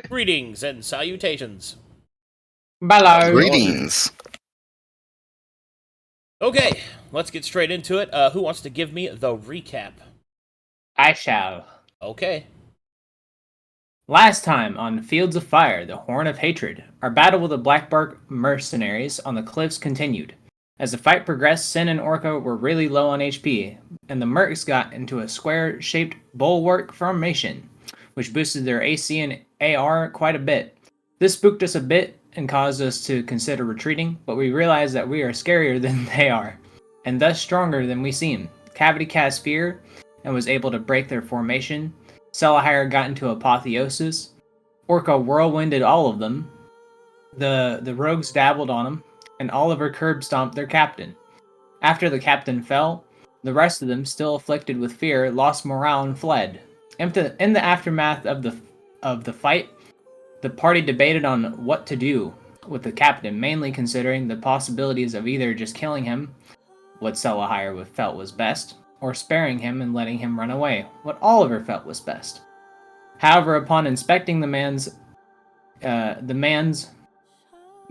Greetings and salutations. Hello. Greetings. Okay, let's get straight into it. Who wants to give me the recap? I shall. Okay. Last time on Fields of Fire, the Horn of Hatred, our battle with the Blackbark mercenaries on the cliffs continued. As the fight progressed, Sin and Orca were really low on HP, and the mercs got into a square-shaped bulwark formation, which boosted their AC and AR quite a bit. This spooked us a bit and caused us to consider retreating, but we realized that we are scarier than they are, and thus stronger than we seem. Cavity cast Fear and was able to break their formation. Celahire got into Apotheosis. Orca whirlwinded all of them. The rogues dabbled on him, and Oliver curb stomped their captain. After the captain fell, the rest of them, still afflicted with fear, lost morale and fled. In the aftermath of the fight, the party debated on what to do with the captain, mainly considering the possibilities of either just killing him, what Celahire felt was best, or sparing him and letting him run away, what Oliver felt was best. However, upon inspecting the man's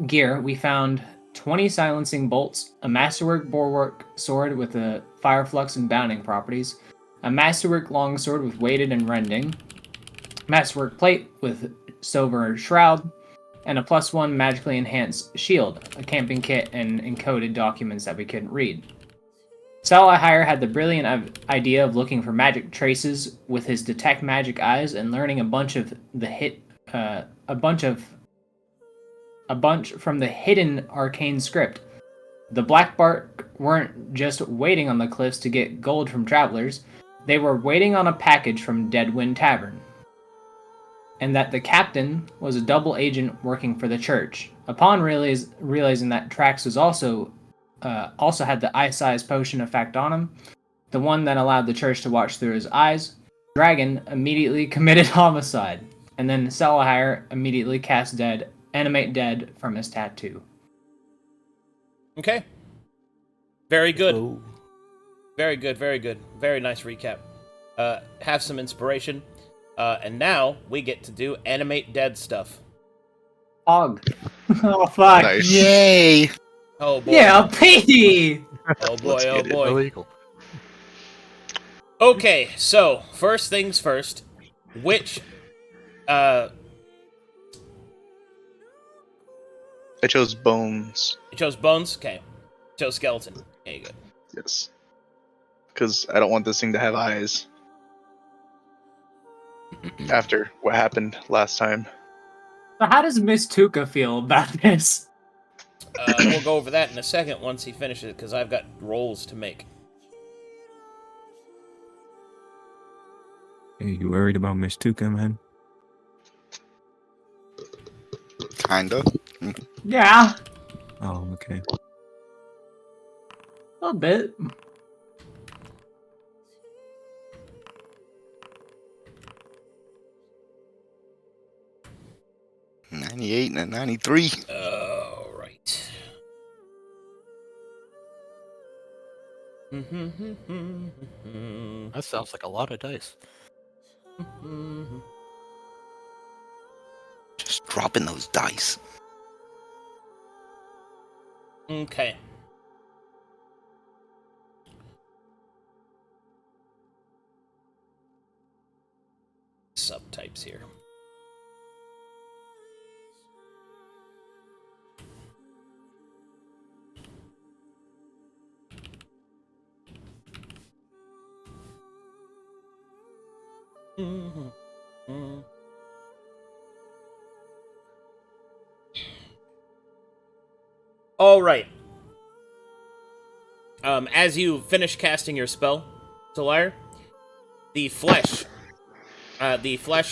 gear, we found 20 silencing bolts, a masterwork bulwark sword with a fire flux and bounding properties, a masterwork longsword with weighted and rending, masterwork plate with silver shroud, and a +1 magically enhanced shield, a camping kit, and encoded documents that we couldn't read. Celahire had the brilliant idea of looking for magic traces with his detect magic eyes and learning a bunch from the hidden arcane script. The Blackbark weren't just waiting on the cliffs to get gold from travelers, they were waiting on a package from Deadwind Tavern. And that the captain was a double agent working for the church. Upon realizing that Trax was also had the eye-sized potion effect on him, the one that allowed the church to watch through his eyes, Dragon immediately committed homicide, and then Celahire immediately cast animate dead from his tattoo. Okay. Very good. Oh. Very good, very good. Very nice recap. Have some inspiration. And now we get to do animate dead stuff. Og. Oh, fuck. Nice. Yay! Oh, boy. Yeah, P! Oh, boy, oh boy. Illegal. Okay, so, first things first. Which, I chose bones. You chose bones? Okay. Chose skeleton. Okay, good. Yes. Because I don't want this thing to have eyes. After what happened last time. So how does Miss Tuca feel about this? We'll go over that in a second once he finishes, because I've got rolls to make. Hey, you worried about Miss Tuca, man? Kinda. Yeah. Oh, okay. A little bit. $98 and a $93. All right. That sounds like a lot of dice. Just dropping those dice. Okay. Subtypes here. All right. As you finish casting your spell, Celahire, the flesh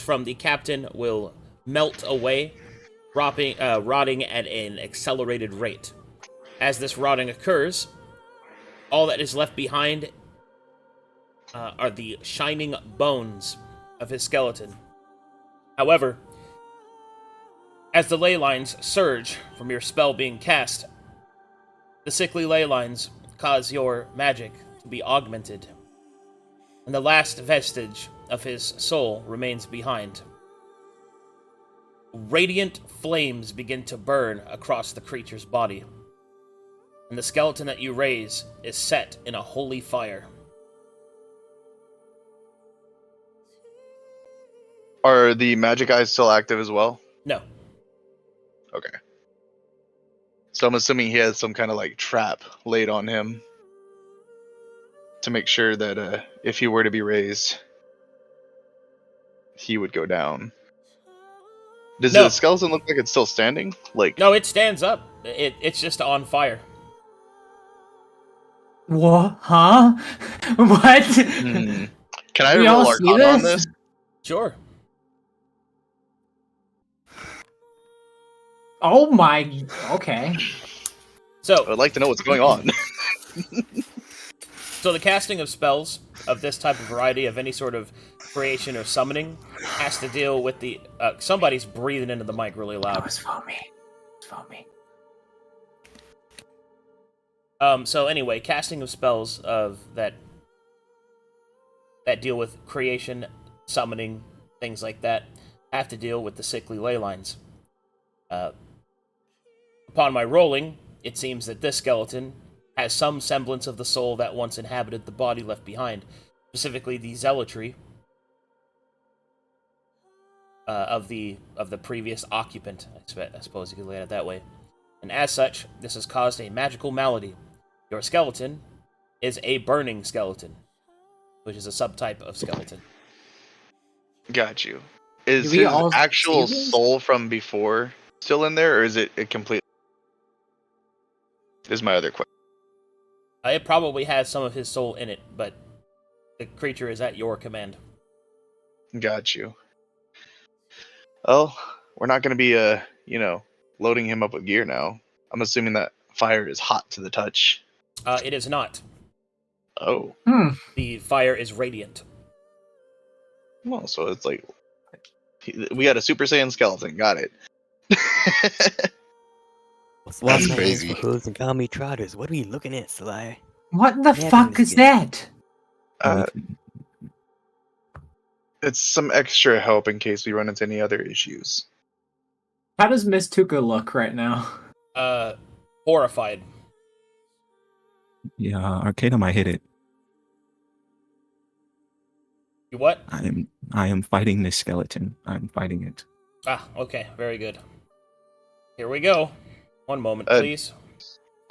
from the captain will melt away, rotting at an accelerated rate. As this rotting occurs, all that is left behind are the shining bones of his skeleton. However, as the ley lines surge from your spell being cast, the sickly ley lines cause your magic to be augmented, and the last vestige of his soul remains behind. radiant flames begin to burn across the creature's body. And the skeleton that you raise is set in a holy fire. Are the magic eyes still active as well? No. Okay. So I'm assuming he has some kind of like trap laid on him to make sure that if he were to be raised, he would go down. Does No. the skeleton look like it's still standing? Like, No, it stands up. It's just on fire. What? Huh? What? can I We roll all see Arcana on this? this? Sure. Oh my. Okay. So, I'd like to know what's going on. So the casting of spells of this type of variety of any sort of creation or summoning has to deal with the... somebody's breathing into the mic really Oh, loud. it's Foamy. It's Foamy. So anyway, casting of spells of that deal with creation, summoning, things like that, have to deal with the sickly ley lines. Upon my rolling, it seems that this skeleton has some semblance of the soul that once inhabited the body left behind, specifically the zealotry of the previous occupant. I suppose you could lay it that way. And as such, this has caused a magical malady. Your skeleton is a burning skeleton, which is a subtype of skeleton. Got you. Is Do we his all actual see this? soul from before still in there, or is it complete? Is my other question. It probably has some of his soul in it, but the creature is at your command. Got you. Well, we're not going to be, loading him up with gear now. I'm assuming that fire is hot to the touch. It is not. Oh. The fire is radiant. Well, so it's like we got a Super Saiyan skeleton. Got it. Wash my hands crazy. for hooves and call me trotters. What are we looking at, Celahire? What the Yeah, fuck this is again. that? Uh, it's some extra help in case we run into any other issues. How does Miss Tuka look right now? Horrified. Yeah, Arcadum, I hit it. You what? I am fighting this skeleton. I'm fighting it. Ah, okay, very good. Here we go. One moment, Uh, please.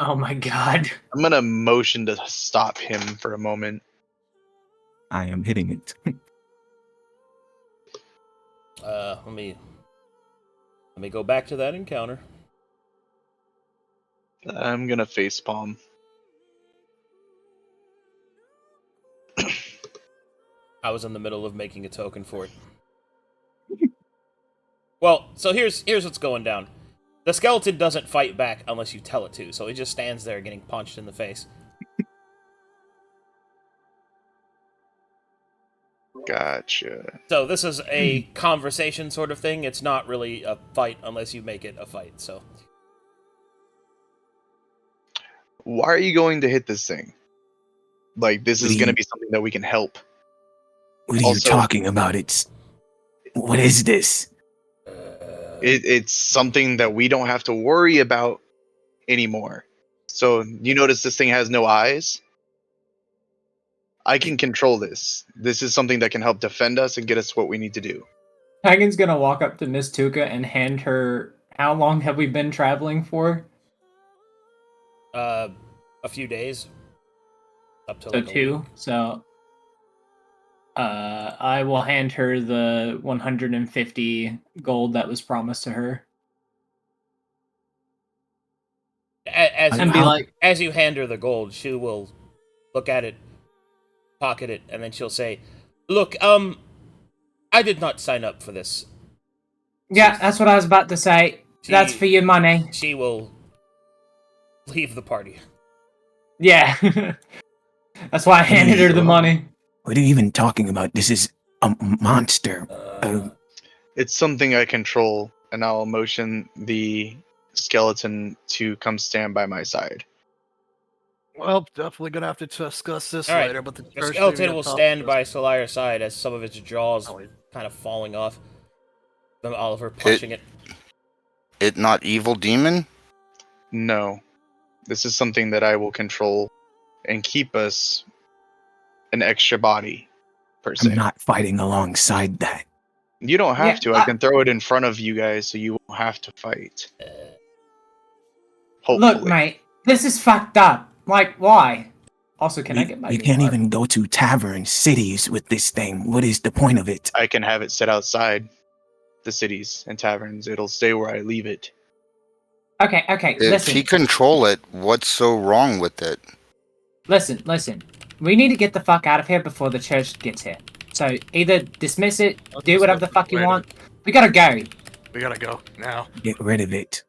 Oh my god. I'm gonna motion to stop him for a moment. I am hitting it. Let me go back to that encounter. I'm gonna facepalm. I was in the middle of making a token for it. Well, so here's what's going down. The skeleton doesn't fight back unless you tell it to, so it just stands there getting punched in the face. Gotcha. So this is a conversation sort of thing. It's not really a fight unless you make it a fight, so... Why are you going to hit this thing? Like, this is What do gonna you- be something that we can help. What are you Also- talking about? What is this? It's something that we don't have to worry about anymore. So, you notice this thing has no eyes? I can control this. This is something that can help defend us and get us what we need to do. Hagen's gonna walk up to Miss Tuka and hand her. How long have we been traveling for? A few days. Up to So like a 2. week. So I will hand her the 150 gold that was promised to her. As And you, be like, as you hand her the gold, she will look at it, pocket it, and then she'll say, "Look, I did not sign up for this." yeah, that's what I was about to say. That's for your money. She will leave the party. Yeah. That's why I handed her the money. What are you even talking about? This is a monster. It's something I control, and I'll motion the skeleton to come stand by my side. Well, definitely gonna have to discuss this All right. later. But the The first thing we skeleton gotta will talk stand is- by Celahire's side as some of its jaws Oh, wait. kind of falling off. Oliver punching it. It not evil demon? No. This is something that I will control and keep us an extra body, per se. I'm not fighting alongside that. You don't have Yeah, to. I can throw it in front of you guys so you won't have to fight. Hopefully. Look, mate, this is fucked up. Like, why? Also, can I get my You new can't art? even go to taverns, cities with this thing. What is the point of it? I can have it set outside the cities and taverns. It'll stay where I leave it. Okay, If listen. he control it, what's so wrong with it? Listen. We need to get the fuck out of here before the church gets here. So either dismiss it, do whatever the fuck you want. We gotta go. We gotta go now. Get rid of it.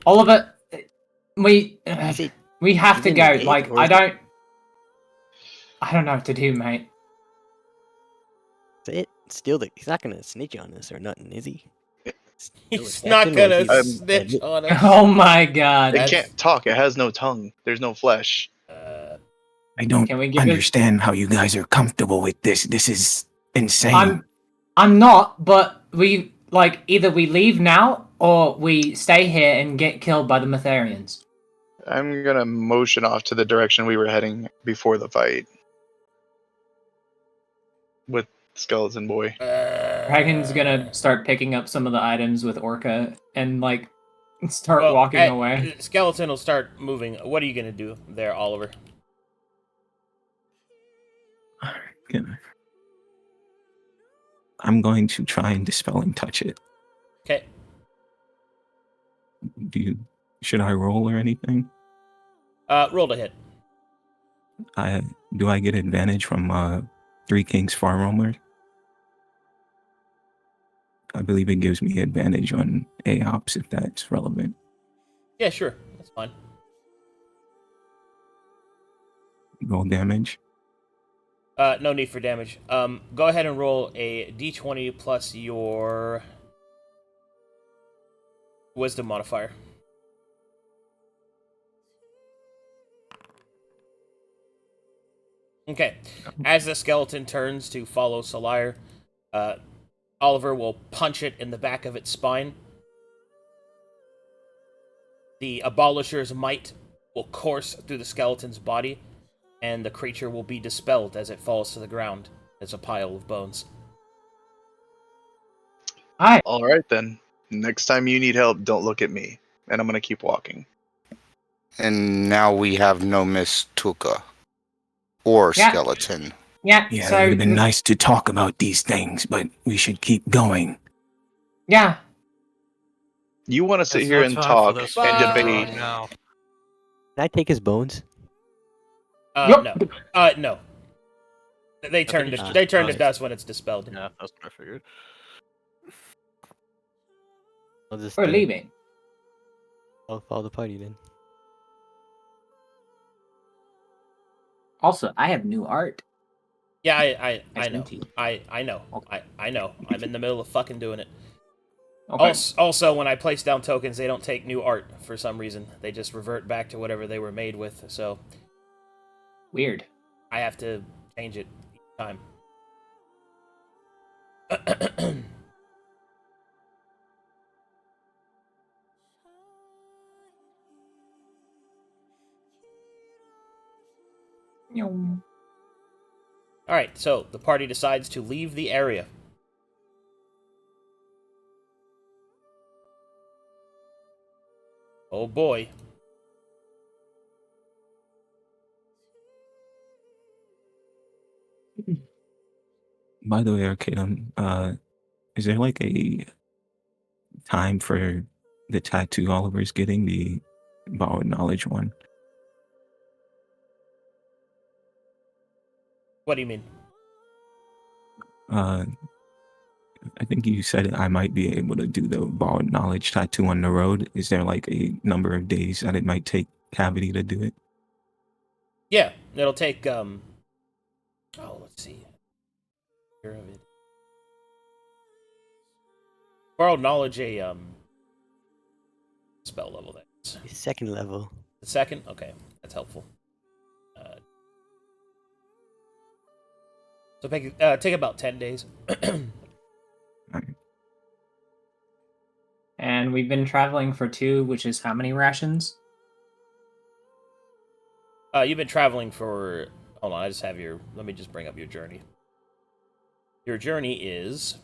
Oliver, we Is it- we have is to it go. negate, Like, or I is don't know what to do, mate. Is it still the? He's not gonna snitch on us or nothing, is he? He's not gonna snitch on us. Oh my god. It can't talk. It has no tongue. There's no flesh. I don't Can we give it- understand how you guys are comfortable with this. This is insane. I'm not, but we like either we leave now or we stay here and get killed by the Metharians. I'm gonna motion off to the direction we were heading before the fight. With Skeleton Boy. Dragon's gonna start picking up some of the items with Orca and like start Well, walking away. Skeleton will start moving. What are you gonna do there, Oliver? I'm going to try and dispel and touch it. Okay. Should I roll or anything? Roll to hit. Do I get advantage from Three Kings Far Roamer? I believe it gives me advantage on AOPS if that's relevant. Yeah, sure. That's fine. Roll damage. No need for damage. Go ahead and roll a d20 plus your wisdom modifier. Okay. As the skeleton turns to follow Celahire, Oliver will punch it in the back of its spine. The Abolisher's might will course through the skeleton's body, and the creature will be dispelled as it falls to the ground as a pile of bones. Hi. Alright then. Next time you need help, don't look at me. And I'm gonna keep walking. And now we have no Miss Tuka. Or Yeah. skeleton. Yeah, Yeah, so it would have been nice to talk about these things, but we should keep going. yeah. You want to sit There's here no and time for talk this. and Bye. debate. Now. Can I take his bones? Yup. No. No. They turn to just dust dust. when it's dispelled. Yeah, that's what I figured. I'll just We're leaving. I'll follow the party then. Also, I have new art. Yeah, I Nice know. meeting you. I know. Okay. I know. I'm in the middle of fucking doing it. Okay. Also, when I place down tokens, they don't take new art for some reason. They just revert back to whatever they were made with. So Weird. I have to change it each time. All right, so the party decides to leave the area. Oh boy. By the way, Arcadum, is there like a time for the tattoo Oliver's getting, the borrowed knowledge one? What do you mean? I think you said I might be able to do the borrowed knowledge tattoo on the road. Is there like a number of days that it might take Cavity to do it? Yeah, it'll take let's see. Here of it. Borrowed knowledge a spell level that's Second level. the second? Okay, that's helpful. So take about 10 days. and we've been traveling for 2, which is how many rations? You've been traveling for... Hold on, I just have your... Let me just bring up your journey. Your journey is...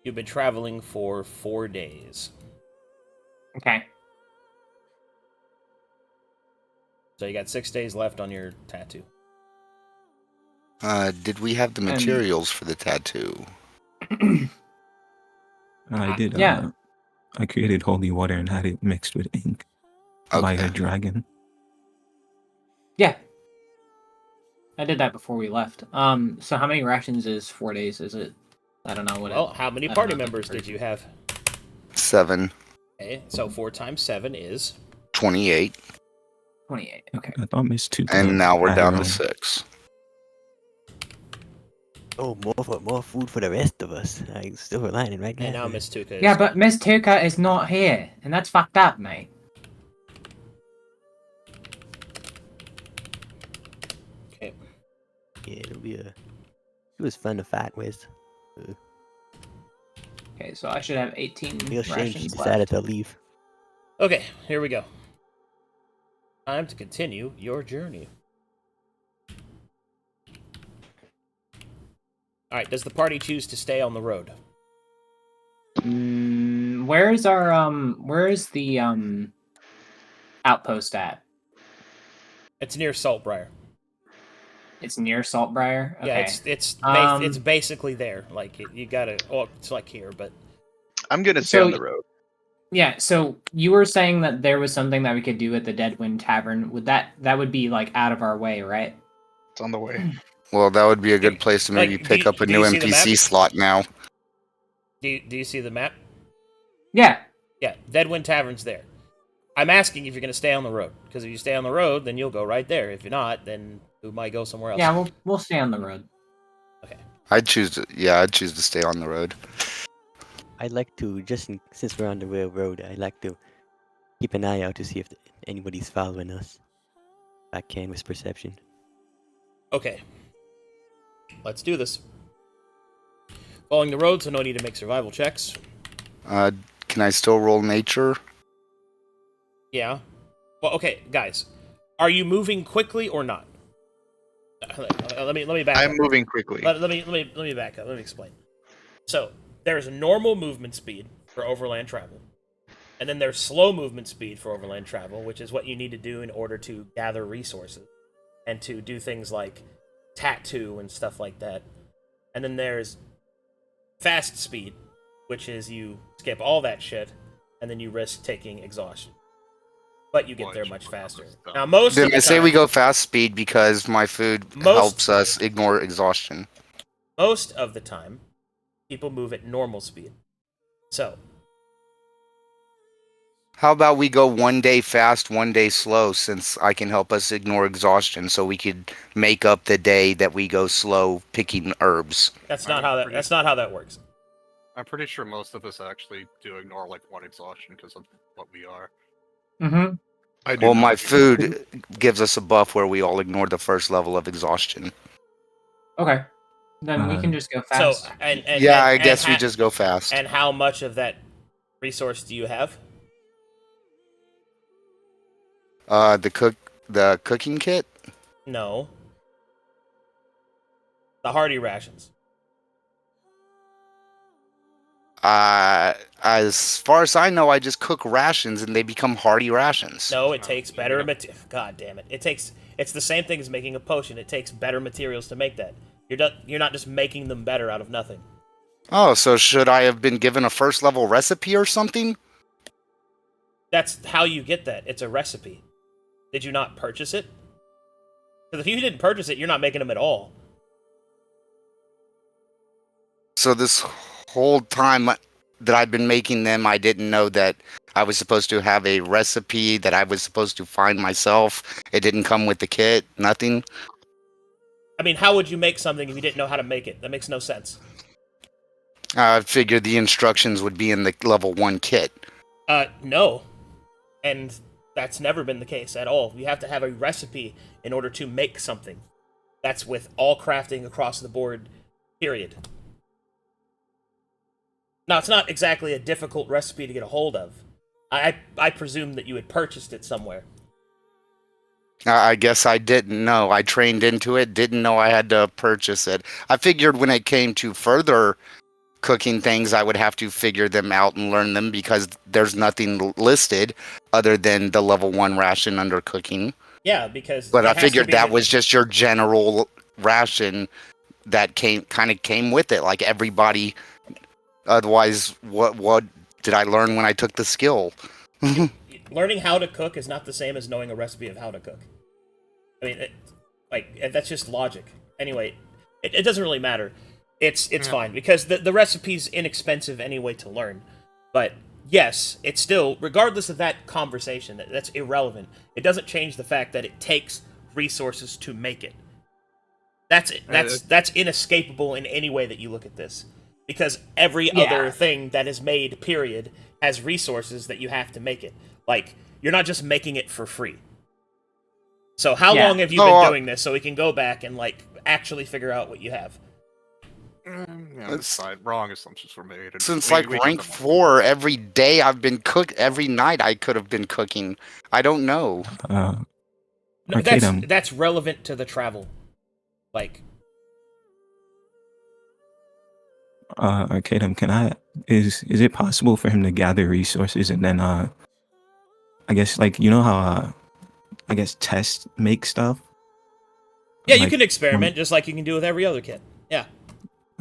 You've been traveling for 4 days. Okay. So you got 6 days left on your tattoo. Did we have the materials for the tattoo? I did. Yeah. I created holy water and had it mixed with ink by a dragon. Yeah. I did that before we left. So how many rations is 4 days? Is it? I don't know what. Well, how many party members did you have? 7. Okay, so 4 times 7 is... 28. 28. Okay. I thought Miss Tuka And now we're had down her to own. 6. Oh, more food for the rest of us. I'm still relying right now. And now Miss Tuka is... Yeah, but Miss Tuka is not here, and that's fucked up, mate. Okay. Yeah, it was fun to fight with. Okay, so I should have 18 Real shame she rations decided left. to leave. Okay, here we go. Time to continue your journey. Alright, does the party choose to stay on the road? Where's the outpost at? It's near Saltbriar. It's near Saltbriar. Okay. Yeah, it's basically there. Like you gotta. Well, it's like here, but I'm gonna stay on the road. Yeah. So you were saying that there was something that we could do at the Deadwind Tavern. That would be like out of our way, right? It's on the way. Well, that would be a good place to maybe pick up a new NPC slot now. Do you see the map? Yeah. Yeah, Deadwind Tavern's there. I'm asking if you're gonna stay on the road, because if you stay on the road, then you'll go right there. If you're not, then we might go somewhere else. Yeah, we'll stay on the road. Okay. I'd choose to stay on the road. I'd like to, since we're on the railroad, I'd like to keep an eye out to see if anybody's following us. I can with perception. Okay. Let's do this. Following the road, so no need to make survival checks. Can I still roll nature? Yeah. Well, okay, guys. Are you moving quickly or not? Let me back up. I'm moving quickly. Let me back up. Let me explain. So, there's normal movement speed for overland travel. And then there's slow movement speed for overland travel, which is what you need to do in order to gather resources and to do things like tattoo and stuff like that. And then there's fast speed, which is you skip all that shit and then you risk taking exhaustion. But you get there much faster. Now, most Then of the I say time, we go fast speed because my food helps us ignore exhaustion. most of the time, people move at normal speed. So, How about we go 1 day fast, 1 day slow, since I can help us ignore exhaustion, so we could make up the day that we go slow picking herbs. that's not how that works. I'm pretty sure most of us actually do ignore like 1 exhaustion because of what we are. Mm-hmm. I do Well, not. my food gives us a buff where we all ignore the first level of exhaustion. Okay. Then we can just go So, fast. I guess we just go fast. And how much of that resource do you have? The cooking kit? No. The hardy rations. As far as I know, I just cook rations and they become hearty rations. No, it takes better material. God damn it! It's the same thing as making a potion. It takes better materials to make that. You're not just making them better out of nothing. Oh, so should I have been given a first level recipe or something? That's how you get that. It's a recipe. Did you not purchase it? Because if you didn't purchase it, you're not making them at all. So this whole time that I've been making them, I didn't know that I was supposed to have a recipe that I was supposed to find myself. It didn't come with the kit, nothing. I mean, how would you make something if you didn't know how to make it? That makes no sense. I figured the instructions would be in the level 1 kit. No. And that's never been the case at all. You have to have a recipe in order to make something. That's with all crafting across the board, period. Now, it's not exactly a difficult recipe to get a hold of. I presume that you had purchased it somewhere. I guess I didn't know. I trained into it, didn't know I had to purchase it. I figured when it came to further cooking things, I would have to figure them out and learn them because there's nothing listed other than the level 1 ration under cooking. Yeah, because... But I figured that was just your general ration that came with it, like everybody. Otherwise, what did I learn when I took the skill? Learning how to cook is not the same as knowing a recipe of how to cook. I mean, that's just logic. Anyway, it doesn't really matter. It's fine, because the recipe's inexpensive anyway to learn. But, yes, it's still, regardless of that conversation, that's irrelevant. It doesn't change the fact that it takes resources to make it. That's inescapable in any way that you look at this. Because every other thing that is made, period, has resources that you have to make it. Like, you're not just making it for free. So how long have you been doing this so we can go back and, like, actually figure out what you have? Yeah, that's fine. Wrong assumptions were made. Since rank 4, every day I've been every night I could have been cooking. I don't know. No, that's relevant to the travel. Like... Arcadum, is it possible for him to gather resources and then I guess, like, you know how I guess tests make stuff? Yeah, you can experiment just like you can do with every other kit. Yeah.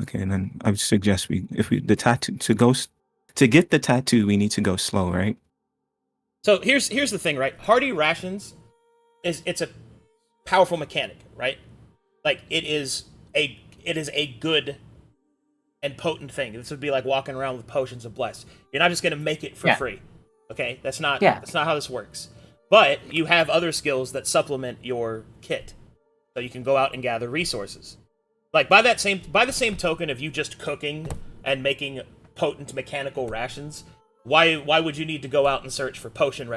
Okay, and then I would suggest the tattoo to get the tattoo, we need to go slow, right? So here's the thing, right? Hardy rations it's a powerful mechanic, right? Like it is a good and potent thing. This would be like walking around with potions of bless. You're not just gonna make it for free. Okay? That's not how this works. But you have other skills that supplement your kit. So you can go out and gather resources. Like by the same token of you just cooking and making potent mechanical rations, why would you need to go out and search for potion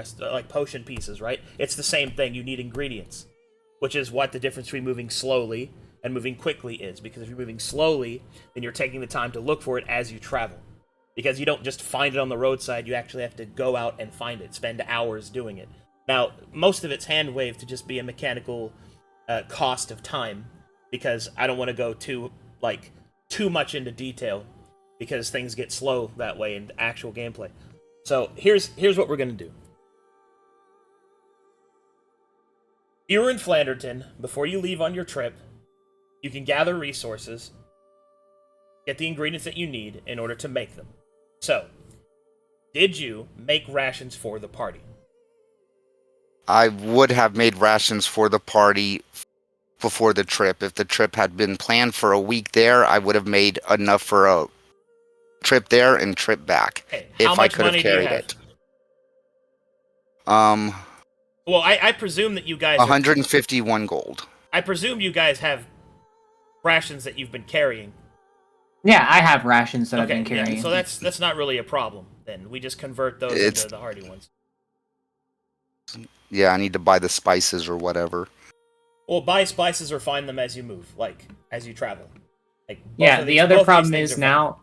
pieces, right? It's the same thing. You need ingredients, which is what the difference between moving slowly and moving quickly is. Because if you're moving slowly, then you're taking the time to look for it as you travel. Because you don't just find it on the roadside, you actually have to go out and find it, spend hours doing it. Now, most of it's hand-waved to just be a mechanical cost of time, because I don't want to go too much into detail, because things get slow that way in actual gameplay. So here's what we're gonna do. You're in Flanderton. Before you leave on your trip, you can gather resources, get the ingredients that you need in order to make them. So, did you make rations for the party? I would have made rations for the party before the trip. If the trip had been planned for a week there, I would have made enough for a trip there and trip back. Okay, if I could have carried it. Well, I presume that you guys 151 gold. I presume you guys have rations that you've been carrying. Yeah, I have rations that I've been carrying. Yeah, so that's not really a problem then. We just convert those into the hardy ones. Yeah, I need to buy the spices or whatever. Well, buy spices or find them as you move, like as you travel. Like the other problem is now,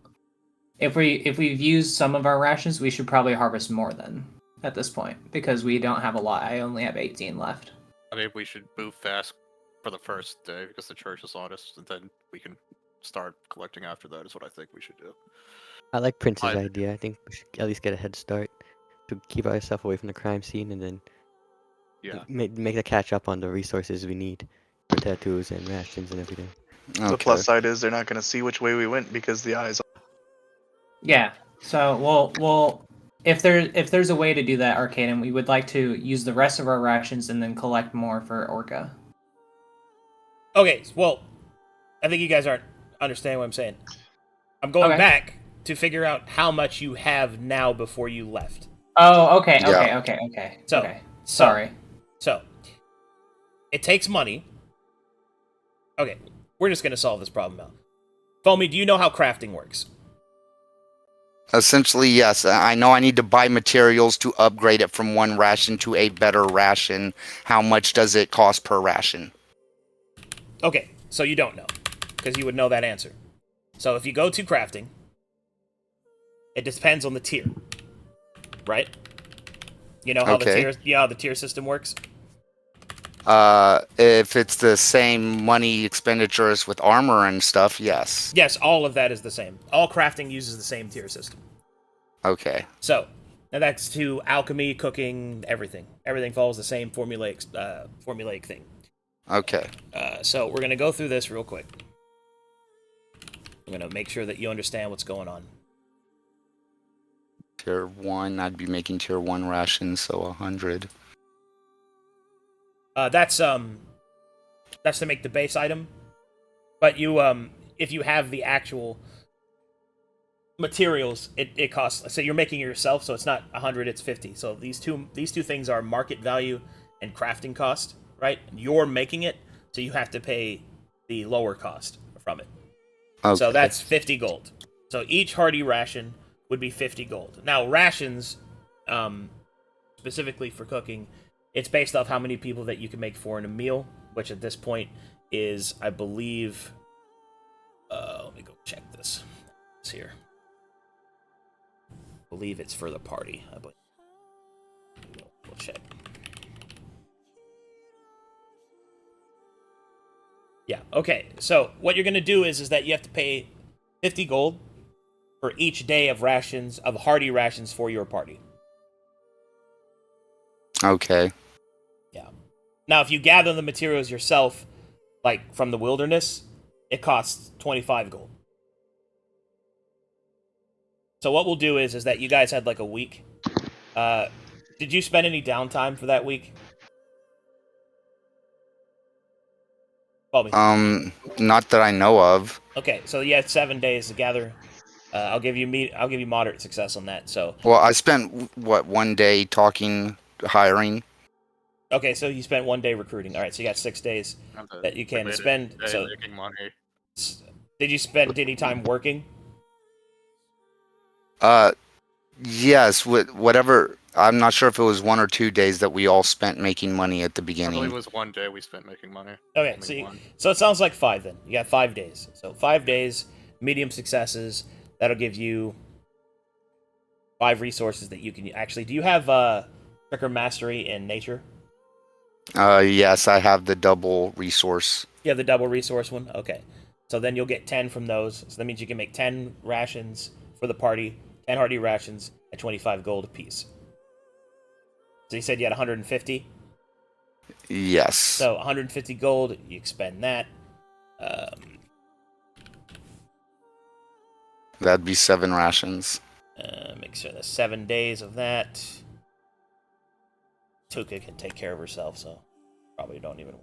if we've used some of our rations, we should probably harvest more then at this point, because we don't have a lot. I only have 18 left. I mean, we should move fast for the first day because the church is on us, and then we can start collecting after that. Is what I think we should do. I like Prince's idea. I think we should at least get a head start to keep ourselves away from the crime scene, and then make the catch up on the resources we need for tattoos and rations and everything. Okay. The plus side is they're not going to see which way we went because the eyes. Yeah. So we'll if there's a way to do that, Arcadum, we would like to use the rest of our rations and then collect more for Orca. Okay. Well, I think you guys aren't understanding what I'm saying. I'm going back to figure out how much you have now before you left. Oh, okay. Sorry. So, it takes money. Okay, we're just going to solve this problem now. Foamy, do you know how crafting works? Essentially, yes. I know I need to buy materials to upgrade it from one ration to a better ration. How much does it cost per ration? Okay, so you don't know, because you would know that answer. So if you go to crafting, It depends on the tier, right? You know how Okay. the tier system works? If it's the same money expenditures with armor and stuff, yes. Yes, all of that is the same. All crafting uses the same tier system. Okay. So, now that's to alchemy, cooking, everything. Everything follows the same formulaic thing. Okay. So we're gonna go through this real quick. I'm gonna make sure that you understand what's going on. Tier 1, I'd be making tier 1 rations, so 100. That's to make the base item. But you if you have the actual materials, it costs. So you're making it yourself, so it's not 100, it's 50. So these two things are market value and crafting cost, right? You're making it, so you have to pay the lower cost from it. Okay. So that's 50 gold. So each hardy ration would be 50 gold. Now rations, specifically for cooking, it's based off how many people that you can make for in a meal, which at this point is, I believe, let me go check this. It's here. I believe it's for the party. We'll check. Yeah, okay. So what you're going to do is that you have to pay 50 gold for each day of rations, of hardy rations for your party. Okay. Yeah. Now, if you gather the materials yourself, like from the wilderness, it costs 25 gold. So what we'll do is that you guys had like a week. Did you spend any downtime for that week? Call me. Not that I know of. Okay, so you had 7 days to gather. I'll give you moderate success on that. So Well, I spent, 1 day talking, hiring. okay, so you spent 1 day recruiting. All right, so you got 6 days that you can spend. So making money. did you spend any time working? Yes, whatever. I'm not sure if it was 1 or 2 days that we all spent making money at the I beginning. believe it was 1 day we spent making money. Okay, so it sounds like 5 then. You got 5 days. So 5 days, medium successes. That'll give you 5 resources that you can actually. Do you have Tricker Mastery in Nature? Yes, I have the double resource. You have the double resource one? Okay. So then you'll get 10 from those. So that means you can make 10 rations for the party, 10 hardy rations at 25 gold apiece. So you said you had 150? Yes. So 150 gold, you expend that. That'd be 7 rations. Make sure there's 7 days of that. Tuka can take care of herself, so probably don't even.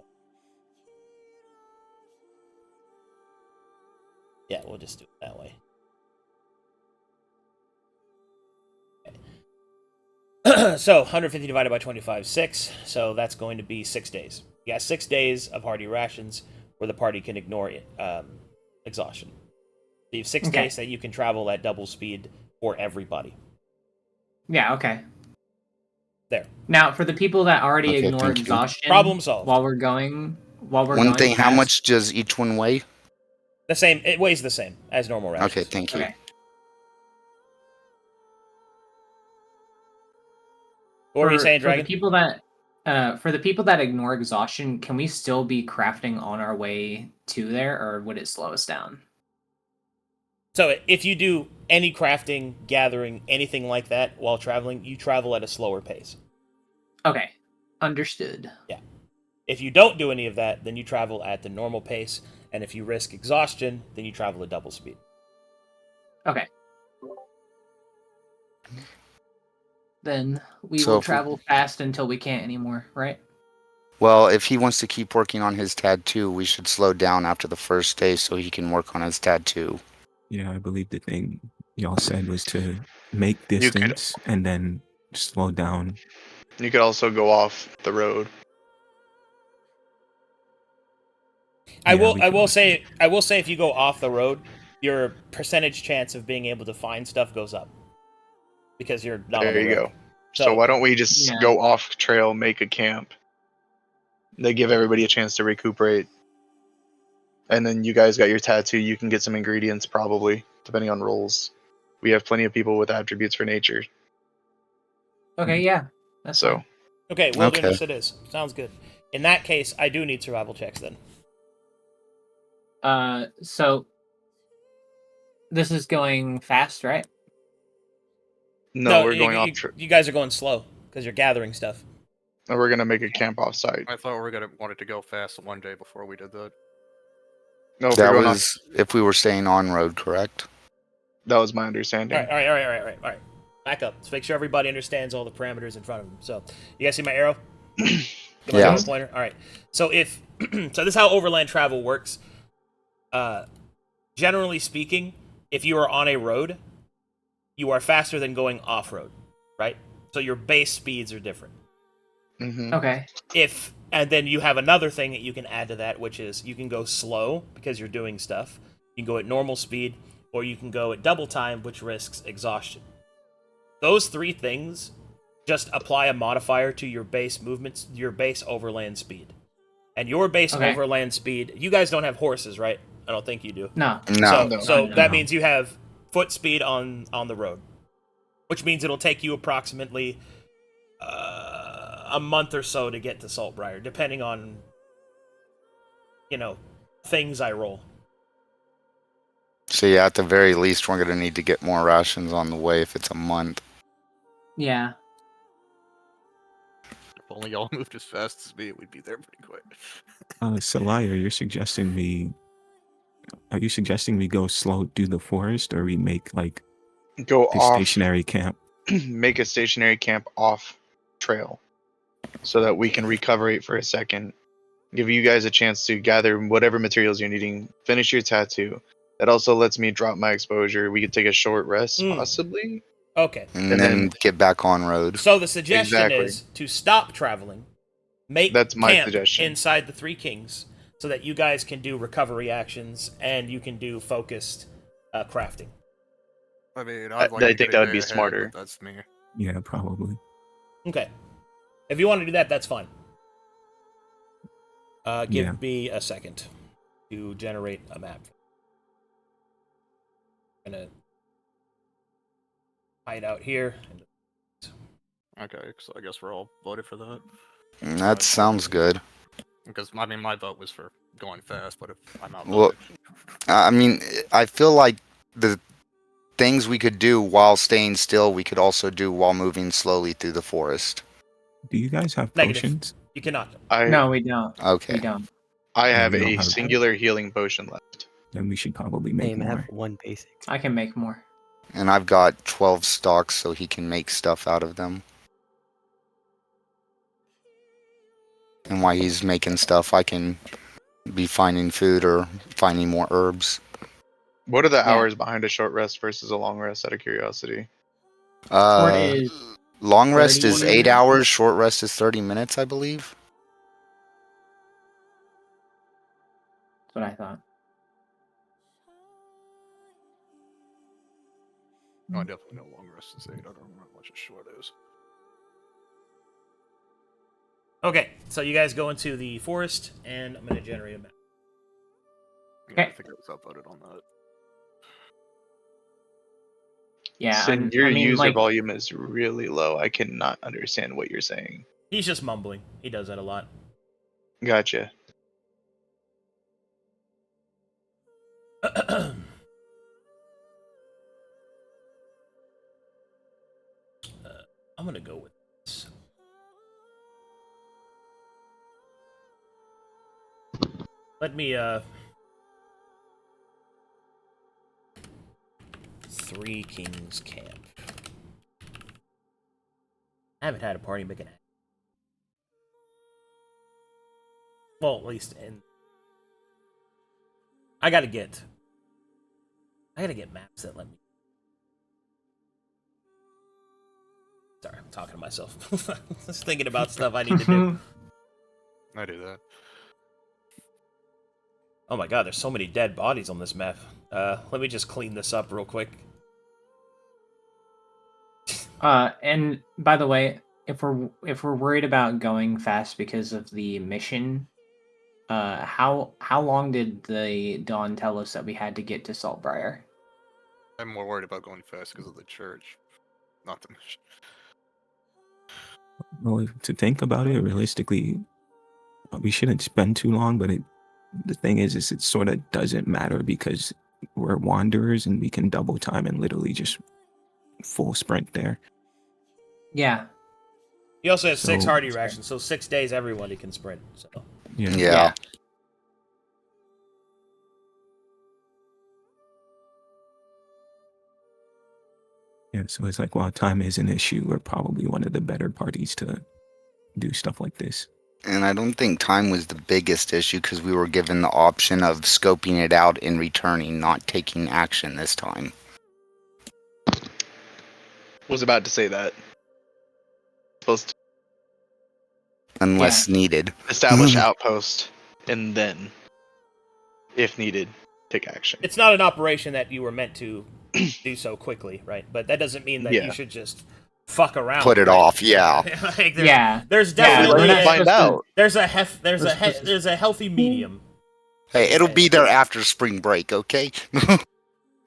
Yeah, we'll just do it that way. Okay. So 150 divided by 25, 6. So that's going to be 6 days. You got 6 days of hardy rations where the party can ignore exhaustion. So you have 6 days that you can travel at double speed for everybody. Yeah, okay. There. Now, for the people that already Okay, ignore thank you. exhaustion, Problem solved. while we're going One thing, how fast- much does each one weigh? The same. It weighs the same as normal rations. Okay, thank you. Okay. What were you saying, Dragon? For the people that ignore exhaustion, can we still be crafting on our way to there, or would it slow us down? So if you do any crafting, gathering, anything like that while traveling, you travel at a slower pace. Okay, understood. Yeah. If you don't do any of that, then you travel at the normal pace, and if you risk exhaustion, then you travel at double speed. Okay. Then we So will if we- travel fast until we can't anymore, right? Well, if he wants to keep working on his tattoo, we should slow down after the first day so he can work on his tattoo. Yeah, I believe the thing y'all said was to make You could- distance and then slow down. You could also go off the road. I Yeah, will say if you go off the road, your percentage chance of being able to find stuff goes up because you're not on There the you road. go. So why don't we just Yeah. go off trail, make a camp? They give everybody a chance to recuperate. And then you guys got your tattoo. You can get some ingredients probably, depending on rolls. We have plenty of people with attributes for nature. Okay, yeah, that's So fine. Okay, wilderness it is. Sounds good. In that case, I do need survival checks then. So this is going fast, right? no, we're going off. You guys are going slow because you're gathering stuff. We're gonna make a camp off site. I thought we were wanted to go fast one day before we did that. No, if That we're going off, was if we were staying on road, correct? that was my understanding. All right. Back up. Let's make sure everybody understands all the parameters in front of them. So, you guys see my arrow? My Yeah. arrow pointer? All right. So if so, this is how overland travel works. Generally speaking, if you are on a road, you are faster than going off road, right? So your base speeds are different. Mm-hmm. Okay. And then you have another thing that you can add to that, which is you can go slow because you're doing stuff. You can go at normal speed, or you can go at double time, which risks exhaustion. Those three things just apply a modifier to your base movements, your base overland speed. And your base overland speed, you guys don't have horses, right? I don't think you do. No. So that means you have foot speed on the road, which means it'll take you approximately a month or so to get to Saltbriar, depending on, things I roll. So yeah, at the very least, we're gonna need to get more rations on the way if it's a month. Yeah. If only y'all moved as fast as me, we'd be there pretty quick. Celahire, are you suggesting we go slow through the forest, or we make like Go a off. stationary camp? Make a stationary camp off trail, so that we can recoverate for a second. Give you guys a chance to gather whatever materials you're needing. Finish your tattoo. That also lets me drop my exposure. We could take a short rest, possibly. Okay. And then get back on road. So the suggestion is to stop traveling, make That's my camp suggestion. inside the Three Kings, so that you guys can do recovery actions and you can do focused crafting. I mean, I think that would be smarter. That's me. Yeah, probably. Okay. If you want to do that, that's fine. Give Yeah. me a second to generate a map. I'm gonna hide out here. Okay, so I guess we're all voted for that. That sounds good. Because I mean, my vote was for going fast, but if I'm out, Well, I mean, I feel like the things we could do while staying still, we could also do while moving slowly through the forest. Do you guys have Negative. potions? You cannot. No, we don't. Okay. We don't. I have we don't a have- singular healing potion left. Then we should probably make I more. have one basic. I can make more. And I've got 12 stalks, so he can make stuff out of them. And while he's making stuff, I can be finding food or finding more herbs. What are the hours behind a short rest versus a long rest, out of curiosity? Short is Long rest is 30 8 minutes. hours, short rest is 30 minutes, I believe. That's what I thought. No, I definitely know long rest is 8. I don't remember how much a short is. Okay, so you guys go into the forest, and I'm going to generate a map. Yeah, I Okay. think I was outvoted on that. Yeah. Sin, your I mean, user like, volume is really low. I cannot understand what you're saying. He's just mumbling. He does that a lot. Gotcha. I'm going to go with this. Let me, Three Kings Camp. I haven't had a party make an. Well, at least in. I gotta get maps that let me. Sorry, I'm talking to myself. Just thinking about stuff I need to do. I do that. Oh my god, there's so many dead bodies on this map. Let me just clean this up real quick. And by the way, if we're worried about going fast because of the mission, how long did the Dawn tell us that we had to get to Saltbriar? I'm more worried about going fast because of the church, not the mission. Well, to think about it realistically, we shouldn't spend too long. But the thing is it sort of doesn't matter because we're wanderers and we can double time and literally just full sprint there. Yeah. He also has 6 So- hardy rations, so 6 days everybody can sprint. So Yeah. Yeah. Yeah, so it's like, while time is an issue, we're probably one of the better parties to do stuff like this. And I don't think time was the biggest issue because we were given the option of scoping it out and returning, not taking action this time. Was about to say that. Supposed to Unless needed. establish outpost and then, if needed, take action. it's not an operation that you were meant to do so quickly, right? But that doesn't mean that Yeah. you should just fuck around. Put it right? off, yeah. Like, there's, Yeah. There's Yeah, definitely we're not a, find out. there's a healthy medium. Hey, it'll be there after spring break, okay?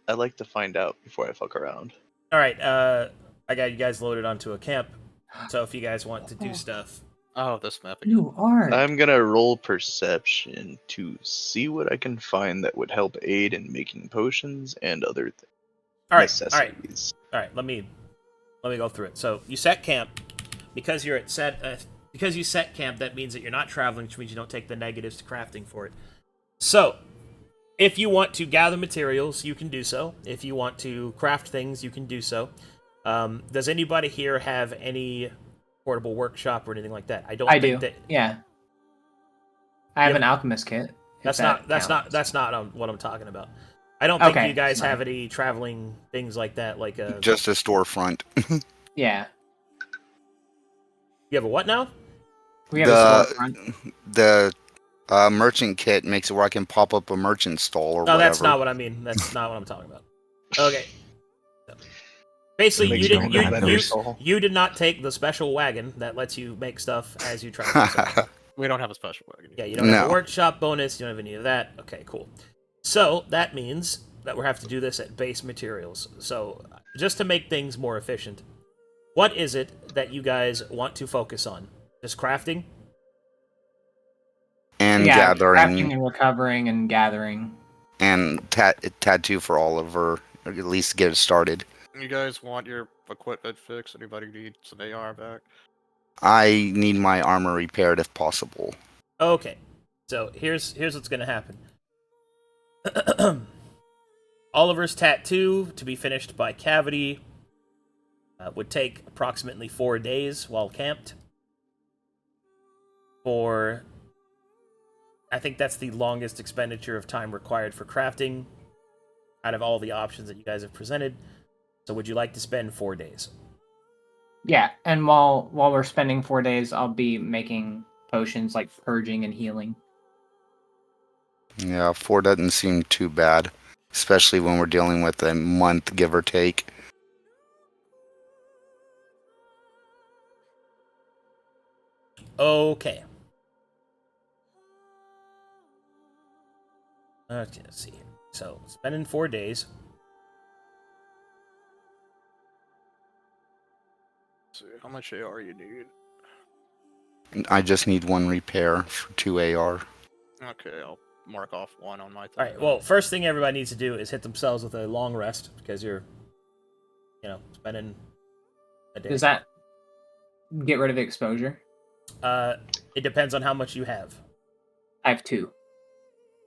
I like to find out before I fuck around. All right, I got you guys loaded onto a camp. So if you guys want to do stuff, Oh, this map again. You are. I'm gonna roll perception to see what I can find that would help aid in making potions and other all right, necessities. all right. Let me go through it. So you set camp because you're at because you set camp. That means that you're not traveling, which means you don't take the negatives to crafting for it. So if you want to gather materials, you can do so. If you want to craft things, you can do so. Does anybody here have any portable workshop or anything like that? I think do. that Yeah. I have Yep. an alchemist kit. that's if not that counts. that's not what I'm talking about. I don't think Okay, you guys fine. have any traveling things like that. Like Just a storefront. Yeah. you have a what now? We have a storefront. The merchant kit makes it where I can pop up a merchant stall or No, whatever. that's not what I mean. That's not what I'm talking about. Okay. Basically, Makes you didn't. you better You did not take the special wagon that lets you make stuff as you travel. So, We don't have a special wagon. yeah, you don't have a No. workshop bonus. You don't have any of that. Okay, cool. So that means that we have to do this at base materials. So just to make things more efficient, what is it that you guys want to focus on? Just crafting? And Yeah, gathering crafting and recovering and gathering. and tattoo for Oliver, or at least get it started. You guys want your equipment fixed? Anybody need some AR back? I need my armor repaired if possible. Okay. So here's what's gonna happen. Oliver's tattoo to be finished by Cavity would take approximately 4 days while camped. I think that's the longest expenditure of time required for crafting out of all the options that you guys have presented. So would you like to spend 4 days? Yeah, and while we're spending 4 days, I'll be making potions like purging and healing. Yeah, 4 doesn't seem too bad, especially when we're dealing with a month, give or take. Okay. Okay, let's see. So, spending 4 days. See how much AR you need. I just need 1 repair for 2 AR. Okay, I'll mark off 1 on my thing. Alright, well, first thing everybody needs to do is hit themselves with a long rest, because you're, spending a day. Does that get rid of exposure? It depends on how much you have. I have 2.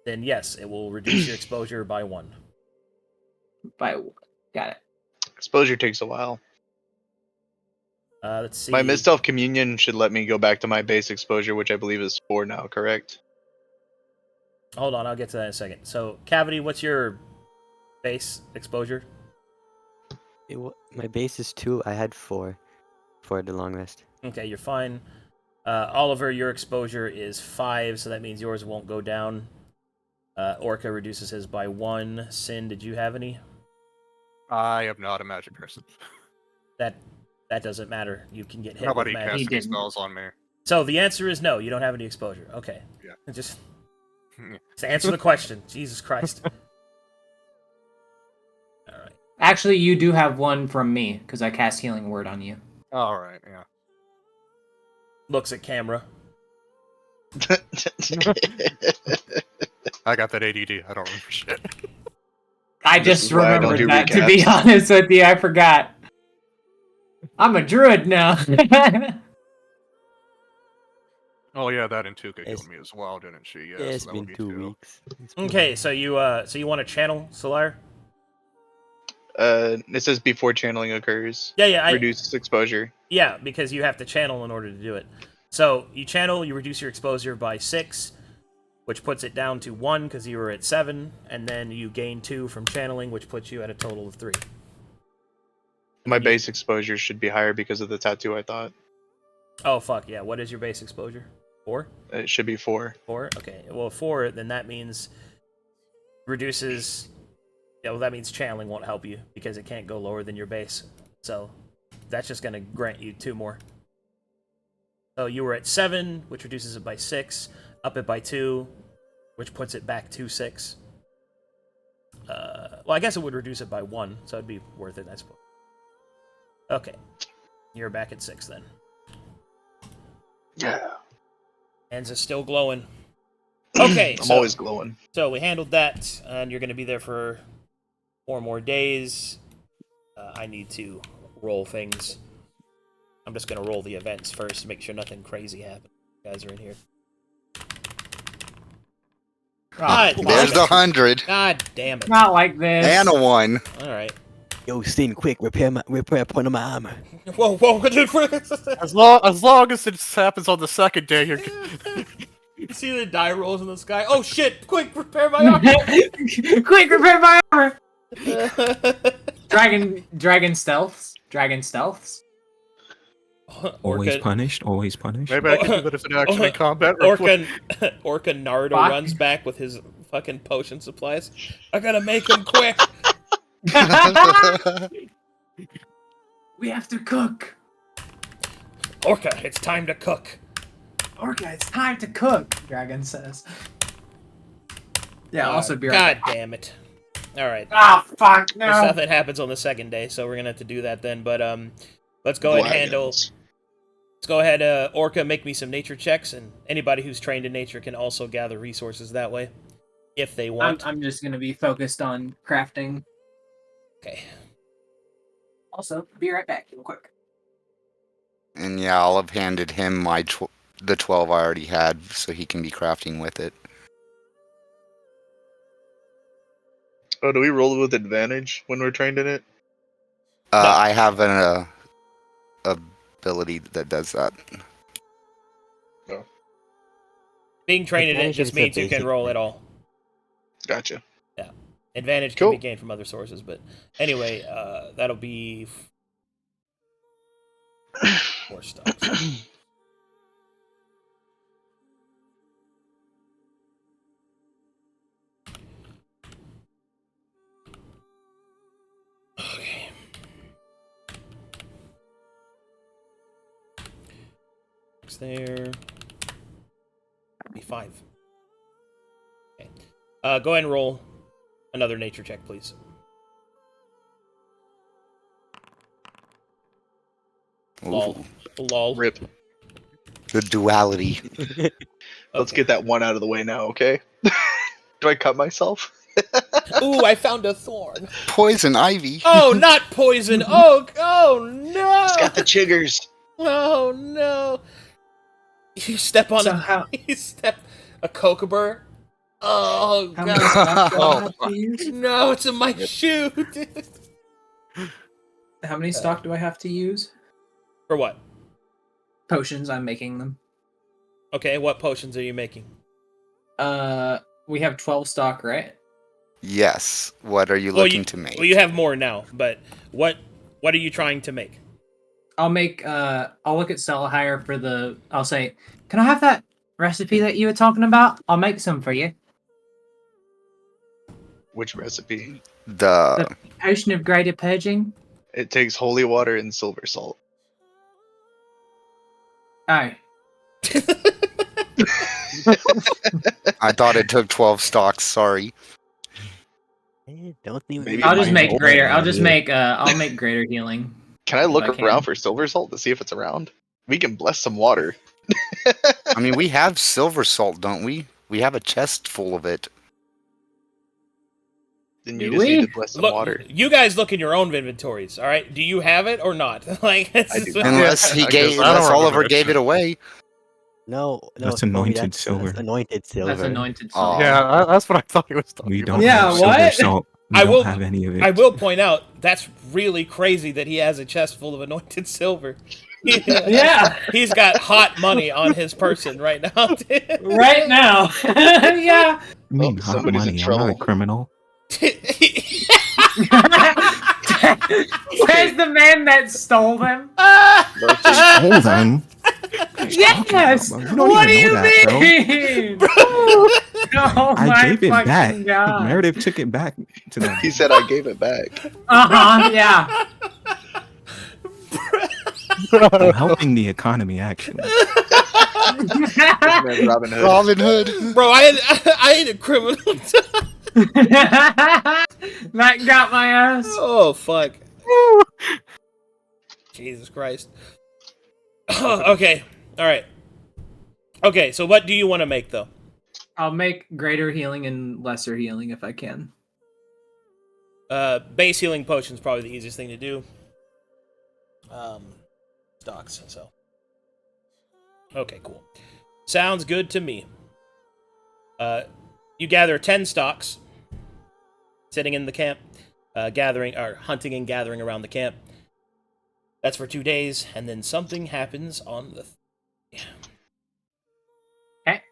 Then yes, it will reduce your exposure by 1. Got it. Exposure takes a while. Let's see. My Mist Elf Communion should let me go back to my base exposure, which I believe is 4 now, correct? Hold on, I'll get to that in a second. So, Cavity, what's your base exposure? My base is 2. I had 4 for the long rest. Okay, you're fine. Oliver, your exposure is 5, so that means yours won't go down. Orca reduces his by 1. Sin, did you have any? I am not a magic person. That doesn't matter. You can get hit Nobody with magic. casts He any didn't. spells on me. So the answer is no. You don't have any exposure. Okay. Yeah. Just answer the question. Jesus Christ. All right. Actually, you do have one from me because I cast Healing Word on you. All right, yeah. Looks at camera. I got that ADD. I don't remember shit. I This just is why I don't remembered do that, to be recaps. honest with you. I forgot. I'm a druid now. Oh yeah, that and Tuka It's- healed me as well, didn't she? Yeah, Yeah, it's so that would been be 2 two. weeks. It's been- Okay, so you want to channel Celahire? It says before channeling occurs. Yeah, Reduces exposure. yeah, because you have to channel in order to do it. So you channel, you reduce your exposure by 6, which puts it down to 1 because you were at 7, and then you gain 2 from channeling, which puts you at a total of 3. My base exposure should be higher because of the tattoo, I thought. Oh fuck yeah! What is your base exposure? 4? It should be 4. 4? Okay. Well, 4. Then that means reduces. Yeah, well, that means channeling won't help you because it can't go lower than your base. So that's just gonna grant you 2 more. So you were at 7, which reduces it by 6. Up it by 2, which puts it back to 6. Well, I guess it would reduce it by 1, so it'd be worth it, I suppose. Okay, you're back at 6 then. Yeah. Hands are still glowing. Okay, I'm so, always glowing. So we handled that, and you're going to be there for 4 more days. I need to roll things. I'm just going to roll the events first to make sure nothing crazy happens. You guys are in here. God, There's the 100 God damn it. Not like this. and a 1. Alright. Yo, Steen, quick, repair point of my armor. Whoa, whoa. As long as it happens on the second day, you're. You see the die rolls in the sky? Oh shit! Quick, repair my armor! Quick, repair my armor! Dragon stealths. Always Orca, punished. Always punished. Maybe I can do that as an action in combat. real quick. Orca Naruto Fuck. runs back with his fucking potion supplies. I gotta make him quick. We have to cook. Orca, it's time to cook. Orca, it's time to cook, Dragon says. Yeah, also be God right back. damn it. Alright. Ah, fuck, There's no. stuff that happens on the second day, so we're gonna have to do that then. But let's go ahead and handle. Dragons. Let's go ahead, Orca, make me some nature checks, and anybody who's trained in nature can also gather resources that way, if they want. I'm just gonna be focused on crafting. Okay. Also, be right back, real quick. And yeah, I'll have handed him the 12 I already had, so he can be crafting with it. Oh, do we roll with advantage when we're trained in it? I have an ability that does that. Being trained in it Advantage just is a means you can basic roll thing. it all. Gotcha. Advantage can Cool. be gained from other sources, but anyway, that'll be 4 stocks. Okay. Next there. Be 5. Okay. Go ahead and roll another nature check, please. Lol. Lol. Rip. The duality. Let's Okay. get that 1 out of the way now, okay? Do I cut myself? Ooh, I found a thorn. Poison ivy. Oh, not poison. Oh no. It's got the chiggers. Oh no. You step on So how you step a cocobur. Oh many god. stock do I have to use? No, it's in my shoe. Dude. How many stock do I have to use? For what? Potions, I'm making them. Okay, what potions are you making? We have 12 stock, right? Yes. What are you Well, looking to make? Well, you have more now, but what are you trying to make? I'll make, I'll look at Celahire for the, I'll say, can I have that recipe that you were talking about? I'll make some for you. Which recipe? The Potion of Greater Purging? It takes holy water and silver salt. Oh. I thought it took 12 stocks. Sorry. Don't think Maybe I'll it just might make be greater. open, I'll just yeah. make. I'll make greater healing. Can I if look I around can. for silver salt to see if it's around? We can bless some water. I mean, we have silver salt, don't we? We have a chest full of it. Then you Do just need we? to bless some Look, water. you guys look in your own inventories. All right, do you have it or not? Like, I do not. Unless he I gave, guess I don't unless remember Oliver that gave shit. it away. No, That's Foamy, anointed silver. That's anointed silver. That's anointed Oh. silver. Yeah, that's what I thought he was talking We about. don't Yeah, have silver what? salt. We I don't will- have any of it. I will point out that's really crazy that he has a chest full of anointed silver. Yeah, He's got hot money on his person right now. right now. Yeah. You mean Oh, hot somebody's in money? I'm not a trouble. criminal. Says the man that stole them. Hold on. Yes. You don't What do even you know that, bro. mean? Oh I my gave it fucking back. God. Meredith took it back to them. He said I gave it back. Yeah. I'm helping the economy, actually. This man's Robin Hood. Robin Hood. Bro, I ain't a criminal. That got my ass. Oh fuck. Jesus Christ. Okay. All right. Okay, so what do you want to make though? I'll make greater healing and lesser healing if I can. Base healing potion's probably the easiest thing to do. Stocks, so. Okay, cool. Sounds good to me. You gather 10 stocks, sitting in the camp, hunting and gathering around the camp. That's for 2 days, and then something happens on the... Okay.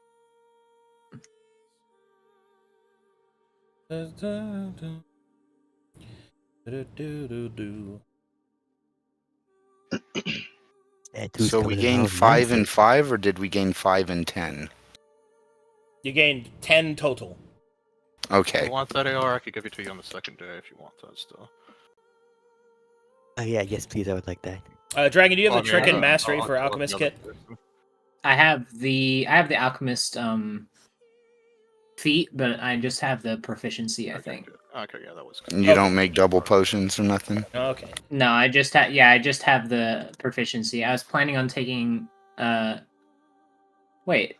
So we gained 5 and 5, or did we gain 5 and 10? You gained 10 total. If Okay. you want that AR, I could give it to you on the second day if you want that still. Oh yeah, yes please, I would like that. Dragon, do you have Well, the I mean, trick and I'll- mastery I'll for go with Alchemist the other Kit? person. I have the alchemist feat, but I just have the proficiency, I think. Okay, yeah, that was good. You don't make double potions or nothing? Okay. No, I just have the proficiency. I was planning on taking wait.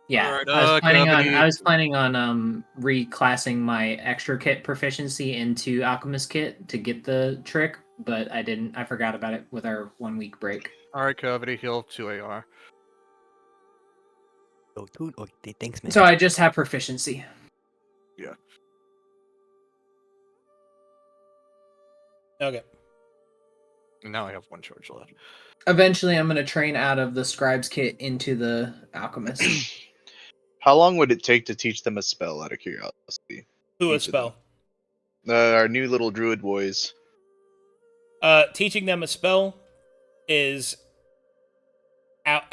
Yeah. Alright, I was planning on reclassing my extra kit proficiency into alchemist kit to get the trick, but I didn't. I forgot about it with our 1 week break. Alright, Cavity, heal 2 AR. Oh, dude, oh, thanks, man. So I just have proficiency. Okay. And now I have 1 charge left. Eventually I'm gonna train out of the scribe's kit into the alchemist. How long would it take to teach them a spell, out of curiosity? Who a Each of them. spell? Our new little druid boys. Teaching them a spell is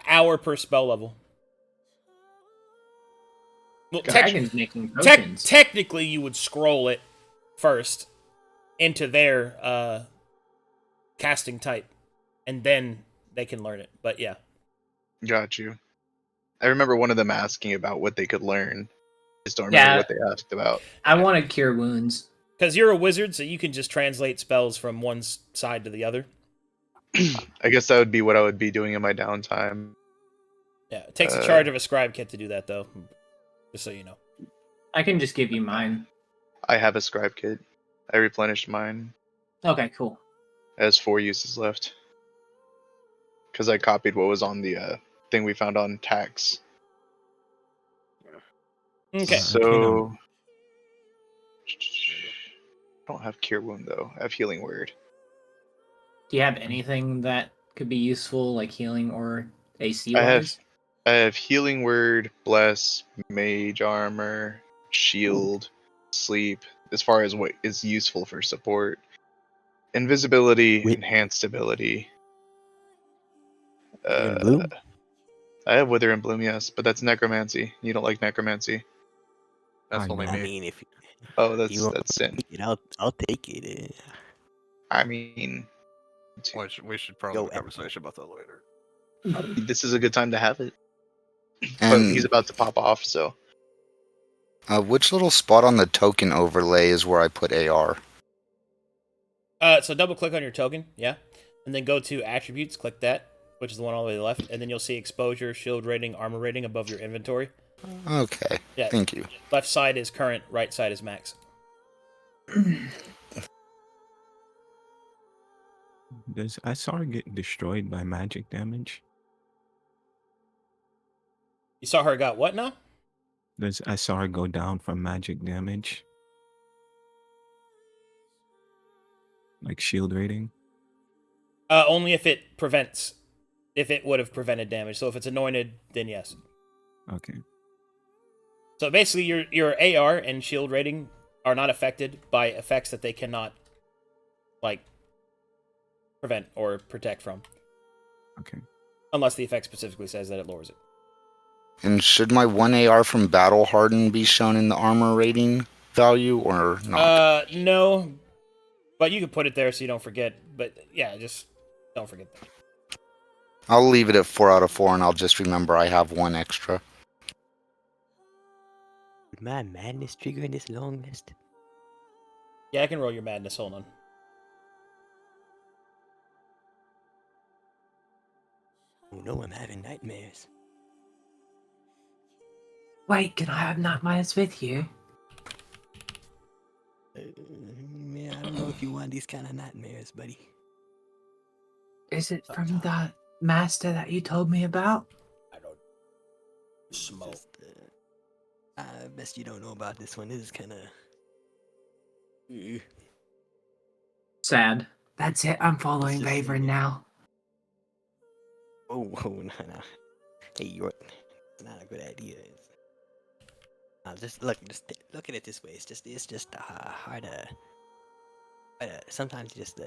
hour per spell level. Well, Dragon's making potions. technically, you would scroll it first into their casting type, and then they can learn it. But yeah. Got you. I remember one of them asking about what they could learn. Just don't remember what they asked about. I want to cure wounds. Because you're a wizard, so you can just translate spells from one side to the other. I guess that would be what I would be doing in my downtime. Yeah, it takes a charge of a scribe kit to do that, though. Just so you know. I can just give you mine. I have a scribe kit. I replenished mine. Okay, cool. It has 4 uses left. Because I copied what was on the thing we found on tax. Okay. So... I don't have Cure Wound, though. I have Healing Word. Do you have anything that could be useful, like healing or AC I wise? have Healing Word, Bless, Mage Armor, Shield, Sleep, as far as what is useful for support. Invisibility, Enhanced Ability. Wither and Bloom? I have Wither and Bloom, yes, but that's Necromancy. You don't like Necromancy. That's I only I me. mean, if Oh, you want that's sin. to take it, I'll take it. I mean, We should probably have a conversation about that later. this is a good time to have it. But And he's about to pop off, so Which little spot on the token overlay is where I put AR? So double click on your token, yeah, and then go to attributes, click that, which is the one all the way to the left, and then you'll see exposure, shield rating, armor rating above your inventory. Okay, Yeah. thank you. Left side is current, right side is max. Does SR get destroyed by magic damage? You saw her got what now? Does SR go down from magic damage? Like shield rating? Only if it prevents, if it would have prevented damage. So if it's anointed, then yes. Okay. So basically, your AR and shield rating are not affected by effects that they cannot, like, prevent or protect from. Okay. Unless the effect specifically says that it lowers it. And should my 1 AR from Battle Harden be shown in the armor rating value or not? No. But you can put it there so you don't forget. But yeah, just don't forget that. I'll leave it at 4 out of 4 and I'll just remember I have 1 extra. Would my madness trigger in this long list? Yeah, I can roll your madness. Hold on. Oh no, I'm having nightmares. Wait, can I have nightmares with you? Man, I don't know if you want these kind of nightmares, buddy. Is it from that master that you told me about? I don't smoke. I best you don't know about this one. This is kind of... Sad. That's it, I'm following Vaverin now. Oh, no. Hey, you're... It's not a good idea. Just look at it this way. It's just hard to... sometimes you just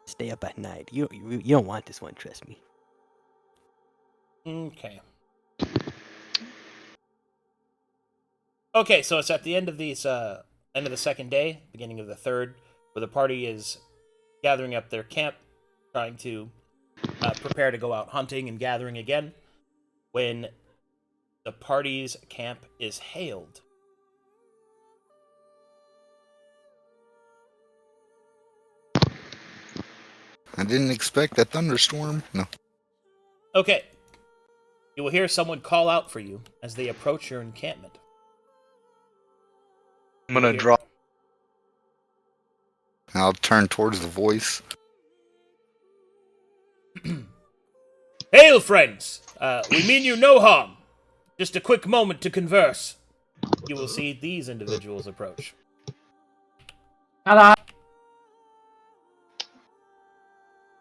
stay up at night. You don't want this one, trust me. Okay. Okay, so it's at the end of these end of the second day, beginning of the third, where the party is gathering up their camp, trying to prepare to go out hunting and gathering again, when the party's camp is hailed. I didn't expect a thunderstorm. No. Okay. You will hear someone call out for you as they approach your encampment. I'm gonna Here. draw. I'll turn towards the voice. Hail, friends! We mean you no harm. Just a quick moment to converse. You will see these individuals approach. Hello.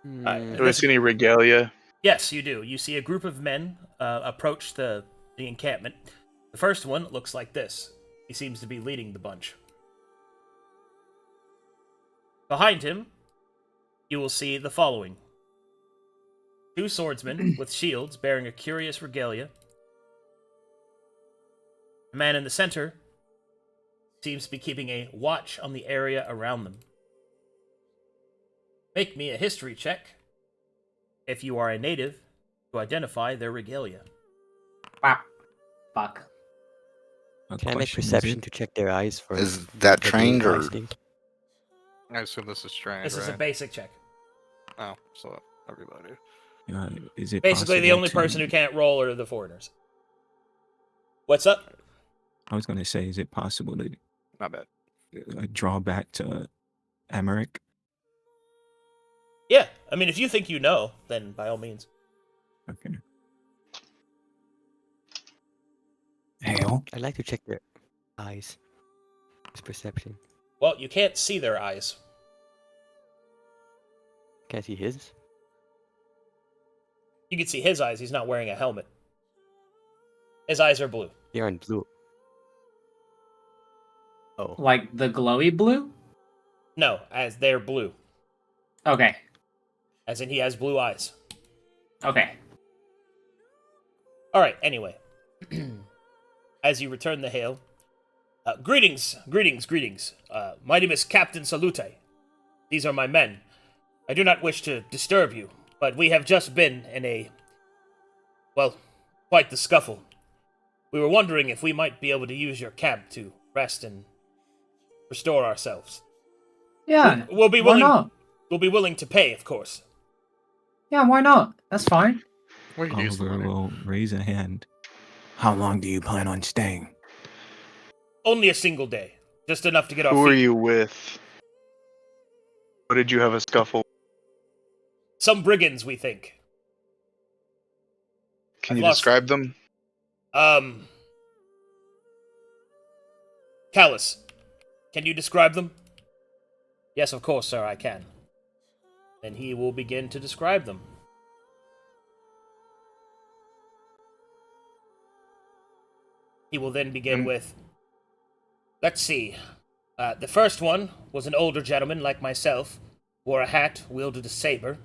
Do I see any regalia? Yes, you do. You see a group of men approach the encampment. The first one looks like this. He seems to be leading the bunch. Behind him, you will see the following. 2 swordsmen with shields bearing a curious regalia. The man in the center seems to be keeping a watch on the area around them. Make me a history check, if you are a native, to identify their regalia. Wow. Fuck. Can I make perception to check their eyes for... Is that the trained blue or? eyes thing? I assume this is trained, This is a right? basic check. Oh, so everybody. Is it Basically, the possible only to- person who can't roll are the foreigners. What's up? I was gonna say, is it possible to Not bad. draw back to Emmerich? Yeah, I mean, if you think you know, then by all means. Okay. Hail. I'd like to check their eyes. It's perception. Well, you can't see their eyes. Can I see his? You can see his eyes. He's not wearing a helmet. His eyes are blue. They are in blue. Oh. Like the glowy blue? No, as they're blue. Okay. As in he has blue eyes. Okay. Alright, anyway. As you return the hail. Greetings. My name is Captain Salute. These are my men. I do not wish to disturb you, but we have just been in a... well, quite the scuffle. We were wondering if we might be able to use your camp to rest and restore ourselves. Yeah, We'll be why willing. not? We'll be willing to pay, of course. Yeah, why not? That's fine. We can use the Oliver money. will raise a hand. How long do you plan on staying? Only a single day, just enough to get our Who feet. are you with? What did you have a scuffle? Some brigands, we think. Can I've you lost- describe them? Callus, can you describe them? Yes, of course, sir, I can. Then he will begin to describe them. He will then begin with, let's see. The first one was an older gentleman like myself, wore a hat, wielded a saber.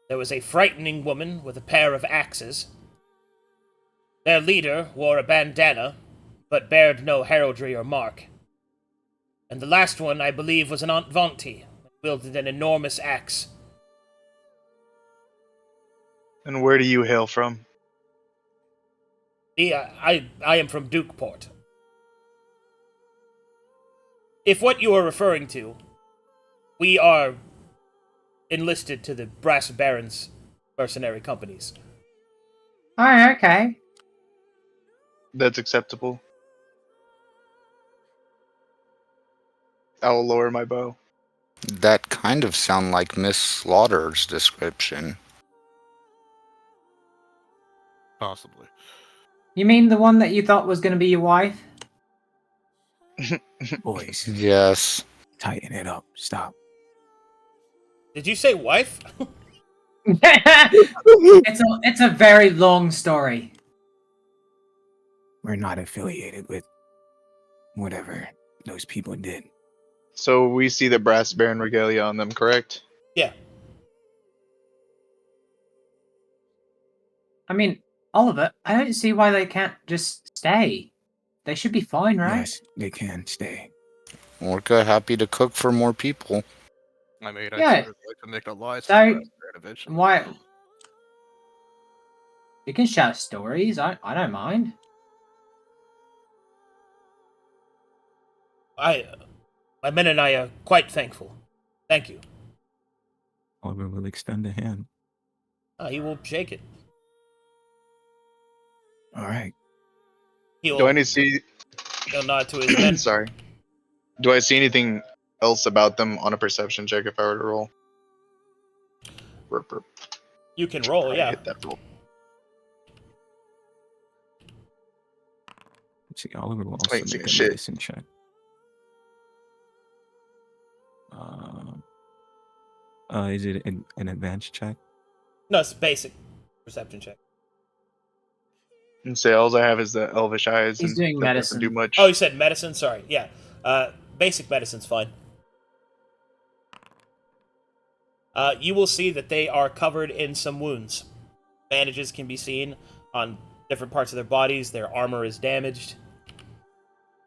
There was a frightening woman with a pair of axes. Their leader wore a bandana, but bared no heraldry or mark. And the last one, I believe, was an Aunt Vanti, wielded an enormous axe. And where do you hail from? I am from Dukeport. If what you are referring to, we are enlisted to the Brass Barons mercenary companies. Oh, okay. That's acceptable. I will lower my bow. That kind of sound like Miss Slaughter's description. Possibly. You mean the one that you thought was going to be your wife? Boys, Yes. tighten it up. Stop. Did you say wife? It's a very long story. We're not affiliated with whatever those people did. So we see the brass baron regalia on them, correct? Yeah. I mean, Oliver, I don't see why they can't just stay. They should be fine, right? Yes, they can stay. Orca happy to cook for more people. I mean, Yeah. I'd sort of like to make allies So, with Brad eventually. Why? You can share stories. I don't mind. My men and I are quite thankful. Thank you. Oliver will extend a hand. He will shake it. All right. Do I need to see? He'll nod to his men. Sorry. Do I see anything else about them on a perception check if I were to roll? Burp, burp. You can roll, I yeah. hit that roll. Let's see, Oliver will also Wait, make a shit. medicine check. Is it an advanced check? No, it's basic perception check. And say all I have is the elvish eyes. He's and doing that doesn't medicine. do much. Oh, you said medicine? Sorry. Yeah. Basic medicine's fine. You will see that they are covered in some wounds. Bandages can be seen on different parts of their bodies. Their armor is damaged.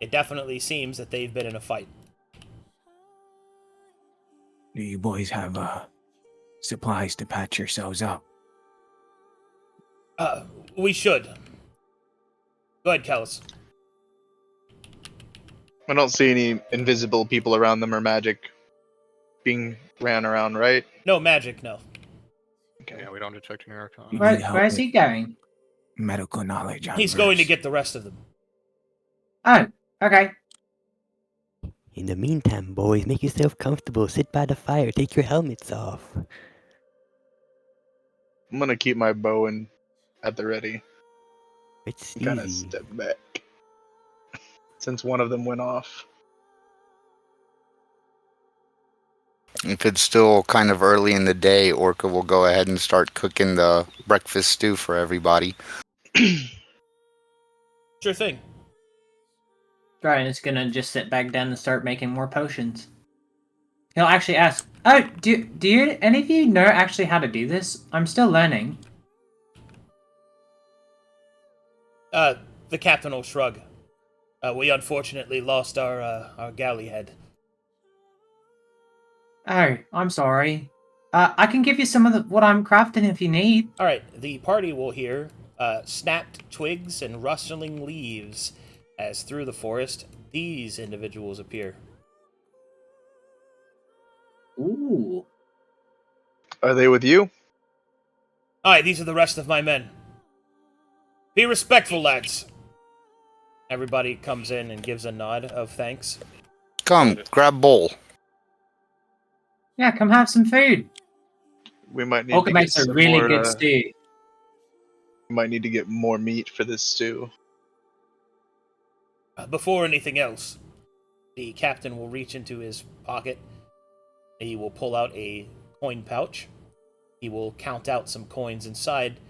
It definitely seems that they've been in a fight. Do you boys have supplies to patch yourselves up? We should. Go ahead, Callus. I don't see any invisible people around them or magic being ran around, right? No magic, no. Okay. Yeah, we don't detect any arcana. You Where, need help where's with he going? medical knowledge on He's going to verse. get the rest of them. Oh, okay. In the meantime, boys, make yourself comfortable. Sit by the fire. Take your helmets off. I'm gonna keep my bow at the ready. It's Kind of easy. step back. Since one of them went off. If it's still kind of early in the day, Orca will go ahead and start cooking the breakfast stew for everybody. Sure thing. Brian is gonna just sit back down and start making more potions. He'll actually ask, "Oh, do you any of you know actually how to do this? I'm still learning." The captain will shrug. We unfortunately lost our galley head. Oh, I'm sorry. I can give you some of what I'm crafting if you need. All right, the party will hear snapped twigs and rustling leaves as through the forest these individuals appear. Ooh. Are they with you? Aye, these are the rest of my men. Be respectful, lads. Everybody comes in and gives a nod of thanks. Come, grab bowl. Yeah, come have some food. We might need Orca to get makes a some really more, good stew. we might need to get more meat for this stew. Before anything else, the captain will reach into his pocket. He will pull out a coin pouch. He will count out some coins inside,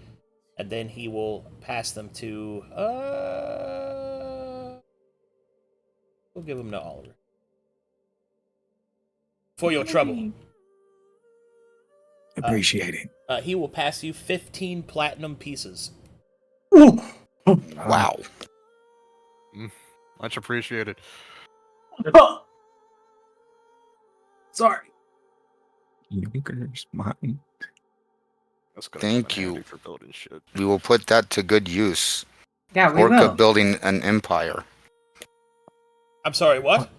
and then he will pass them to... we'll give them to Oliver. For your trouble. Appreciate it. He will pass you 15 platinum pieces. Wow. Much appreciated. Sorry. Yonkers, mine. That's gonna Thank come in handy you. for building shit. We will put that to good use. Yeah, we Orca will. building an empire. I'm sorry, what?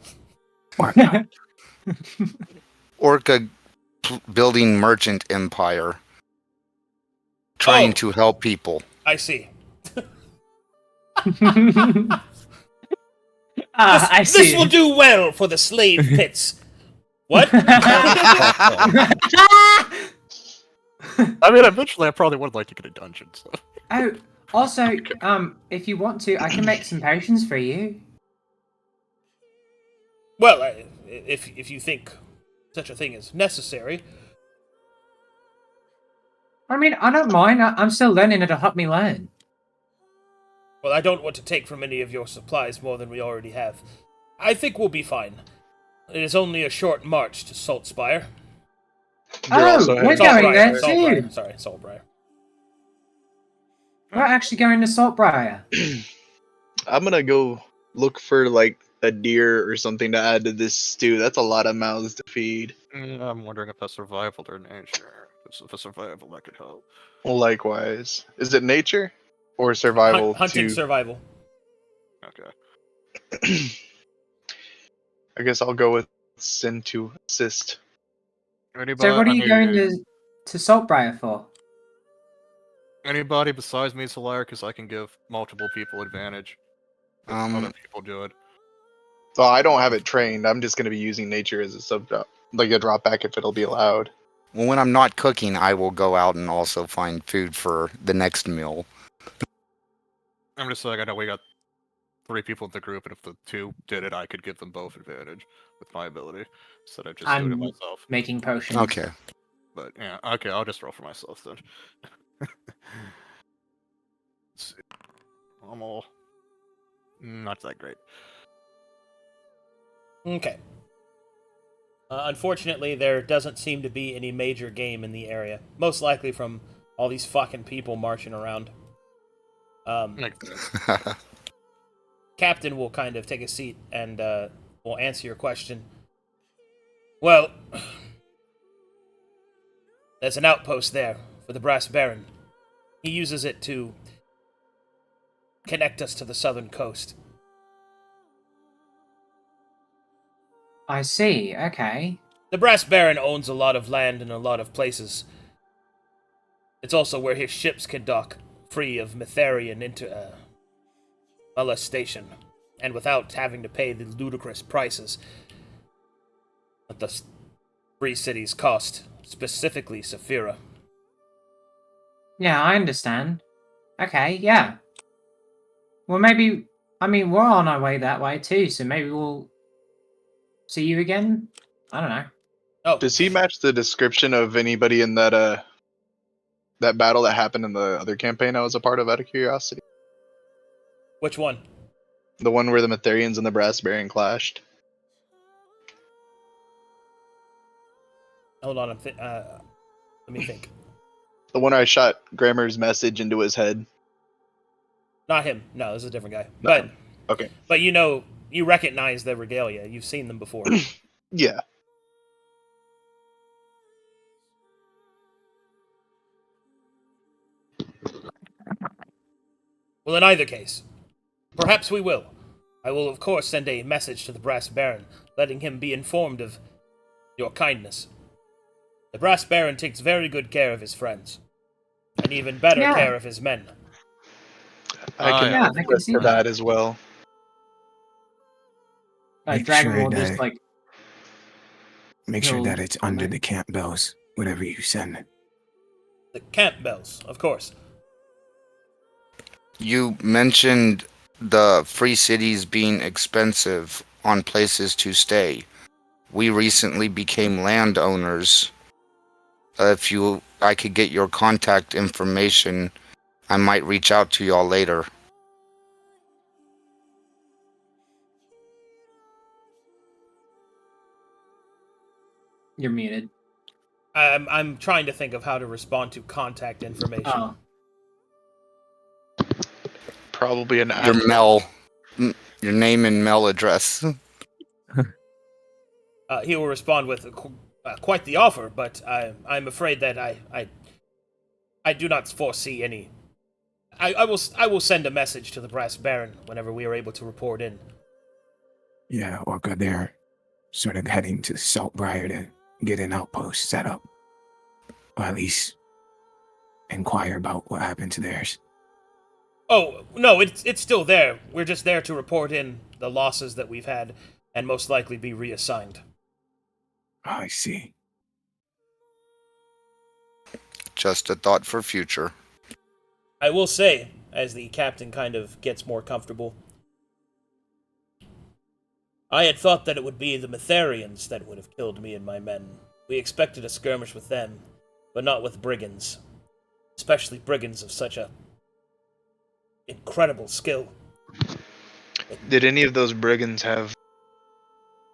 Orca building merchant empire. Trying Oh. to help people. I see. I see. This will do well for the slave pits. What? I mean, eventually I probably would like to get a dungeon, so. Oh, also, if you want to, I can make some potions for you. Well, if you think such a thing is necessary. I mean, I don't mind. I'm still learning. It'll help me learn. Well, I don't want to take from any of your supplies more than we already have. I think we'll be fine. It is only a short march to Saltspire. Oh, we're going there too. Sorry, Saltbriar. We're actually going to Saltbriar. I'm gonna go look for like a deer or something to add to this stew. That's a lot of mouths to feed. I'm wondering if that's survival or nature. If it's survival, that could help. Well, likewise, is it nature or survival? Hunting survival. Okay. I guess I'll go with Sin to assist. Anybody, So what are you going to Saltbriar for? Anybody besides me, Celahire, because I can give multiple people advantage. If other people do it. Well, I don't have it trained. I'm just going to be using nature as a sub drop, like a drop back if it'll be allowed. Well, when I'm not cooking, I will go out and also find food for the next meal. I'm just saying, I know we got 3 people in the group, and if the 2 did it, I could give them both advantage with my ability instead of just doing it myself. Making potions. Okay. But yeah, okay, I'll just roll for myself then. Let's see. I'm all not that great. Okay. Unfortunately, there doesn't seem to be any major game in the area. Most likely from all these fucking people marching around. Makes sense. Captain will kind of take a seat and will answer your question. Well, there's an outpost there for the Brass Baron. He uses it to connect us to the southern coast. I see. Okay. The Brass Baron owns a lot of land in a lot of places. It's also where his ships can dock, free of Mytharian molestation, and without having to pay the ludicrous prices that the free cities cost, specifically Saphira. Yeah, I understand. Okay, yeah. Well, maybe... I mean, we're on our way that way too, so maybe we'll see you again? I don't know. Oh, Does he match the description of anybody in that that battle that happened in the other campaign I was a part of, out of curiosity? which one? The one where the Mytharians and the Brass Baron clashed. Hold on, let me think. The one I shot Grammar's message into his head. Not him. No, this is a different guy. Not him. Okay. But you recognize the regalia. You've seen them before. Yeah. Well, in either case, perhaps we will. I will, of course, send a message to the Brass Baron, letting him be informed of your kindness. The Brass Baron takes very good care of his friends, and even better care of his men. I can Yeah, I can attest see to that. that as well. Make Dragon sure will just that- like Make sure he'll- that it's under the camp bells, whatever you send. The camp bells, of course. You mentioned the free cities being expensive on places to stay. We recently became landowners. I could get your contact information, I might reach out to y'all later. You're muted. I'm trying to think of how to respond to contact information. Oh, Probably an Your name and mail address. He will respond with quite the offer, but I'm afraid that I do not foresee any. I will send a message to the Brass Baron whenever we are able to report in. Yeah, Orca, they're sort of heading to Saltbriar to get an outpost set up. Or at least inquire about what happened to theirs. Oh, no, it's still there. We're just there to report in the losses that we've had and most likely be reassigned. Oh, I see. Just a thought for future. I will say, as the captain kind of gets more comfortable, I had thought that it would be the Metharians that would have killed me and my men. We expected a skirmish with them, but not with brigands. Especially brigands of such a incredible skill. Did any of those brigands have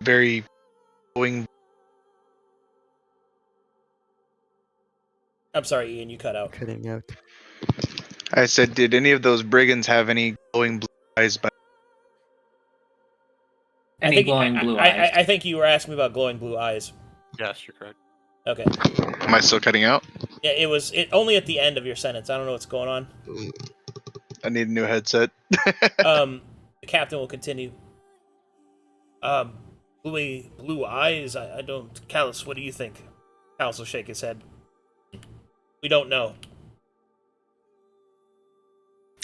very glowing? I'm sorry, Ian, you cut out. Cutting out. I said, did any of those brigands have any glowing blue eyes? any glowing blue eyes. I think you were asking me about glowing blue eyes. Yes, you're correct. Okay. Am I still cutting out? Yeah, it was only at the end of your sentence. I don't know what's going on. I need a new headset. The captain will continue. Blue eyes? I don't... Callus, what do you think? Callus will shake his head. We don't know.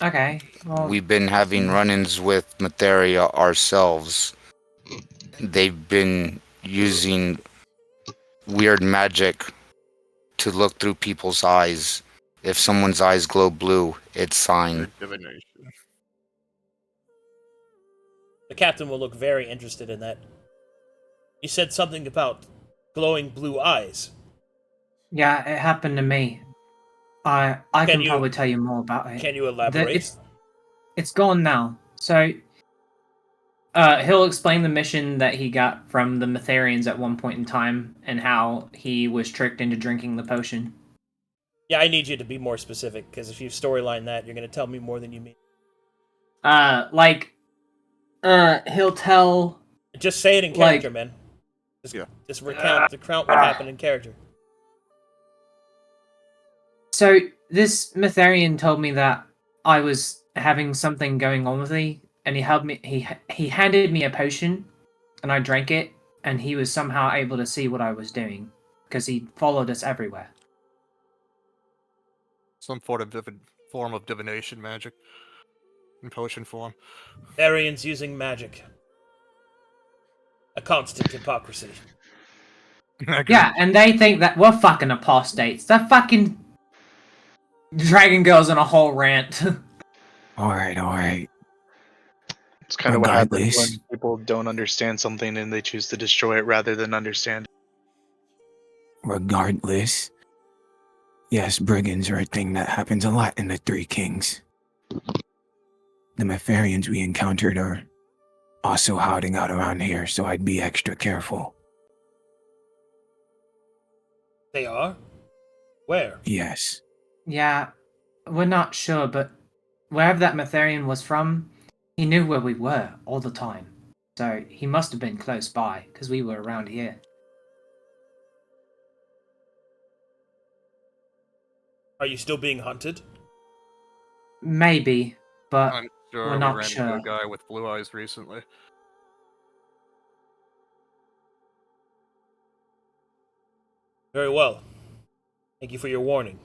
Okay. Well, We've been having run-ins with Metheria ourselves. They've been using weird magic to look through people's eyes. If someone's eyes glow blue, it's sign. Divination. The captain will look very interested in that. You said something about glowing blue eyes. yeah, it happened to me. I can probably tell you more about it. Can you elaborate? It's gone now. So, he'll explain the mission that he got from the Metharians at one point in time and how he was tricked into drinking the potion. Yeah, I need you to be more specific, because if you storyline that, you're going to tell me more than you mean. He'll tell... Just say it in character, man. Just recount what happened in character. So, this Metharian told me that I was having something going on with me, and he helped me. He handed me a potion, and I drank it, and he was somehow able to see what I was doing, because he followed us everywhere. Some form of divination magic. In potion form. Arians using magic. A constant hypocrisy. Yeah, and they think that we're fucking apostates. They're fucking... Dragon Girl's on a whole rant. Alright. It's kind of what happens Regardless. when people don't understand something and they choose to destroy it rather than understand it. Regardless. Yes, brigands are a thing that happens a lot in the Three Kings. The Metharians we encountered are also hiding out around here, so I'd be extra careful. They are? Where? Yes. Yeah, we're not sure, but wherever that Metharian was from, he knew where we were all the time. So he must have been close by, because we were around here. Are you still being hunted? Maybe. but I'm sure we're we not ran into sure. a guy with blue eyes recently. Very well. Thank you for your warning.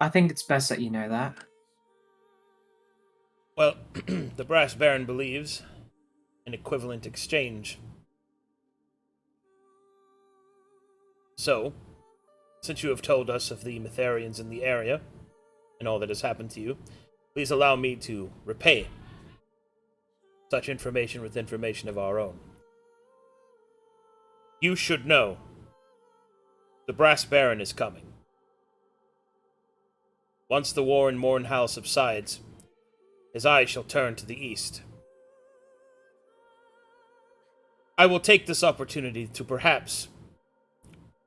I think it's best that you know that. Well, the Brass Baron believes in equivalent exchange. So, since you have told us of the Mytharians in the area, and all that has happened to you, please allow me to repay such information with information of our own. You should know the Brass Baron is coming. Once the war in Mornhal subsides, his eyes shall turn to the east. I will take this opportunity to perhaps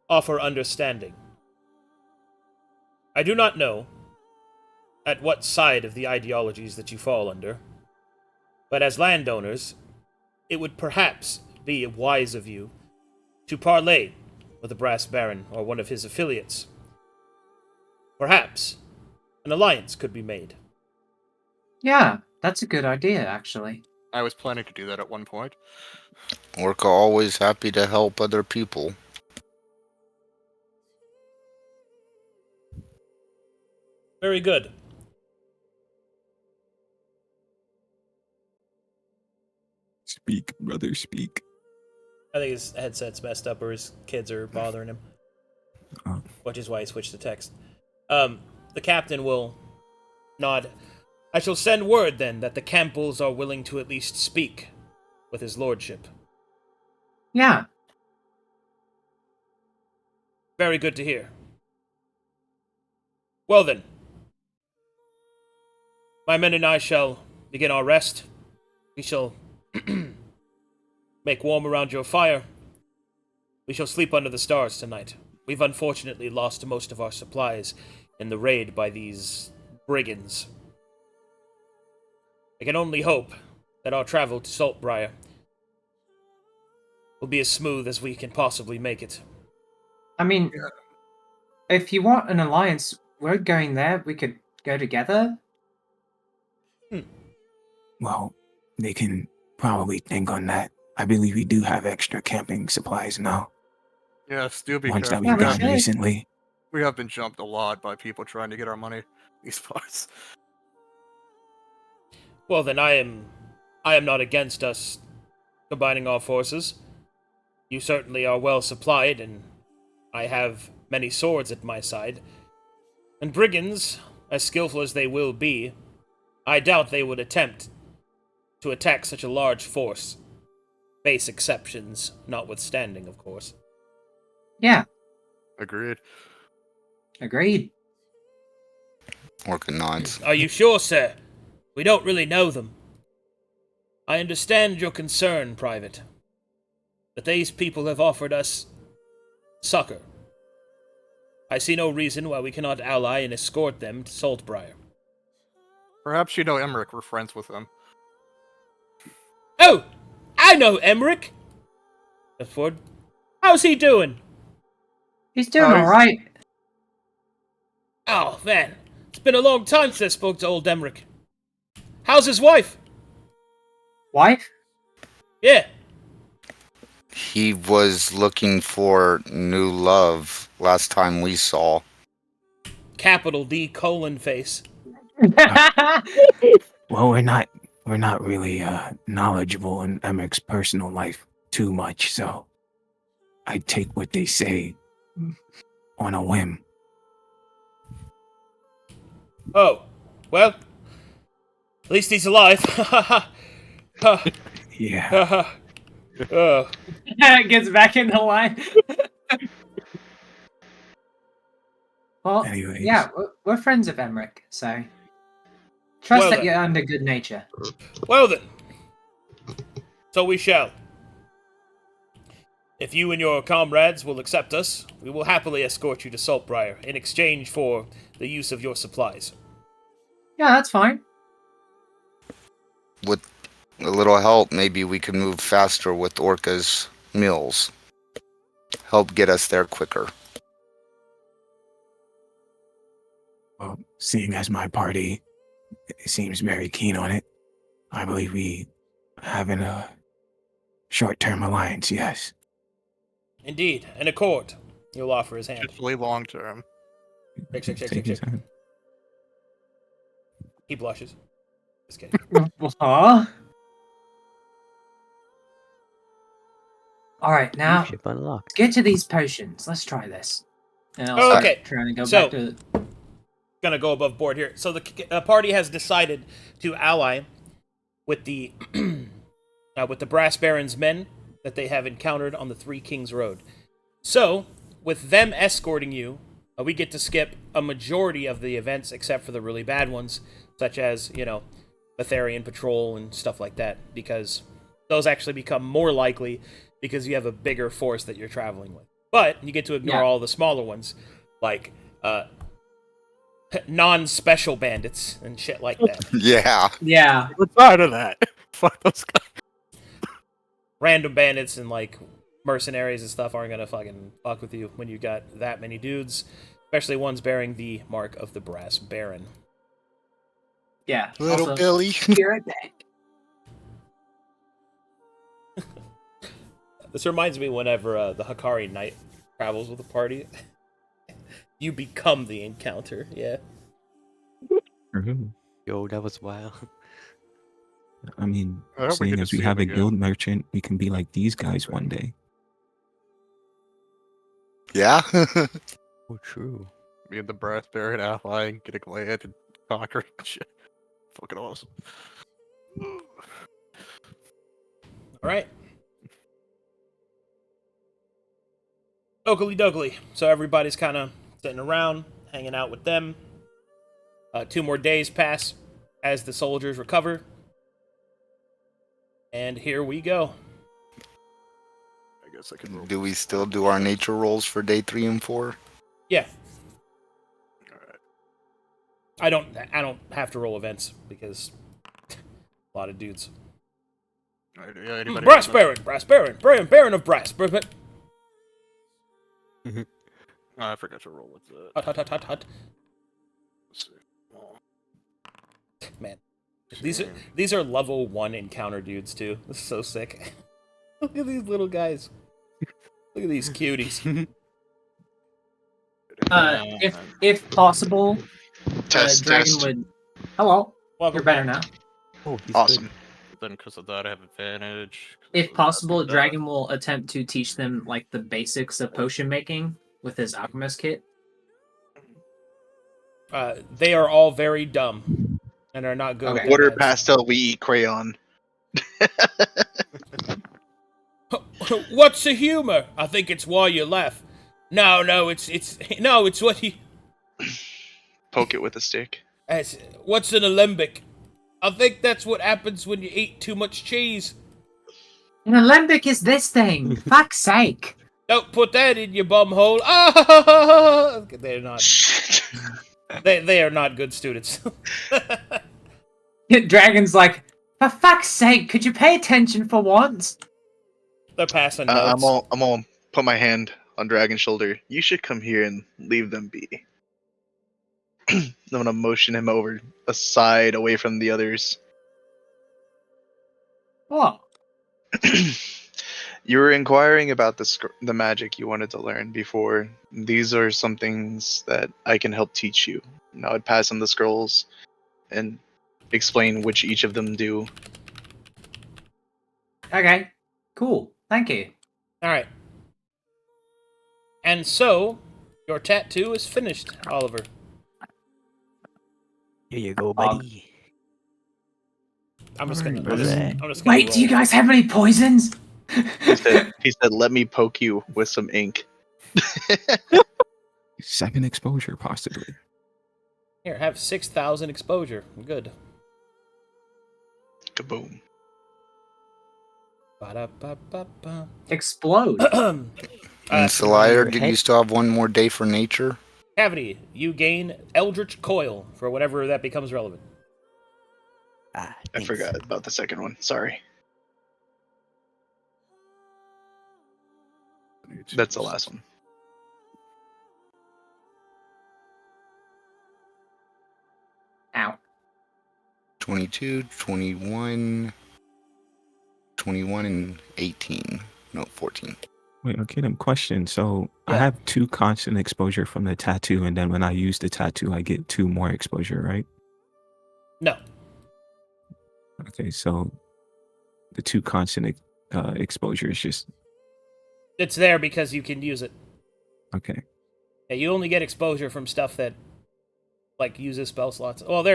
offer understanding. I do not know at what side of the ideologies that you fall under, but as landowners, it would perhaps be wise of you to parley with the Brass Baron or one of his affiliates. Perhaps an alliance could be made. Yeah, that's a good idea, actually. I was planning to do that at one point. Orca always happy to help other people. Very good. Speak, brother, speak. I think his headset's messed up or his kids are bothering him. Oh. Which is why he switched to text. The captain will nod. I shall send word then that the Campbells are willing to at least speak with his lordship. Yeah. Very good to hear. Well then, my men and I shall begin our rest. We shall make warm around your fire. We shall sleep under the stars tonight. We've unfortunately lost most of our supplies in the raid by these brigands. I can only hope that our travel to Saltbriar will be as smooth as we can possibly make it. I mean, if you want an alliance, we're going there. We could go together. Well, they can probably think on that. I believe we do have extra camping supplies now. Yes, do be Ones that careful. we've we gotten should. recently. We have been jumped a lot by people trying to get our money these parts. Well then, I am not against us combining our forces. You certainly are well supplied, and I have many swords at my side. And brigands, as skillful as they will be, I doubt they would attempt to attack such a large force. Base exceptions notwithstanding, of course. Yeah, Agreed. agreed. Orca nods. Are you sure, sir? We don't really know them. I understand your concern, Private, but these people have offered us succor. I see no reason why we cannot ally and escort them to Saltbriar. Perhaps you know Emmerich, we're friends with him. Oh! I know Emmerich! Ford. How's he doing? He's doing he's- all right. Oh, man. It's been a long time since I spoke to old Emmerich. How's his wife? Wife? Yeah. He was looking for new love last time we saw. Capital D colon face. Well, we're not really knowledgeable in Emmerich's personal life too much, so I take what they say on a whim. Oh, well, at least he's alive. Yeah. Gets back in the line. Well, Anyways. yeah, we're friends of Emmerich, so trust Well that then. you're under good nature. Well then. So we shall. If you and your comrades will accept us, we will happily escort you to Saltbriar in exchange for the use of your supplies. Yeah, that's fine. With a little help, maybe we could move faster with Orca's mills. Help get us there quicker. Well, seeing as my party seems very keen on it, I believe we have a short-term alliance, yes. Indeed, an accord. He'll offer his hand. Hopefully long term. Shake. His hand. He blushes. Just kidding. Huh? All right, now Ship unlocked. get to these potions. Let's try this. And I'll start Okay, trying to go so- back to. Gonna go above board here. So the party has decided to ally with the with the Brass Baron's men that they have encountered on the Three Kings Road. So with them escorting you, we get to skip a majority of the events except for the really bad ones, such as Betharian Patrol and stuff like that, because those actually become more likely because you have a bigger force that you're traveling with. But you get to ignore all the smaller ones, like non-special bandits and shit like that. Yeah. Yeah. What's out of that? Fuck those guys. Random bandits and like mercenaries and stuff aren't gonna fucking fuck with you when you got that many dudes, especially ones bearing the mark of the Brass Baron. Yeah. Little also, Billy. be right back. This reminds me whenever the Hakari Knight travels with a party. You become the encounter, yeah. Yo, that was wild. I mean, I hope we seeing get as to we see have him a again. guild merchant, we can be like these guys one day. Yeah. Oh, true. Me and the Brass Baron allying, getting land and conquering shit. Fucking awesome. Alright. Oakley dokley. So everybody's kind of sitting around, hanging out with them. 2 more days pass as the soldiers recover. And here we go. I guess I can roll. Do we still do our nature rolls for day 3 and 4? Yeah. Alright. I don't have to roll events because a lot of dudes. Alright, yeah, anybody Brass else? Baron, Baron of Brass. Oh, I forgot to roll with that. Hut. Let's see. Oh, Man, these are level 1 encounter dudes too. This is so sick. Look at these little guys. Look at these cuties. If possible, Test, Dragon test. would. Hello. Welcome. You're better now. Oh, he's Awesome. Then because of that, I have advantage. 'cause If of possible, that. Dragon will attempt to teach them like the basics of potion making with his alchemist kit. They are all very dumb and are not good. Okay. With Water events. pastel, we eat crayon. What's the humor? I think it's why you laugh. No, it's what he. Poke it with a stick. What's an alembic? I think that's what happens when you eat too much cheese. An alembic is this thing. Fuck's sake. Don't put that in your bum hole. Ah! They're not. They are not good students. Dragon's like, for fuck's sake, could you pay attention for once? They're passing I'm notes. gonna put my hand on Dragon's shoulder. You should come here and leave them be. I'm gonna motion him over aside, away from the others. What? You were inquiring about the magic you wanted to learn before. These are some things that I can help teach you. And I would pass him the scrolls and explain which each of them do. Okay. Cool. Thank you. Alright. And so, your tattoo is finished, Oliver. Here you go, buddy. I'm just gonna. What's that? I'm just gonna Wait, do you roll. guys have any poisons? He said, let me poke you with some ink. 7 exposure, possibly. Here, have 6,000 exposure. Good. Kaboom. Ba-da-ba-ba-ba. Explode. And Celahire, did you still have one more day for nature? Cavity, you gain Eldritch Coil for whatever that becomes relevant. Ah, I thanks. forgot about the second one. Sorry. That's the last one. 22, 21, 21, and 18. No, 14. Wait, okay, then question. So I Yeah. have 2 constant exposure from the tattoo, and then when I use the tattoo, I get 2 more exposure, right? No. Okay, so the 2 constant exposure is just It's there because you can use it. okay. Yeah, you only get exposure from stuff that, like, uses spell slots. Well,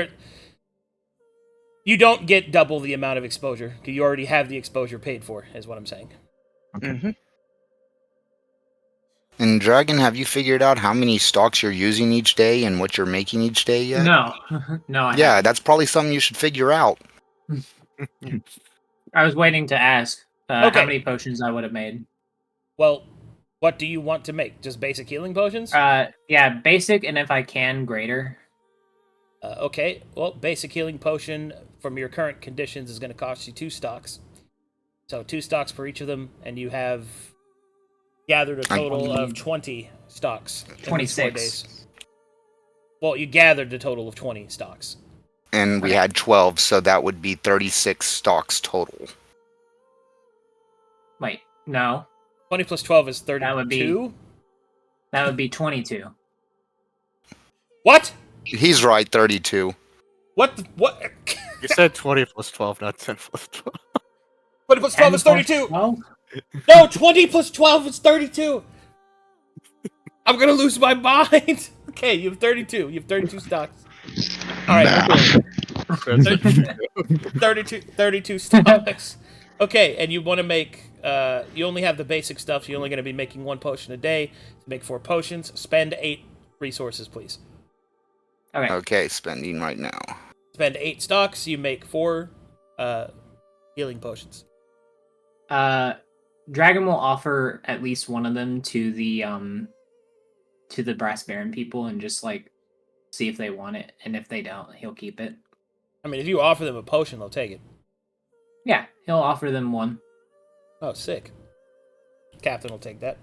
you don't get double the amount of exposure, because you already have the exposure paid for, is what I'm saying. Okay. Mm-hmm. And Dragon, have you figured out how many stocks you're using each day and what you're making each day yet? No, no, I Yeah, haven't. that's probably something you should figure out. I was waiting to ask Okay. how many potions I would have made. Well, what do you want to make? Just basic healing potions? Yeah, basic, and if I can, greater. Okay, well, basic healing potion from your current conditions is going to cost you 2 stocks. So 2 stocks per each of them, and you have gathered a total of 20 stocks. in these 4 26. days. Well, you gathered a total of 20 stocks. And we had 12, so that would be 36 stocks total. Wait, no. 20 plus 12 is 32? That would be 22. What? He's right, 32. What? What? You said 20 plus 12, not 10 plus 12. 20 plus 12 is 32! 12? No, 20 plus 12 is 32! I'm gonna lose my mind! Okay, you have 32. You have 32 stocks. Alright. 32 stocks. Okay, and you want to make... you only have the basic stuff, so you're only going to be making 1 potion a day. To make 4 potions, spend 8 resources, please. Okay. Okay, spending right now. Spend 8 stocks, you make 4 healing potions. Dragon will offer at least one of them to the Brass Baron people and just like see if they want it, and if they don't, he'll keep it. I mean, if you offer them a potion, they'll take it. Yeah, he'll offer them one. Oh, sick. Captain will take that.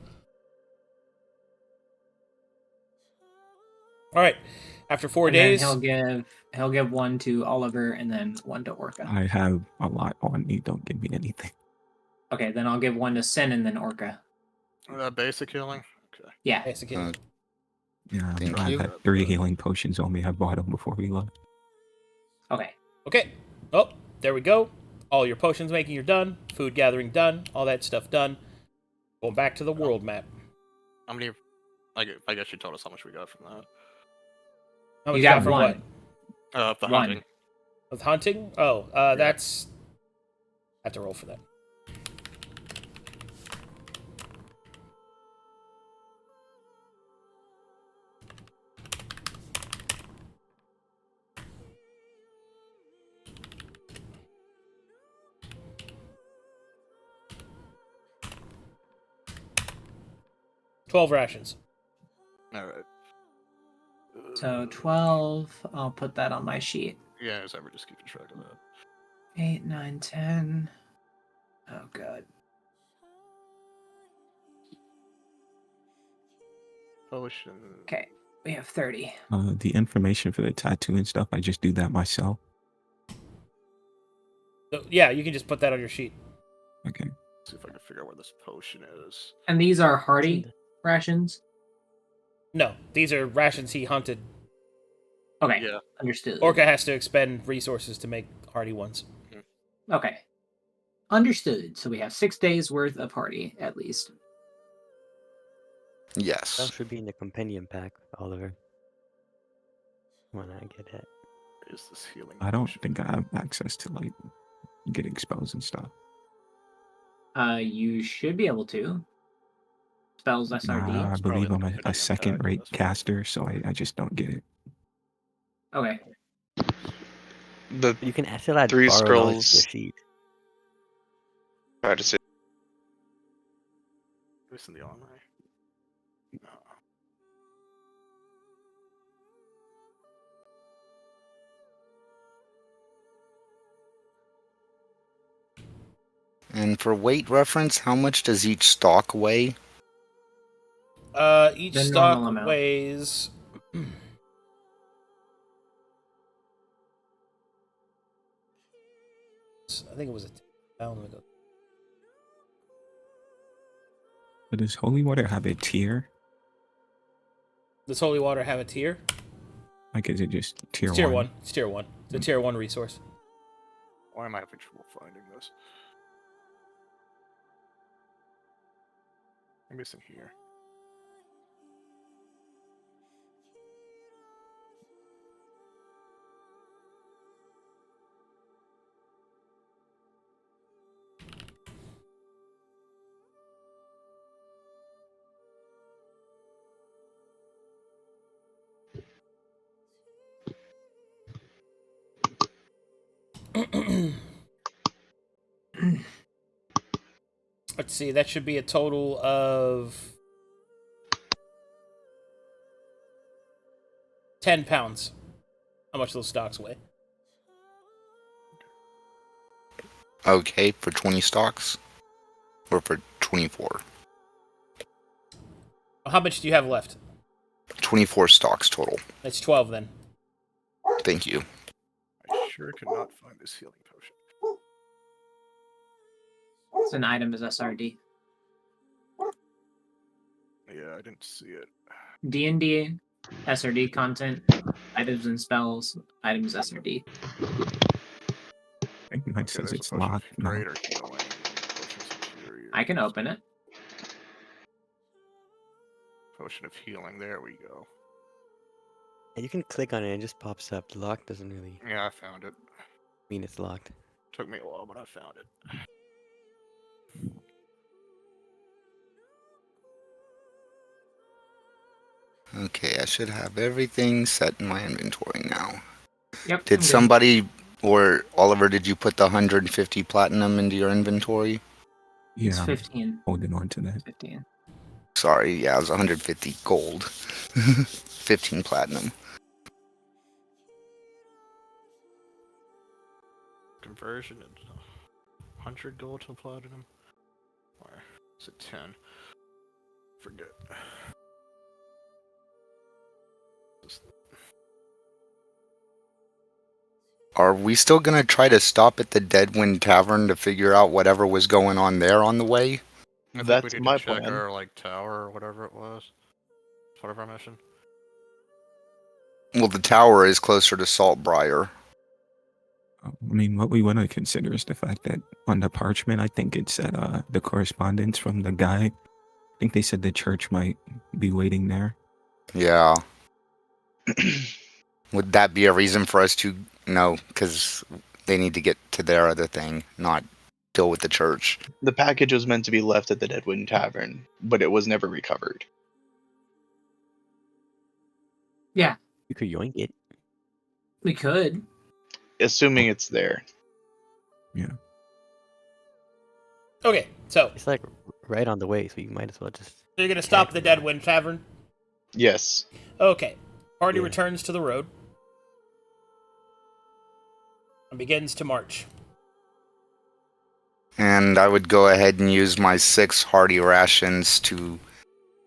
Alright. After 4 And then days... he'll give one to Oliver and then one to Orca. I have a lot on me. Don't give me anything. Okay, then I'll give one to Sin and then Orca. Basic healing? Okay. Yeah. Basic healing. Yeah, Thank I you. had 3 healing potions on me. I bought them before we left. Okay. Okay. Oh, there we go. All your potions making are done. Food gathering done. All that stuff done. Going back to the world map. How many... I guess you told us how much we got from that. How much You you got from one. what? The One. hunting. With hunting? Oh, that's... I have to roll for that. $12 rations. Alright. So 12. I'll put that on my sheet. Yeah, as ever, just keeping track of that. 8, 9, 10. Oh, God. Potion. Okay, we have 30. The information for the tattoo and stuff, I just do that myself. So, yeah, you can just put that on your sheet. Okay. See if I can figure out where this potion is. And these are hardy rations? No, these are rations he hunted. Okay, Yeah. understood. Orca has to expend resources to make hardy ones. Okay. Understood. So we have 6 days worth of hardy, at least. That Yes. should be in the companion pack, Oliver. When I get it. Is this healing? I don't potion? think I have access to, like, get exposed and stuff. You should be able to. Spells SRD. Nah, I It's probably believe I'm the a companion second-rate pack, that's what- caster, so I just don't get it. Okay. The You can still add 3 borrow knowledge to scrolls. the sheet. Try to say This in the armory. No. And for weight reference, how much does each stock weigh? Each The normal stock amount. weighs... I think it was a down. Let me go. But does holy water have a tier? Does holy water have a tier? Like, is it just tier It's tier 1? 1. It's tier 1. It's a tier 1 resource. Why am I having trouble finding this? I'm missing here. Let's see, that should be a total of 10 pounds. How much those stocks weigh? Okay, for 20 stocks? Or for 24? How much do you have left? 24 stocks total. That's 12 then. Thank you. I sure could not find this healing potion. It's an item as SRD. Yeah, I didn't see it. D&D, SRD content, items and spells, items SRD. I think mine says it's locked. No. Greater healing. Potion superior. I can open it. Potion of healing. There we go. And you can click on it and it just pops up. The lock doesn't really Yeah, I found it. mean it's locked. Took me a while, but I found it. Okay, I should have everything set in my inventory now. Yep. Did I'm good. somebody, or Oliver, did you put the 150 platinum into your inventory? It's Yeah, I'm 15. holding on to that. 15. Sorry, yeah, it was 150 gold. 15 platinum. Conversion is 100 gold to platinum. Or is it 10? Forget. Are we still gonna try to stop at the Deadwind Tavern to figure out whatever was going on there on the way? I think That's we need my to check plan. our tower or whatever it was. Part of our mission. Well, the tower is closer to Saltbriar. I mean, what we want to consider is the fact that on the parchment, I think it said the correspondence from the guy. I think they said the church might be waiting there. Yeah. Would that be a reason for us to no? Because they need to get to their other thing, not deal with the church. The package was meant to be left at the Deadwind Tavern, but it was never recovered. Yeah, You could yoink it. we could. Assuming it's there. Yeah. Okay, so It's like right on the way, so you might as well just. you're going to stop at the Deadwind Tavern? Yes. Okay. Party Yeah. returns to the road and begins to march. And I would go ahead and use my 6 hearty rations to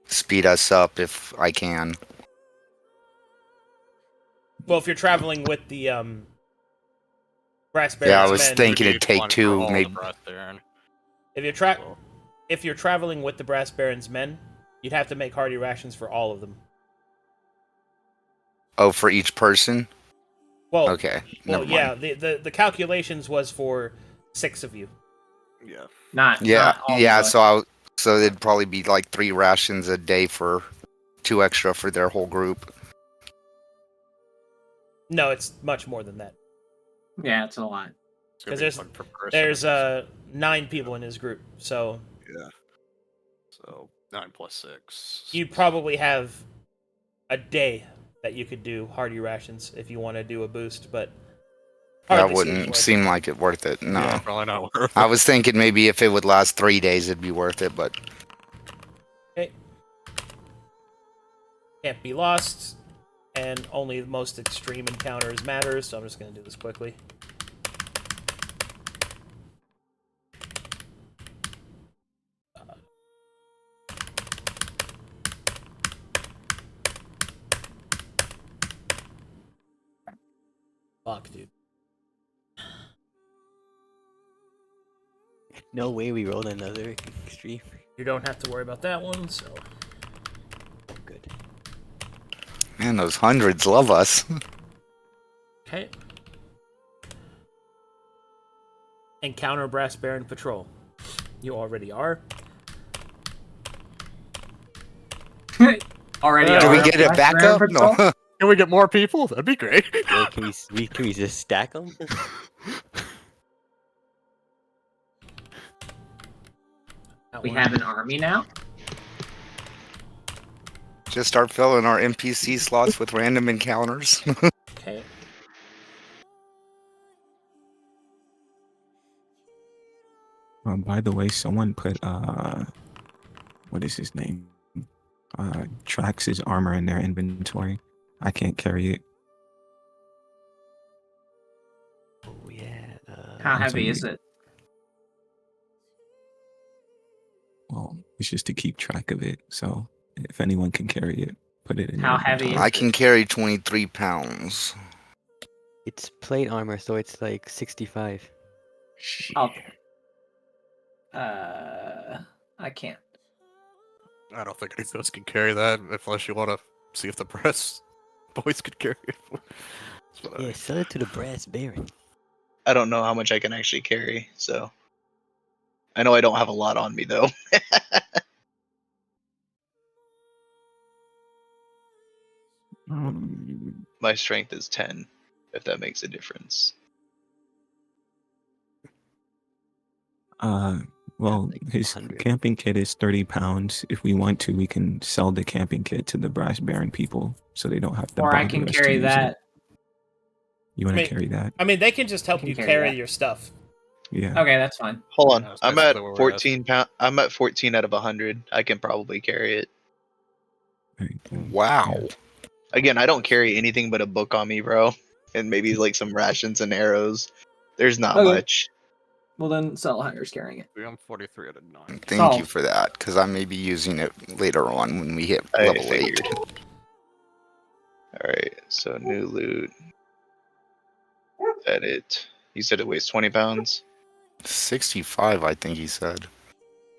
speed us up if I can. Well, if you're traveling with the Brass Baron's Yeah, I was men, thinking We it'd need take one for 2, all the maybe. Brass Baron. if you're traveling with the Brass Baron's men, you'd have to make hearty rations for all of them. Oh, for each person? Well, Okay, well, never yeah. mind. The calculations was for 6 of you. Yeah. Not. Yeah, not all yeah. of us. So it'd probably be like 3 rations a day for 2 extra for their whole group. No, it's much more than that. Yeah, it's a lot. It's gonna 'Cause be one per person. There's 9 people in his group, so Yeah. So 9 plus 6. you'd probably have a day that you could do hearty rations if you want to do a boost, but That hardly wouldn't worth seem it. like it worth it. No. Yeah, probably not worth I it. was thinking maybe if it would last 3 days, it'd be worth it, but Okay. Can't be lost, and only the most extreme encounters matter, so I'm just going to do this quickly. Fuck, dude. No way we rolled another extreme. You don't have to worry about that one, so... Good. Man, those hundreds love us. Okay. Encounter Brass Baron Patrol. You already are. Already. Do we are. get a Black backup? Baron No. Patrol? Can we get more people? That'd be great. Yo, can we just stack them? We have an army now. Just start filling our NPC slots with random encounters. Okay. By the way, someone put what is his name? Trax's armor in their inventory. I can't carry it. Oh yeah. How That's heavy only- is it? Well, it's just to keep track of it. So if anyone can carry it, put it in. How your heavy inventory. I can carry 23 pounds. It's plate armor, so it's like 65. I'll- I can't. I don't think any of us can carry that unless you want to see if the press boys could carry it. That's what Yeah, sell it to the brass baron. I don't know how much I can actually carry, so I know I don't have a lot on me though. My strength is 10, if that makes a difference. Well, like his 100. camping kit is 30 pounds. If we want to, we can sell the camping kit to the Brass Baron people, so they don't have to. Or I bother can us to carry use that. it. You want I to mean- carry that? I mean, they can just help can you carry carry that. your stuff. Yeah. Okay, that's fine. Hold on, That's I'm basically at what we're 14 pound. I'm at 14 out of 100. I can probably carry it. Right. Wow. Again, I don't carry anything but a book on me, bro, and maybe like some rations and arrows. There's not Okay. much. Well, then Celahire's carrying it. I'm 43 out of 9. Thank Oh. you for that, because I may be using it later on when we hit I level figured. 8. Alright, so new loot. Edit. You said it weighs 20 pounds? 65, I think he said.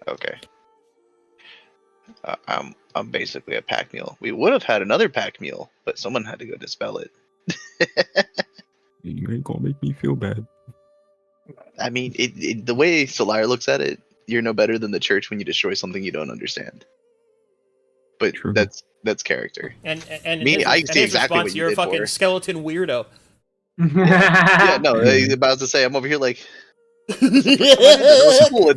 Okay. I'm basically a pack mule. We would have had another pack mule, but someone had to go dispel it. You ain't gonna make me feel bad. I mean, the way Celahire looks at it, you're no better than the church when you destroy something you don't understand. But True. that's character. And Me, his, I and see his exactly response, what you you're a did fucking for. skeleton weirdo. Yeah, no, I was about to say I'm over here like That was cool,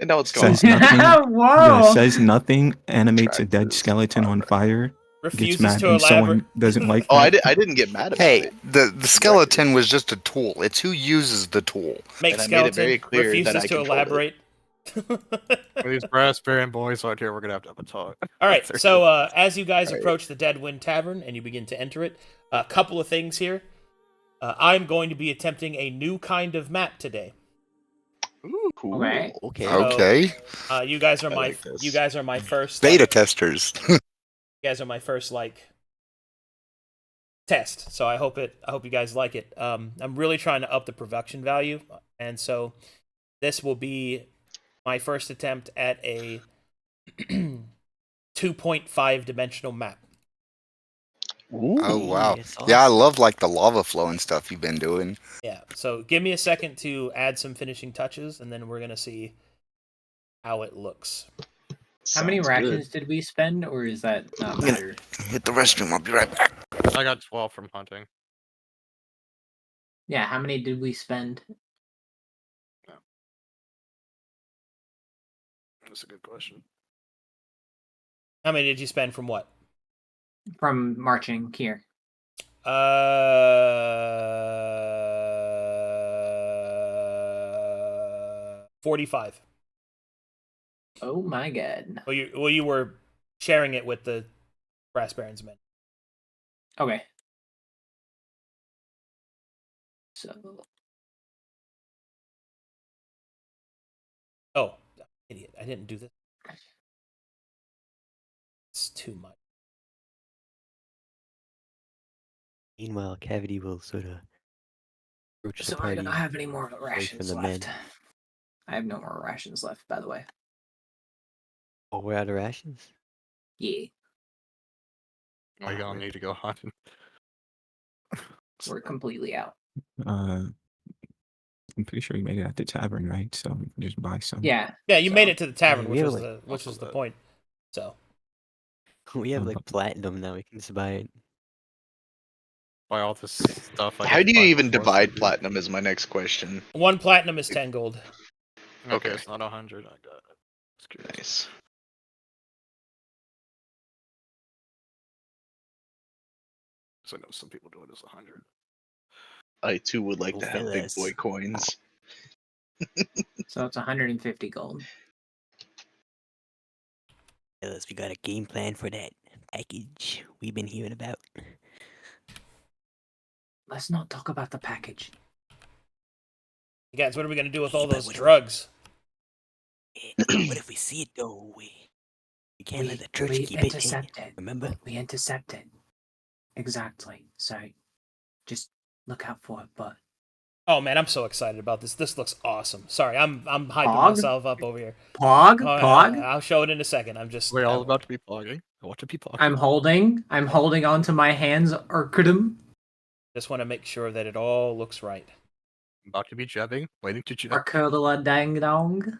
and now it's gone. Says nothing. Yeah, Whoa! says nothing. Animates a dead Trax's skeleton on armor. fire. Gets Refuses mad to when elaborate. someone doesn't like Oh, that. I didn't get mad about Hey, it. the skeleton was just a tool. It's who uses the tool. Make And I made it skeleton. very clear that Refuses I to controlled it. elaborate. These brass baron boys out here, we're gonna have a talk. All right, so as you guys Alright. approach the Deadwind Tavern and you begin to enter it, a couple of things here. I'm going to be attempting a new kind of map today. Ooh, cool. Okay. Okay. So- Okay. You guys are I my like this. you guys are my first Beta like, testers. you guys are my first like test. So I hope you guys like it. I'm really trying to up the production value, and so this will be my first attempt at a 2.5 dimensional map. Ooh. Oh wow. It's Yeah, I awesome. love like the lava flow and stuff you've been doing. Yeah. So give me a second to add some finishing touches, and then we're gonna see how it looks. How many Sounds rations did we spend, or is that not Yeah. matter? Hit the restroom. I'll be right back. I got 12 from hunting. Yeah, how many did we spend? That's a good question. How many did you spend from what? From marching here. 45. Oh my god. Well, you were sharing it with the Brass Baron's men. Okay. So Oh, idiot! I didn't do this. It's too much. Meanwhile, Cavity will sort of approach the I party. don't have any more from rations the men. left. I have no more rations left, by the way. Oh, we're out of rations? Yeah, Are you gonna need to go hunting? we're completely out. I'm pretty sure you made it at the tavern, right? So we can just buy some. Yeah. Yeah, you so- made it to the tavern, Yeah, which we was have, the point. So We have like platinum now. We can just buy it. Buy all this stuff. How do you even divide platinum? Is my next question. 1 platinum is 10 gold. Okay, Okay. it's not 100. I got it. Just curious. Nice. So I know some people do it as 100. I too would like Oh, to have big fellas. boy coins. So it's 150 gold. Fellas, we got a game plan for that package we've been hearing about. Let's not talk about the package. You guys, what are we gonna do with Hey, all but those what- drugs? What if we see it though? We can't let the church we keep it. intercept it. Remember? We intercept it. Exactly. So just look out for it. But Oh man, I'm so excited about this. This looks awesome. Sorry, I'm hyping Pog? myself up over here. Pog, Oh, Pog. I'll show it in a second. I'm just. We're all about to be pogging. I want to be pogging. I'm holding onto my hands, Arcadum. Just want to make sure that it all looks right. I'm about to be jabbing, waiting to jab. Arcadula dang dong.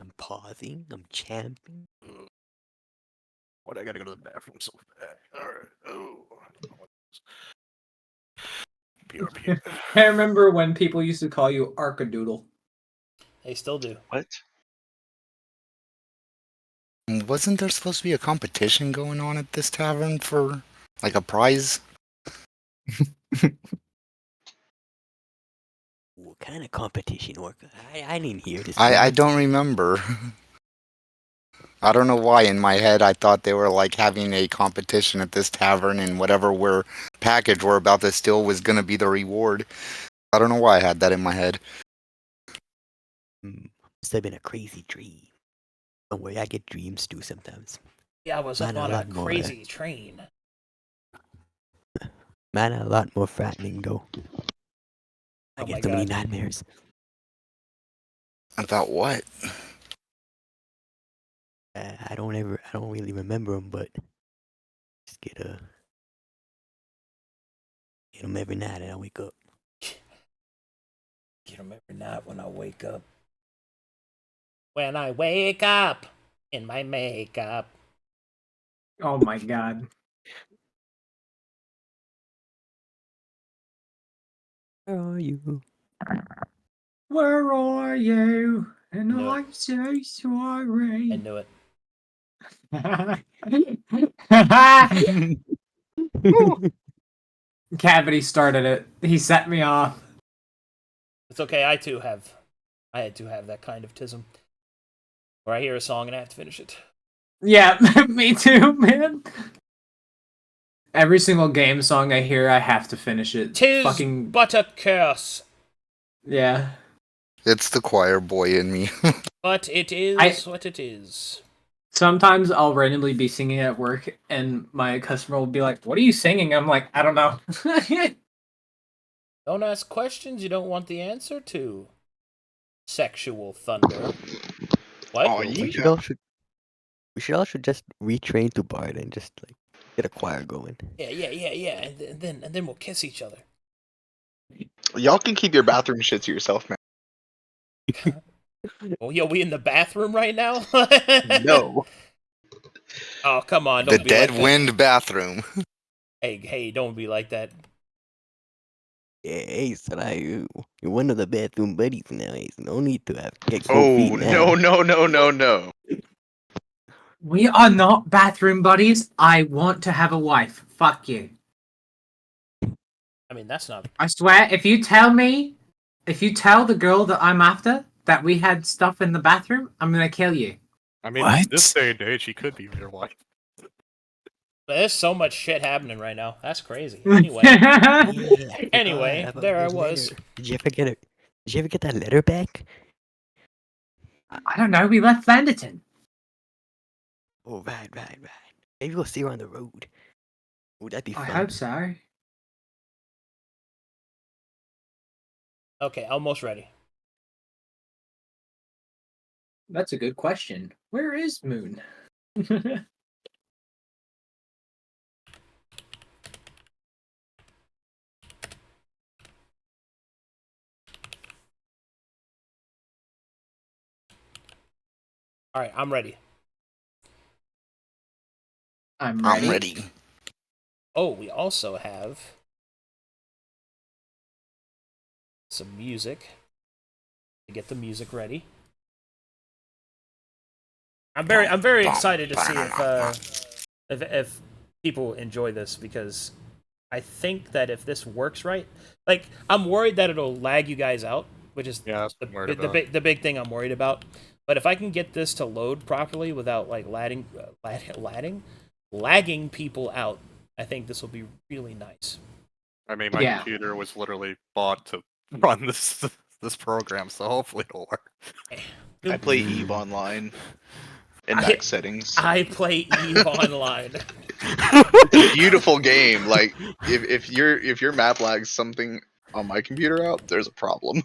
I'm pausing. I'm champing. What? I gotta go to the bathroom so bad. Alright. Oh. PRP. I remember when people used to call you Arcadoodle. They still do. What? Wasn't there supposed to be a competition going on at this tavern for like a prize? What kind of competition, Orca? I didn't hear this. I don't remember. I don't know why in my head I thought they were like having a competition at this tavern and whatever package we're about to steal was gonna be the reward. I don't know why I had that in my head. Must have been a crazy dream. Don't worry, I get dreams too sometimes. Yeah, I was Mine up a on a lot more. crazy train. Man, a lot more frightening though. I Oh my get so many God. nightmares. About what? I don't really remember them, but just get them every night and I wake up. Get them every night when I wake up. When I wake up in my makeup. Oh my god. Where are you? Where are you? And No. I'm so sorry. I knew it. Cavity started it. He set me off. It's okay. I had to have that kind of tism. Where I hear a song and I have to finish it. Yeah, me too, man. Every single game song I hear, I have to finish it. Tis Fucking but a curse. yeah. It's the choir boy in me. But it is what it is. Sometimes I'll randomly be singing at work, and my customer will be like, "What are you singing?" I'm like, "I don't know." Don't ask questions you don't want the answer to. Sexual thunder. What? Oh, We should also just retrain to Bard and just like get a choir going. Yeah. And then we'll kiss each other. Y'all can keep your bathroom shit to yourself, man. Oh, yo, we in the bathroom right now? No. Oh, come on. The Don't be dead like that. wind bathroom. Hey, don't be like that. Hey, Celahire, you're one of the bathroom buddies now. No need to get cold feet Oh, now. no. We are not bathroom buddies. I want to have a wife. Fuck you. I mean, that's not... I swear, if you tell the girl that I'm after that we had stuff in the bathroom, I'm gonna kill you. I mean, What? this day and age, he could be your wife. There's so much shit happening right now. That's crazy. Anyway. Anyway, there I was. Did you ever get it? Did you ever get that letter back? I don't know. We left Vanderton. Oh, right. Maybe we'll see her on the road. Would that be I fun? hope so. Okay, almost ready. That's a good question. Where is Moon? All right, I'm ready. I'm ready. I'm ready. Oh, we also have some music. To get the music ready. I'm very excited to see if people enjoy this, because I think that if this works right, like, I'm worried that it'll lag you guys out, which is Yeah, that's what I'm worried about. the big thing I'm worried about. But if I can get this to load properly without like lagging people out, I think this will be really nice. I mean, my Yeah. computer was literally bought to run this program, so hopefully it'll work. I play Eve Online in max settings. I play Eve Online. It's a beautiful game. Like if your map lags something on my computer out, there's a problem.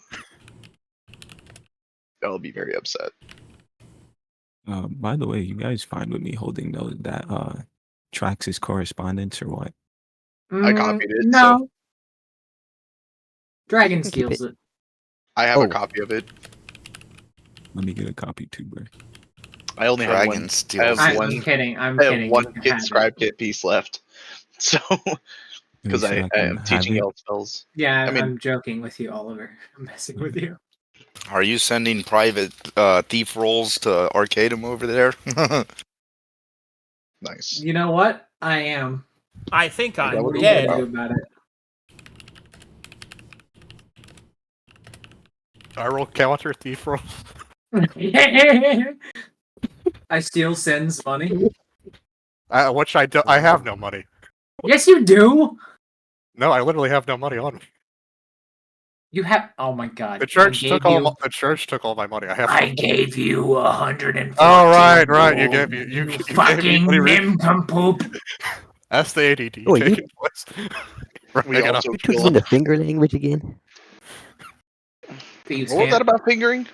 I'll be very upset. By the way, you guys fine with me holding that Traxxas correspondence or what? I copied it, No. so Dragon can keep steals it. it. I have a Oh. copy of it. Let me get a copy too, bro. I only have Dragon one. steals I have it. one. I'm kidding. I'm I have kidding. one You can kit have scribe it. kit piece left. So because So I can am have teaching it? elf spells. Yeah, I mean- I'm joking with you, Oliver. I'm messing with you. Are you sending private thief rolls to Arcadum over there? Nice. You know what? I am. I think Is that I'm what What are it you was gonna dead. do about it? I roll counter thief rolls. I steal Sin's money. Which I do. I have no money. Yes, you do. No, I literally have no money on me. You have. Oh my god. The church I took gave all. you. The church took all my money. I have. I gave you 140. Oh right. You gold, gave me. You gave me fucking money. nincompoop. That's the ADD Oh, you- taking place. We Right, also You took kill. the finger language again? Thieves What was that can't. about fingering?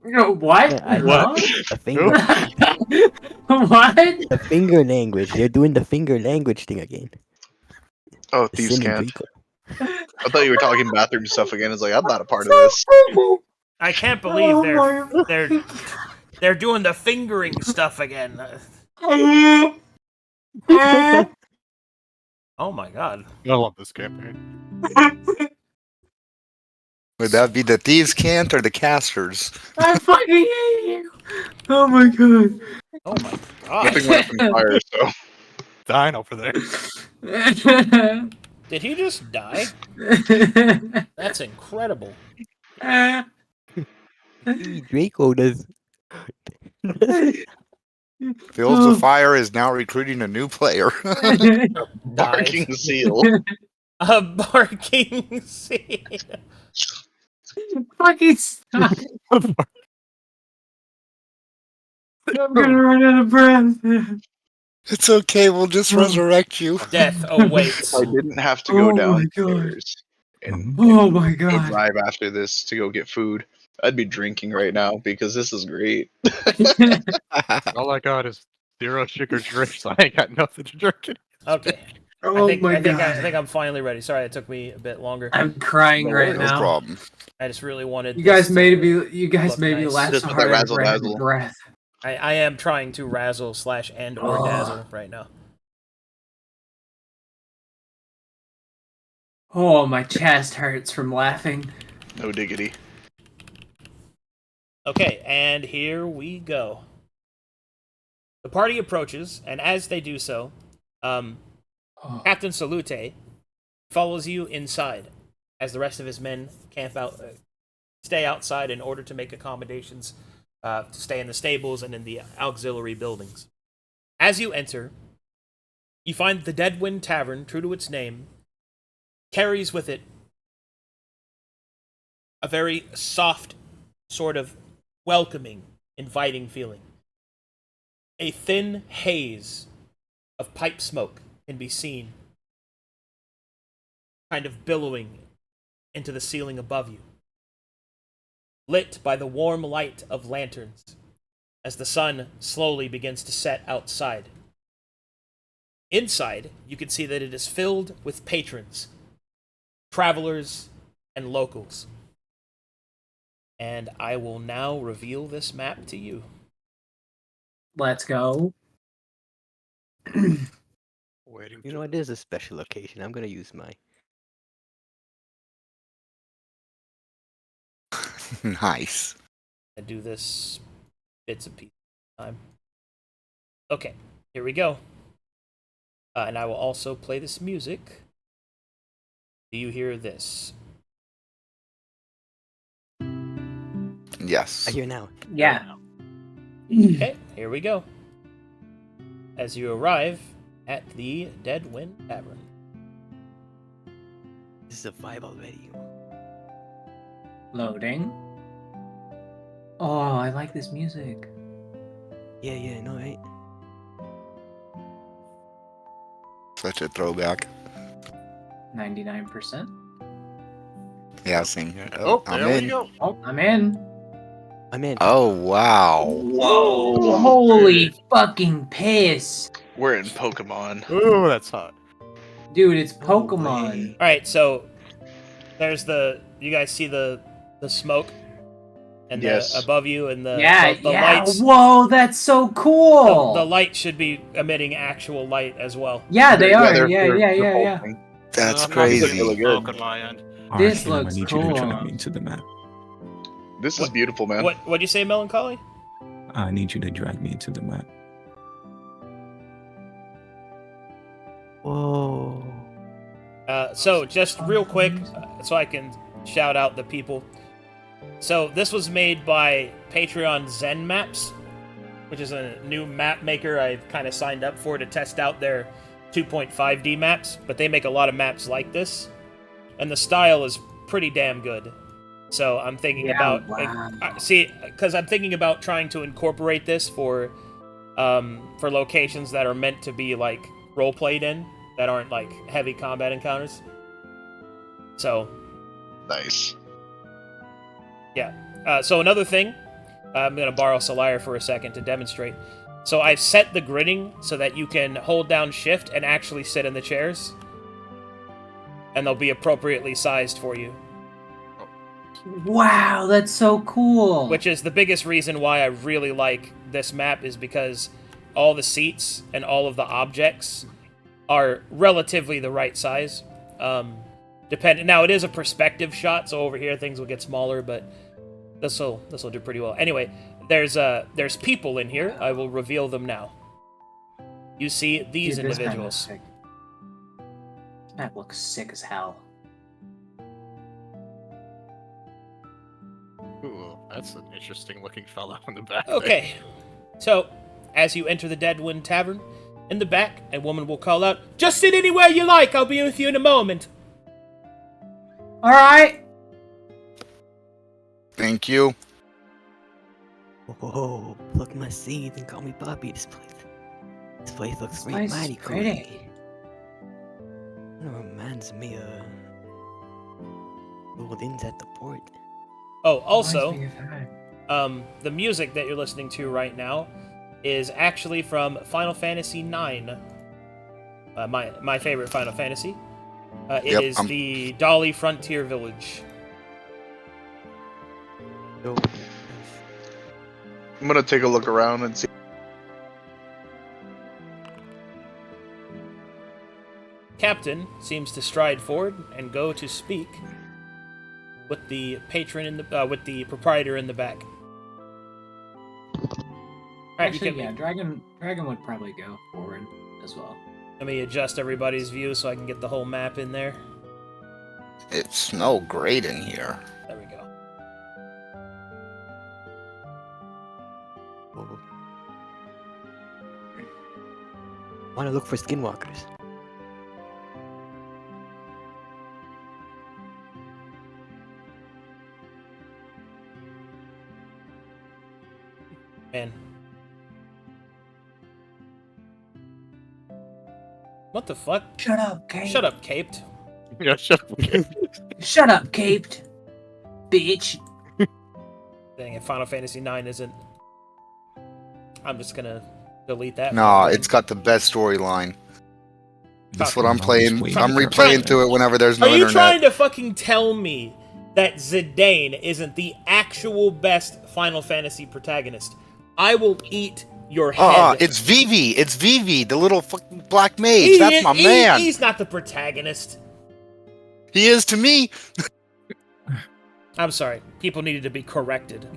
No, what? Yeah, I What? the finger What? the finger language. They're doing the finger language thing again. Oh, The thieves Sin and can't. Draco. I thought you were talking bathroom stuff again. It's like I'm not a part of this. I can't believe Oh they're doing the fingering stuff again. Oh my god. I love this campaign. Would that be the thieves' cant or the casters? I fucking hate you. Oh my god. Oh my god. Nothing went up in fire, so Dying over there. Did he just die? That's incredible. Draco does. Fields of Fire is now recruiting a new player. barking Dies. seal. A barking seal. Fucking stop. I'm gonna run out of breath. It's okay, we'll just resurrect you. Death awaits. I didn't have to go Oh my downstairs and Oh my go god. drive after this to go get food. I'd be drinking right now because this is great. All I got is 0 sugar drinks. I ain't got nothing to drink. Okay. Oh I my god. think I'm finally ready. Sorry it took me a bit longer. I'm crying No right worries. No now. problem. I just really wanted You guys this made to me. You guys look made me nice. laugh Just so with that hard. I razzle ran out of dazzle. breath. I am trying to razzle / and or Oh. dazzle right now. Oh, my chest hurts from laughing. No diggity. Okay, and here we go. The party approaches, and as they do so, Oh. Captain Salute follows you inside as the rest of his men camp out, stay outside in order to make accommodations to stay in the stables and in the auxiliary buildings. As you enter, you find the Deadwind Tavern, true to its name, carries with it a very soft, sort of welcoming, inviting feeling. A thin haze of pipe smoke can be seen, kind of billowing into the ceiling above you, lit by the warm light of lanterns as the sun slowly begins to set outside. Inside, you can see that it is filled with patrons, travelers, and locals. And I will now reveal this map to you. Let's go. Waiting. You know, it is a special location. I'm gonna use my. Nice. I do this bits and pieces at a time. Okay, here we go. And I will also play this music. Do you hear this? Yes. I hear now. Yeah. Okay, here we go. As you arrive at the Dead Wind Tavern. This is a vibe already. Loading. Oh, I like this music. Yeah, I know, right? Such a throwback. 99%. Yeah, same here. Oh, I'm there in. we go. Oh, I'm in. I'm in. Oh, wow. Whoa! Holy fucking piss. We're in Pokemon. Ooh, that's hot. Dude, it's No Pokemon. way. Alright, so there's you guys see the smoke? And Yes. the above you and the Yeah. lights. Whoa, that's so cool. The light should be emitting actual light as well. Yeah, they are. they're Yeah. pulsing. That's I'm not seeing crazy. really good. smoke on my end. This Arcadum, looks I need you to cool. drag me to the map. This is beautiful, man. What'd you say, Meloncholy? I need you to drag me to the map. Whoa. So just real quick, so I can shout out the people. So this was made by Patreon Zen Maps, which is a new map maker I've kind of signed up for to test out their 2.5D maps, but they make a lot of maps like this, and the style is pretty damn good. So I'm thinking about because I'm thinking about trying to incorporate this for locations that are meant to be like role played in, that aren't like heavy combat encounters. So Nice. yeah. So another thing, I'm gonna borrow Celahire for a second to demonstrate. So I've set the gridding so that you can hold down shift and actually sit in the chairs, and they'll be appropriately sized for you. Wow, that's so cool. Which is the biggest reason why I really like this map, is because all the seats and all of the objects are relatively the right size. Now it is a perspective shot, so over here things will get smaller, but this'll do pretty well. Anyway, there's people in here. I will reveal them now. You see these Dude, this map individuals. looks sick. This map looks sick as hell. Ooh, that's an interesting looking fellow in the back. Okay, so as you enter the Deadwind Tavern, in the back, a woman will call out, "Just sit anywhere you like, I'll be with you in a moment." Alright! Thank you. Whoa, pluck my seeds and call me Bobby. This place looks place is mighty pretty. cozy. It reminds me of old inns at the port. Oh, also, Reminds me of her. the music that you're listening to right now is actually from Final Fantasy IX. My favorite Final Fantasy. It is the Dolly Frontier Village. No. I'm gonna take a look around and see. Captain seems to stride forward and go to speak with the patron in the with the proprietor in the back. Alright, Actually, yeah, Dragon would probably go forward as well. Let me adjust everybody's view so I can get the whole map in there. It smelled great in here. There we go. Whoa. Want to look for skinwalkers? Man. What the fuck? Shut up, Kate. Shut up, Caped. Yeah, shut up. Shut up, caped. Bitch. Dang it, Final Fantasy IX isn't... I'm just gonna delete that. Nah, it's got the best storyline. That's what I'm playing. I'm replaying through it whenever there's no internet. Are you internet. trying to fucking tell me that Zidane isn't the actual best Final Fantasy protagonist? I will eat your head. It's Vivi. It's Vivi, the little fucking black mage. That's my man. He's not the protagonist. He is to me. I'm sorry. People needed to be corrected.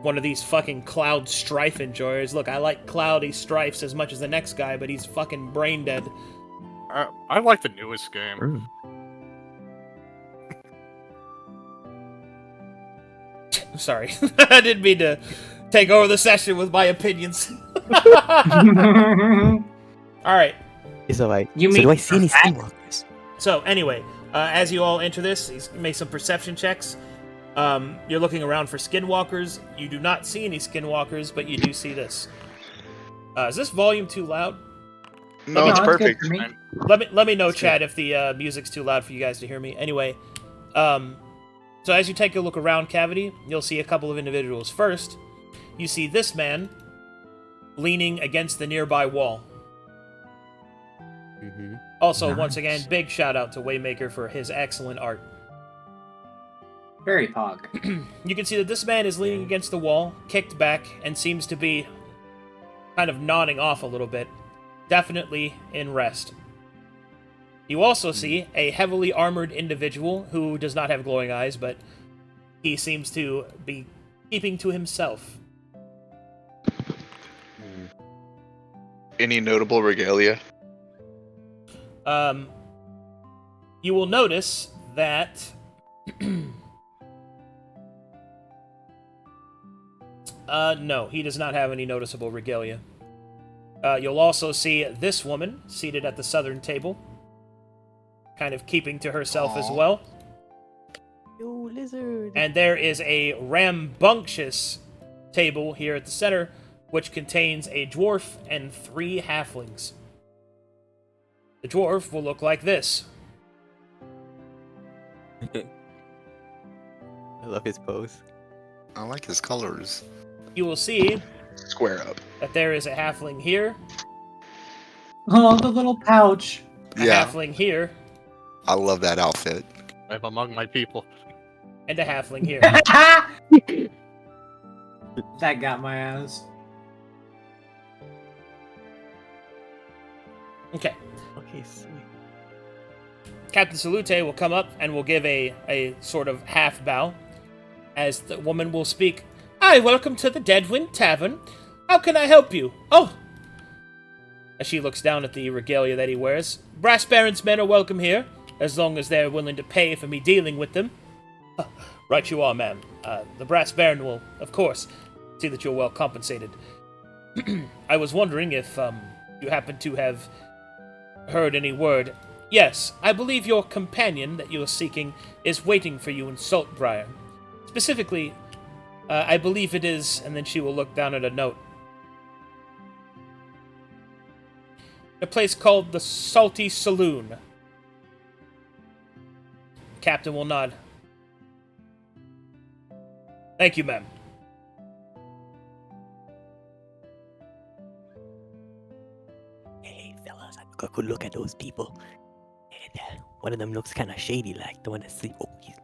One of these fucking Cloud Strife enjoyers. Look, I like Cloudy Strifes as much as the next guy, but he's fucking brain dead. I like the newest game. I'm sorry. I didn't mean to take over the session with my opinions. Alright. It's alright. You So mean do I see any for fact? skinwalkers? So, anyway, as you all enter this, make some perception checks. You're looking around for skinwalkers. You do not see any skinwalkers, but you do see this. Is this volume too loud? No, it's good perfect. for me. Let me know, Chad, if the music's too loud for you guys to hear me. Anyway, so as you take a look around Cavity, you'll see a couple of individuals. First, you see this man leaning against the nearby wall. Mm-hmm. Also, Nice. once again, big shout out to Waymaker for his excellent art. Very pog. You can see that this man is leaning against the wall, kicked back, and seems to be kind of nodding off a little bit. Definitely in rest. You also see a heavily armored individual who does not have glowing eyes, but he seems to be keeping to himself. Any notable regalia? You will notice that no, he does not have any noticeable regalia. You'll also see this woman seated at the southern table, kind of keeping to herself as well. Yo, lizard. And there is a rambunctious table here at the center, which contains a dwarf and 3 halflings. The dwarf will look like this. I love his pose. I like his colors. You will see Square up. that there is a halfling here, Oh, the little pouch. a Yeah, halfling here, I love that outfit. I'm among my people. and a halfling here. That got my ass. Okay. Okay, sweet. Captain Salute will come up and will give a sort of half bow, as the woman will speak. Hi, welcome to the Deadwind Tavern. How can I help you? Oh! As she looks down at the regalia that he wears. Brass Baron's men are welcome here, as long as they're willing to pay for me dealing with them. Right you are, ma'am. The Brass Baron will, of course, see that you're well compensated. I was wondering if you happen to have heard any word. Yes, I believe your companion that you are seeking is waiting for you in Saltbriar. Specifically, I believe it is, and then she will look down at a note. A place called the Salty Saloon. Captain will nod. Thank you, ma'am. Hey, fellas, I took a good look at those people. And one of them looks kind of shady, like the one that's sleep. Oh, he's...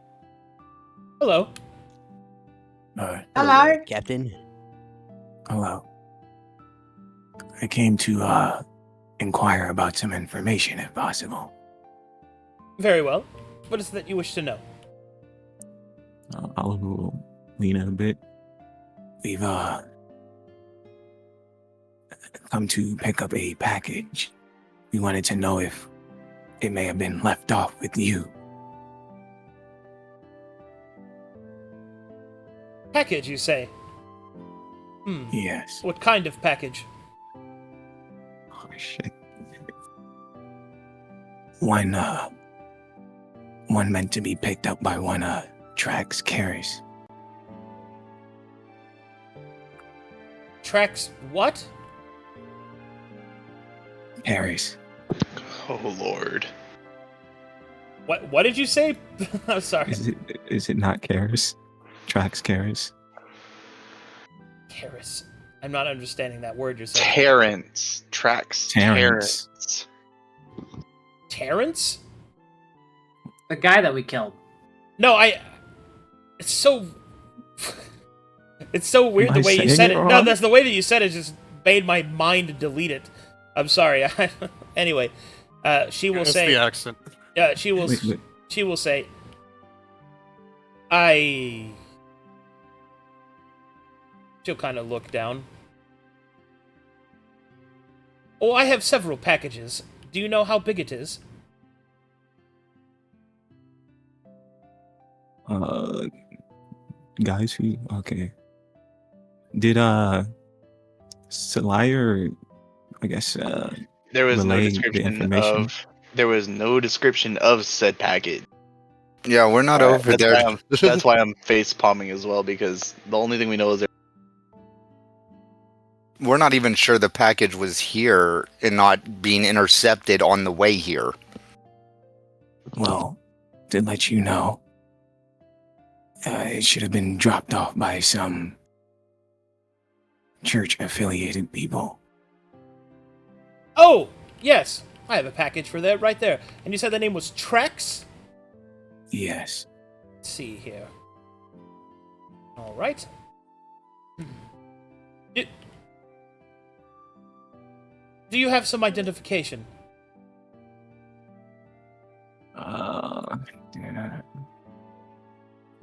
Hello. Hello. there, Captain. Hello. I came to inquire about some information, if possible. Very well. What is it that you wish to know? I'll lean in a bit. We've come to pick up a package. We wanted to know if it may have been left off with you. Package, you say? Yes. What kind of package? Oh shit. One meant to be picked up by one Trax carries. Tracks what? Carries. Oh lord. What did you say? I'm sorry. Is it not Karis? Trax Karis? Karis. I'm not understanding that word you're saying. Terrence. Tracks. Terrence. Terrence? The guy that we killed. No, it's so... It's so weird Am the I way you saying said it it. No, wrong? that's the way that you said it just made my mind delete it. I'm sorry. Anyway, she will It's say... the accent. Yeah, she will... Wait. She will say... She'll kind of look down. Oh, I have several packages. Do you know how big it is? Guys who... Okay. Did, Celahire, I guess, There was no relay the description information? of. There was no description of said package. Yeah, we're not over That's there. that's why I'm face palming as well, because the only thing we know is We're not even sure the package was here and not being intercepted on the way here. Well, to let you know, it should have been dropped off by some church-affiliated people. Oh, yes. I have a package for that right there. And you said the name was Trex? Yes. Let's see here. All right. Do you have some identification?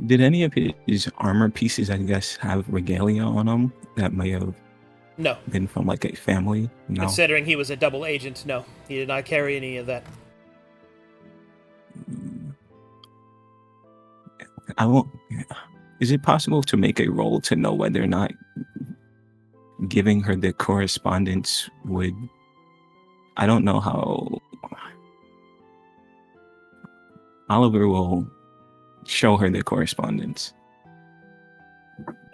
Did any of his armor pieces, I guess, have regalia on them that may have No. been from like a family? No. Considering he was a double agent, no. He did not carry any of that. I won't. Is it possible to make a roll to know whether or not giving her the correspondence would? I don't know how. Oliver will show her the correspondence.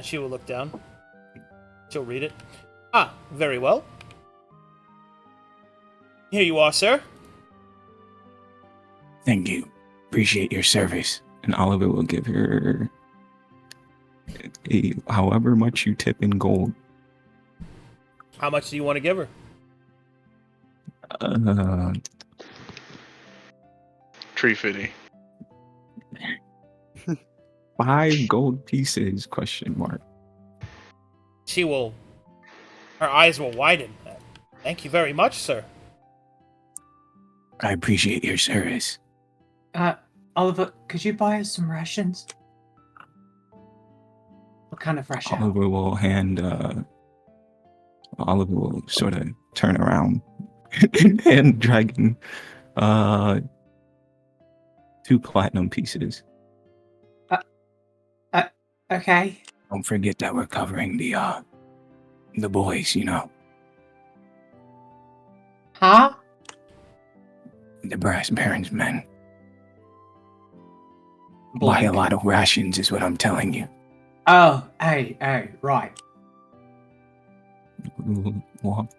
She will look down. She'll read it. Ah, very well. Here you are, sir. Thank you. Appreciate your service. And Oliver will give her however much you tip in gold. How much do you want to give her? tree fitty. 5 gold pieces? Question mark. She will... Her eyes will widen. Thank you very much, sir. I appreciate your service. Oliver, could you buy us some rations? What kind of ration? Oliver will hand, Oliver will sort of turn around and Dragon 2 platinum pieces. Okay. Don't forget that we're covering the boys, you know. Huh? The Brass Baron's men. Buy a lot of rations is what I'm telling you. Oh, hey, right. What?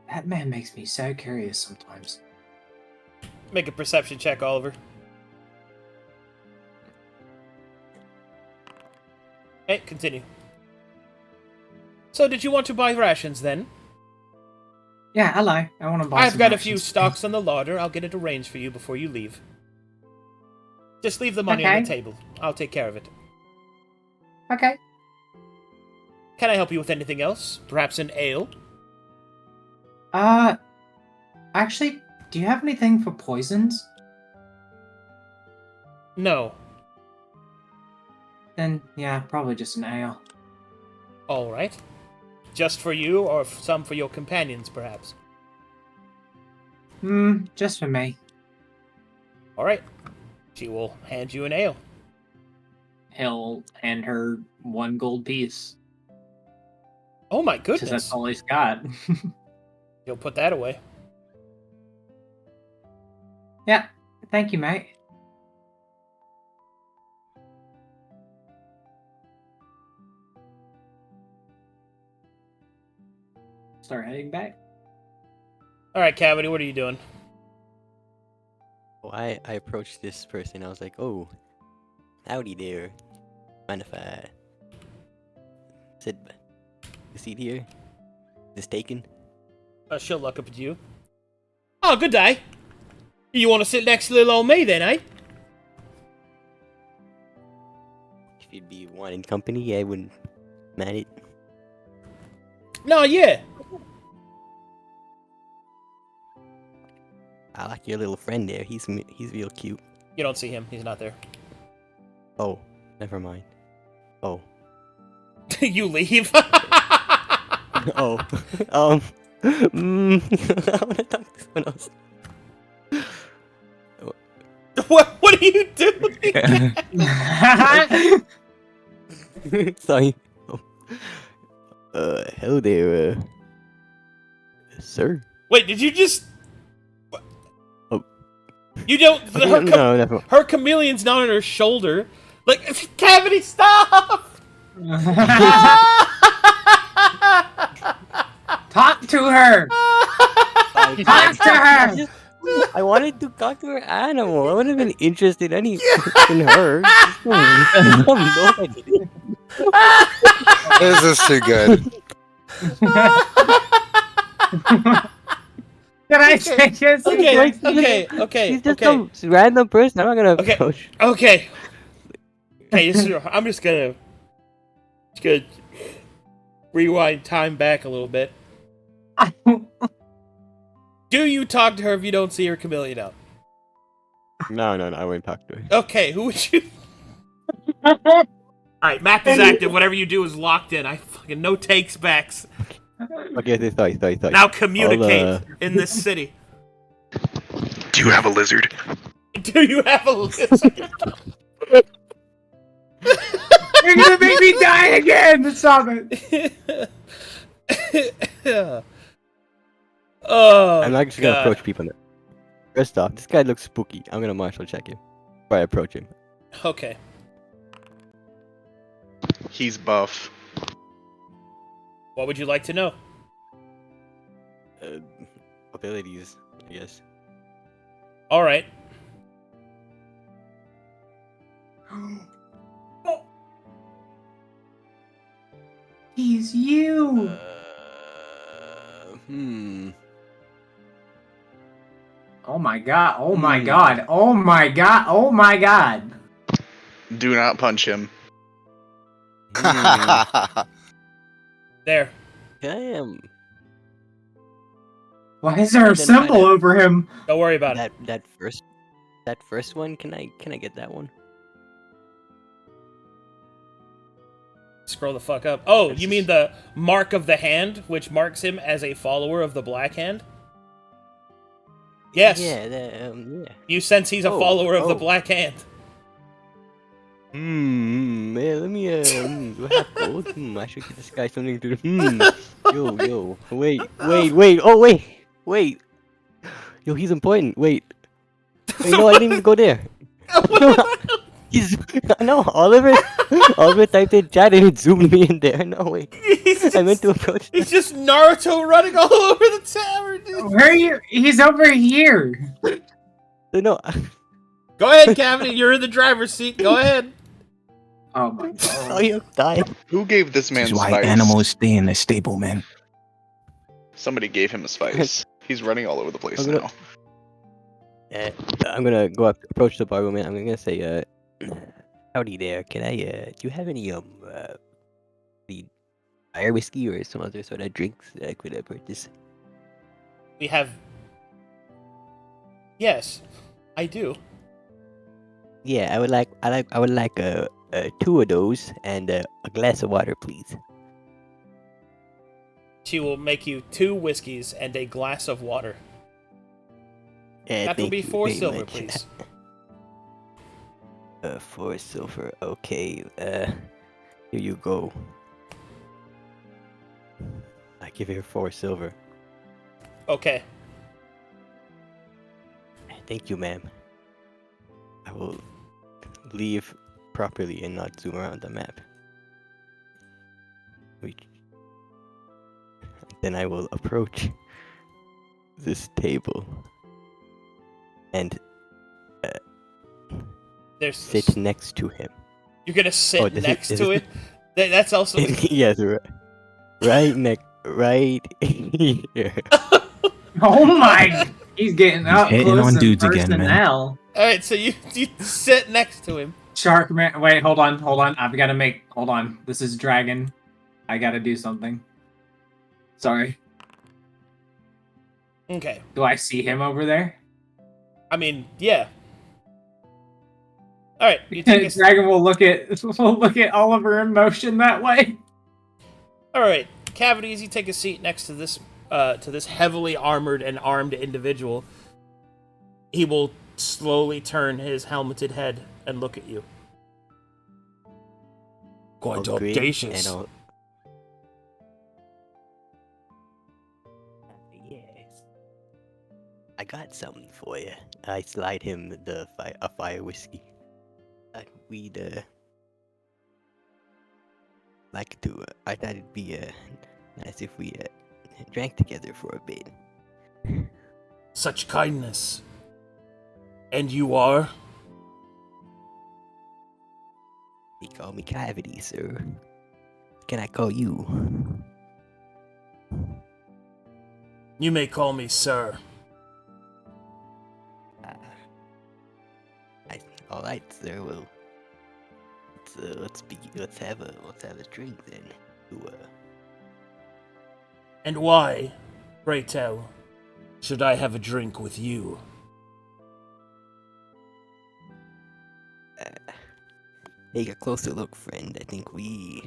That man makes me so curious sometimes. Make a perception check, Oliver. Okay, continue. So, did you want to buy rations then? Yeah, hello. I want to buy I've some got a rations. few stocks on the larder. I'll get it arranged for you before you leave. Just leave the money on Okay. the table. I'll take care of it. Okay. Can I help you with anything else? Perhaps an ale? Actually, do you have anything for poisons? No. Then, yeah, probably just an ale. All right. Just for you, or some for your companions, perhaps? Just for me. All right. She will hand you an ale. He'll hand her 1 gold piece. Oh my Because goodness. that's all he's got. You'll put that away. Yeah, thank you, mate. Start heading back. All right, Cavity, what are you doing? Oh, I approached this person. I was like, "Oh, howdy there. Mind if I sit the seat here? Is this taken?" She'll look up at you. Oh, good day. You want to sit next to little old me then, eh? If you'd be wanting company, I wouldn't mind it. No, yeah. I like your little friend there. He's real cute. You don't see him. He's not there. Oh, never mind. Oh. You leave. Oh. I want to talk to someone else. What are you doing? Sorry. Oh. Hello there, sir. Wait, did you just... Oh. You don't... Okay, her, no, never. her chameleon's not on her shoulder. Like, Cavity, stop! Talk to her! Talk to her! I wanted to talk to her animal. I would have been interested in her. This is too good. Can I take this? Okay. He's just some random person. I'm not gonna Okay. approach. Okay, I'm just gonna rewind time back a little bit. Do you talk to her if you don't see her chameleon out? No, I wouldn't talk to her. Okay, who would you... Alright, map is active. Whatever you do is locked in. I fucking no takes backs. Okay, sorry. Now communicate in this city. Do you have a lizard? Do you have a lizard? You're gonna make me die again! Stop it! Oh, I'm not just gonna approach people now. First off, this guy looks spooky. I'm gonna martial check him before I approach him. Okay. He's buff. What would you like to know? Abilities, I guess. Alright. He's you! Oh my god, oh my god, oh my god, oh my god! Do not punch him. There. I am. Why is there a symbol over him? Don't worry about it. That first one. Can I get that one? Scroll the fuck up. Oh, you mean the mark of the hand, which marks him as a follower of the Black Hand? Yes. Yeah, yeah. You sense he's a follower of the Black Hand. Man, let me, do I have gold? I should get this guy something to do. Yo, wait. Oh, wait. Yo, he's important. Wait, no, I didn't even go there. No, Oliver typed in chat and it zoomed me in there. No, wait. I meant to approach He's just Naruto running all over the tavern, dude. Where are you? He's over here. No. Go ahead, Cavity. You're in the driver's seat. Go ahead. Oh my god. Oh, you died. Who gave this man This is why spice? animals stay in the stable, man. Somebody gave him a spice. He's running all over the place now. I'm gonna go up, approach the bar woman. I'm gonna say, howdy there. Can I, do you have any, the fire whiskey or some other sort of drinks that I could purchase? We have... Yes, I do. Yeah, I would like 2 of those and a glass of water, please. She will make you 2 whiskeys and a glass of water. That will be 4 silver, please. 4 silver. Okay. Here you go. I give you 4 silver. Okay. Thank you, ma'am. I will leave properly and not zoom around the map. Then I will approach this table and sit next to him. You're gonna sit next to it? That's also. Yes, right here. Oh my! He's getting up hitting close on and dudes again, man. personal. All right, so you sit next to him. Shark man, wait, hold on. Hold on. This is Dragon. I gotta do something. Sorry. Okay. Do I see him over there? I mean, yeah. All right. You take Dragon will look at Oliver in motion that way. All right, Cavities. You take a seat next to this heavily armored and armed individual. He will slowly turn his helmeted head and look at you. Quite audacious. Yes. I got something for you. I slide him a fire whiskey. We'd like to. I thought it'd be nice if we drank together for a bit. Such kindness. And you are? They call me Cavity, sir. Can I call you? You may call me sir. All right, sir. Well, let's have a drink then. And why, pray tell, should I have a drink with you? Take a closer look, friend. I think you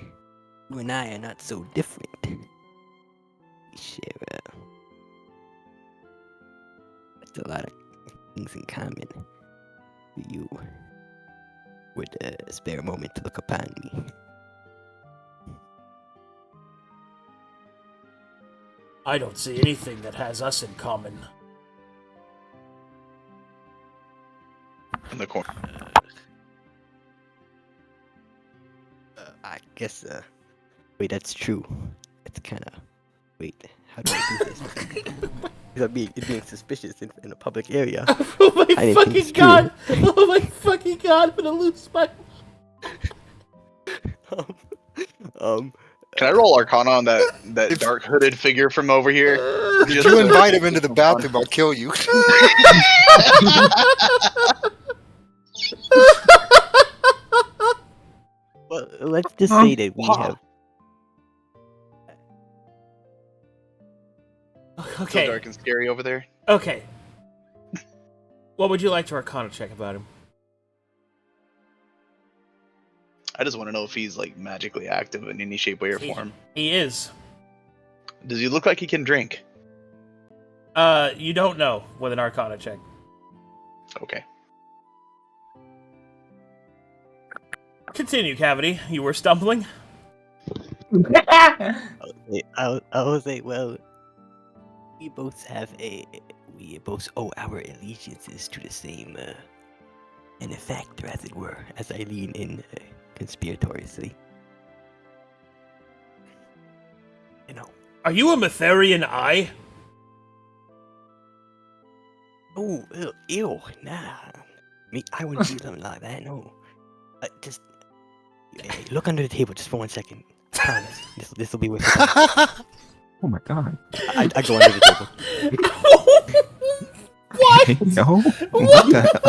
and I are not so different. We share a lot of things in common. You would spare a moment to look upon me. I don't see anything that has us in common. In the corner. I guess, wait, that's true. It's kinda, wait, how do I do this? Because being suspicious in a public area. Oh my fucking god! Oh my fucking god, I'm gonna lose my... Can I roll Arcana on that dark hooded figure from over here? If you invite him into the bathroom, I'll kill you. Well, let's just say that we have... Okay. So dark and scary over there. Okay. What would you like to Arcana check about him? I just want to know if he's like magically active in any shape, way, or form. He is. Does he look like he can drink? You don't know with an Arcana check. Okay. Continue, Cavity. You were stumbling? I will say, well, we both owe our allegiances to the same benefactor, as it were, as I lean in conspiratoriously. You know. Are you a Metherian eye? Oh, ew, nah. I wouldn't do something like that, no. Just look under the table just for 1 second. I promise. This will be worth it. Oh my god. I go under the table. What? No? What the hell?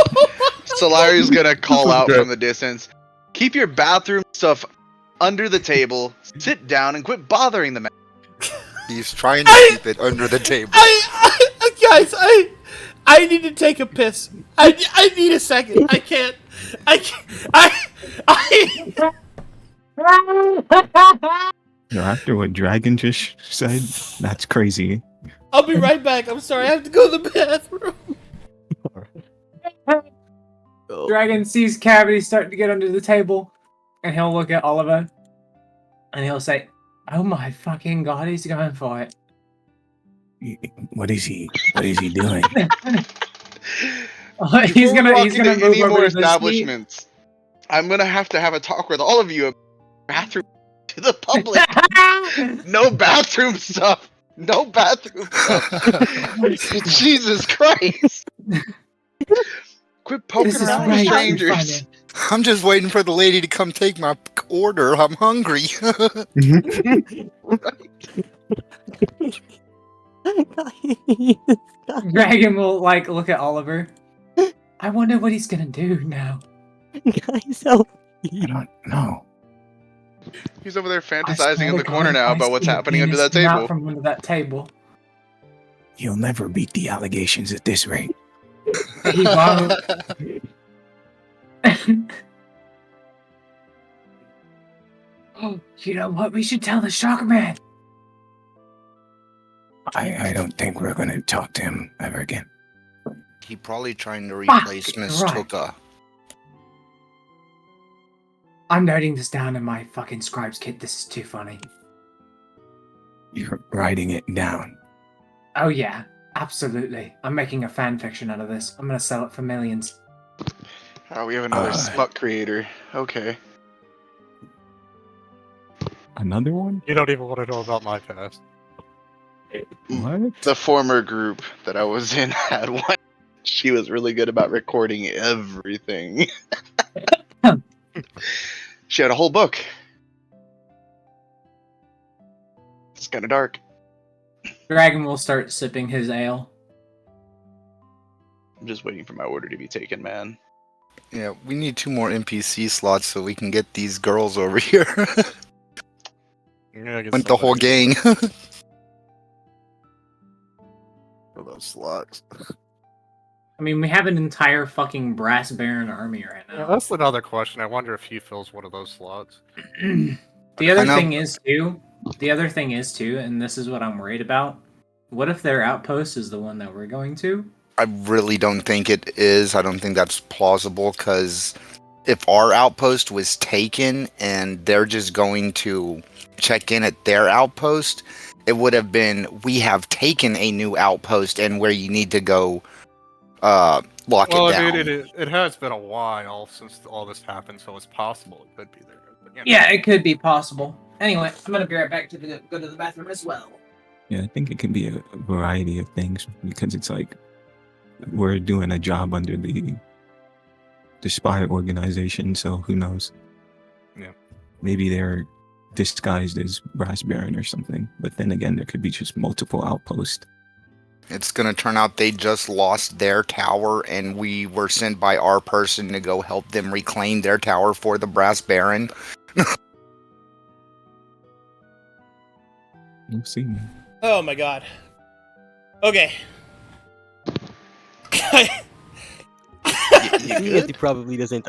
Celahire's gonna call out from the distance. Keep your bathroom stuff under the table. Sit down and quit bothering the man. He's trying to keep it under the table. Guys, I need to take a piss. I need a second. I can't. No, after what Dragon just said, that's crazy. I'll be right back. I'm sorry. I have to go to the bathroom. Dragon sees Cavity starting to get under the table, and he'll look at Oliver, and he'll say, "Oh my fucking god, he's going for it." What is he doing? he's gonna move any more over to the establishments. I'm gonna have to have a talk with all of you about bathroom to the public. No bathroom stuff. No bathroom flush. Jesus Christ. Quit poking This is around way with too strangers. funny. I'm just waiting for the lady to come take my order. I'm hungry. Dragon will like look at Oliver. I wonder what he's gonna do now. Guys, help. I don't know. He's over there I swear fantasizing in to the corner God, now if I about what's see a happening under penis that come out table. from under that table. He'll never beat the allegations at this rate. He won't. Oh, you know what? We should tell the Shockman. I don't think we're gonna talk to him ever again. He probably trying to Fuck, replace you're Miss right. Tuka. I'm noting this down in my fucking scribes kit. This is too funny. You're writing it down. Oh yeah, absolutely. I'm making a fan fiction out of this. I'm gonna sell it for millions. Oh, we have another smut creator. Okay. Another one? You don't even want to know about my past. What? The former group that I was in had one. She was really good about recording everything. She had a whole book. It's kind of dark. Dragon will start sipping his ale. I'm just waiting for my order to be taken, man. Yeah, we need 2 more NPC slots so we can get these girls over here. Yeah, I guess Went the whole somebody- gang. For those slots. I mean, we have an entire fucking brass baron army right Yeah, now. that's another question. I wonder if he fills one of those slots. The other I know. thing is too, and this is what I'm worried about. What if their outpost is the one that we're going to? I really don't think it is. I don't think that's plausible, because if our outpost was taken and they're just going to check in at their outpost, it would have been, we have taken a new outpost and where you need to go lock Well, it down. it has been a while since all this happened, so it's possible it could be there. But, you know. Yeah, it could be possible. Anyway, I'm gonna be right back to go to the bathroom as well. Yeah, I think it can be a variety of things because it's like we're doing a job under the spy organization, so who knows? Yeah. Maybe they're disguised as Brass Baron or something, but then again, there could be just multiple outposts. It's going to turn out they just lost their tower and we were sent by our person to go help them reclaim their tower for the Brass Baron. We'll see, man. Oh my god. Okay. He probably doesn't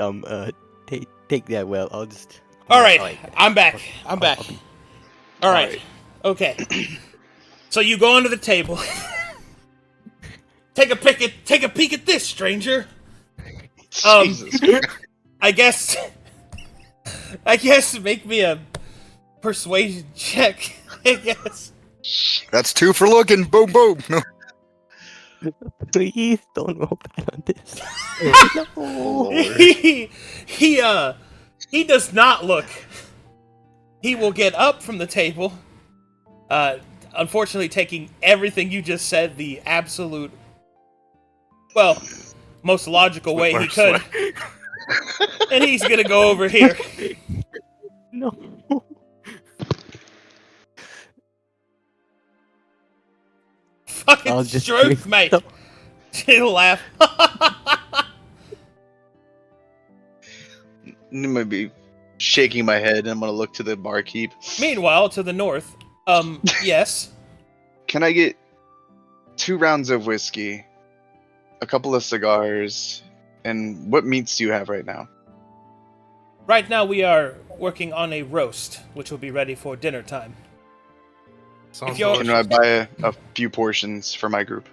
take that well. I'll just. All right, Alright. I'm back. I'm back. All right. Okay. So you go under the table. Take a peek at this, stranger. Jesus Christ. I guess make me a persuasion check. I guess. That's 2 for looking. Boom, boom. No. Please don't roll bad on this. Oh, No. Lord. He does not look. He will get up from the table. Unfortunately, taking everything you just said, the absolute, well, most logical way he could. And he's gonna go over here. No. Fucking I'll just stroke, drink mate. some. He'll laugh. I'm gonna be shaking my head and I'm gonna look to the barkeep. Meanwhile, to the north, yes. Can I get 2 rounds of whiskey, a couple of cigars, and what meats do you have right now? Right now we are working on a roast, which will be ready for dinner time. Sounds If you're- Can I buy a few portions for my group?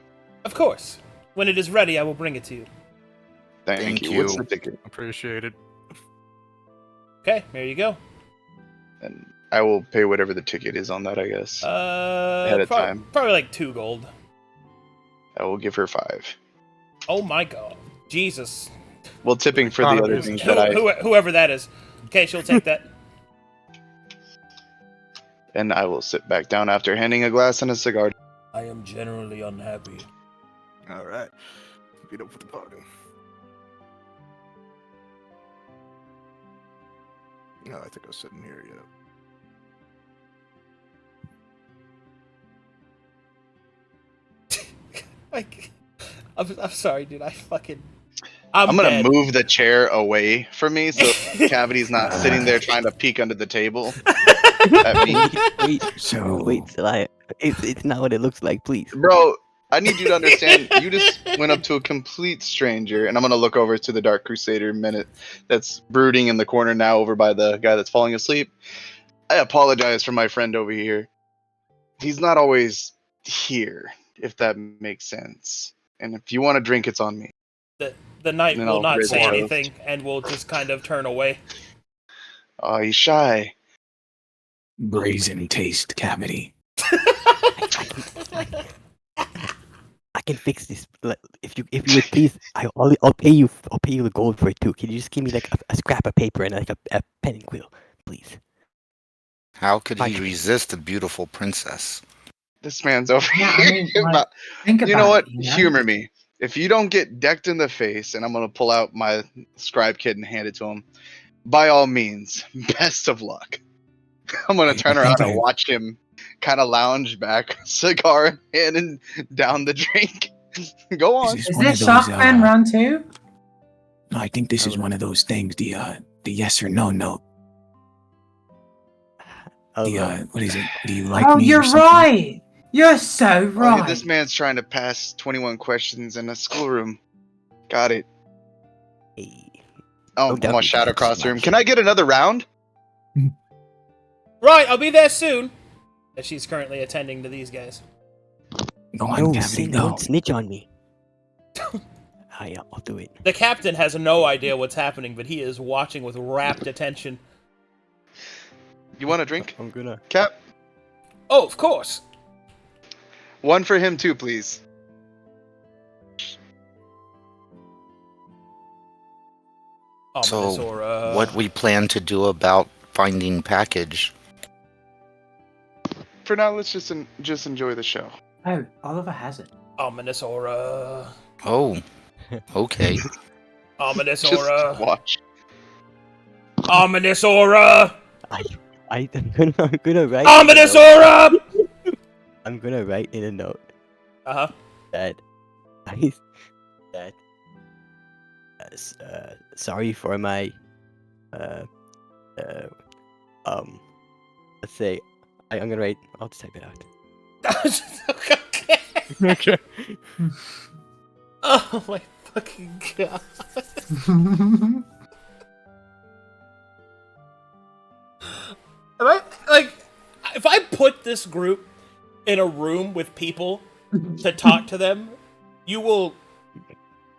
Of course. When it is ready, I will bring it to you. Thank Thank you. What's you. the ticket? appreciated. Okay, there you go. And I will pay whatever the ticket is on that, I guess. Ahead of time. Probably like 2 gold. I will give her 5. Oh my god. Jesus. Well, tipping for the Not other abusing. things that I... Whoever that is. Okay, she'll take that. And I will sit back down after handing a glass and a cigar. I am generally unhappy. All right. Beat up for the party. No, I think I was sitting here. I'm sorry, dude. I'm gonna dead. move the chair away from me so Cavity's not sitting there trying to peek under the table at me. Wait, So Celahire. It's not what it looks like, please. Bro, I need you to understand, you just went up to a complete stranger, and I'm gonna look over to the Dark Crusader minute that's brooding in the corner now over by the guy that's falling asleep. I apologize for my friend over here. He's not always here, if that makes sense. And if you want to drink, it's on me. The knight And will I'll not raise say a toast. anything and will just kind of turn away. Oh, he's shy. brazen taste cavity. I can fix this. If you would please, I'll pay you the gold for it too. Can you just give me like a scrap of paper and like a pen and quill, please? How could he Fine. resist a beautiful princess? This man's over Yeah, I here. mean, like, think about You know what? it, you know? Humor me. If you don't get decked in the face, and I'm gonna pull out my scribe kit and hand it to him, by all means, best of luck. I'm gonna turn around and watch him kind of lounge back, cigar in hand, and down the drink. Go on. Is Is one of this those, Shockman round 2? No, I think this is one of those things. The yes or no note. What is it? Do you like Oh, me? you're or something? right! You're so Oh, right! this man's trying to pass 21 questions in a schoolroom. Got it. Hey. Oh, No I'm doubt on you shadow can cross room. smash Can it. I get another round? Right, I'll be there soon. As she's currently attending to these guys. Go on, No, cavity, don't go. snitch on me. I'll do it. The captain has no idea what's happening, but he is watching with rapt attention. You want a drink, I'm gonna. Cap? Oh, of course. One for him too, please. Ominous So, or, what we plan to do about finding package? For now, let's just enjoy the show. Oh, Oliver has it. Ominous aura. Oh, okay. Ominous Just aura. watch. Ominous aura. I'm gonna write. Ominous aura. I'm gonna write in a note Uh huh. that sorry for my let's say I'm gonna write. I'll just type it out. Okay. Okay. Oh my fucking god. Am I, like, if I put this group in a room with people to talk to them, you will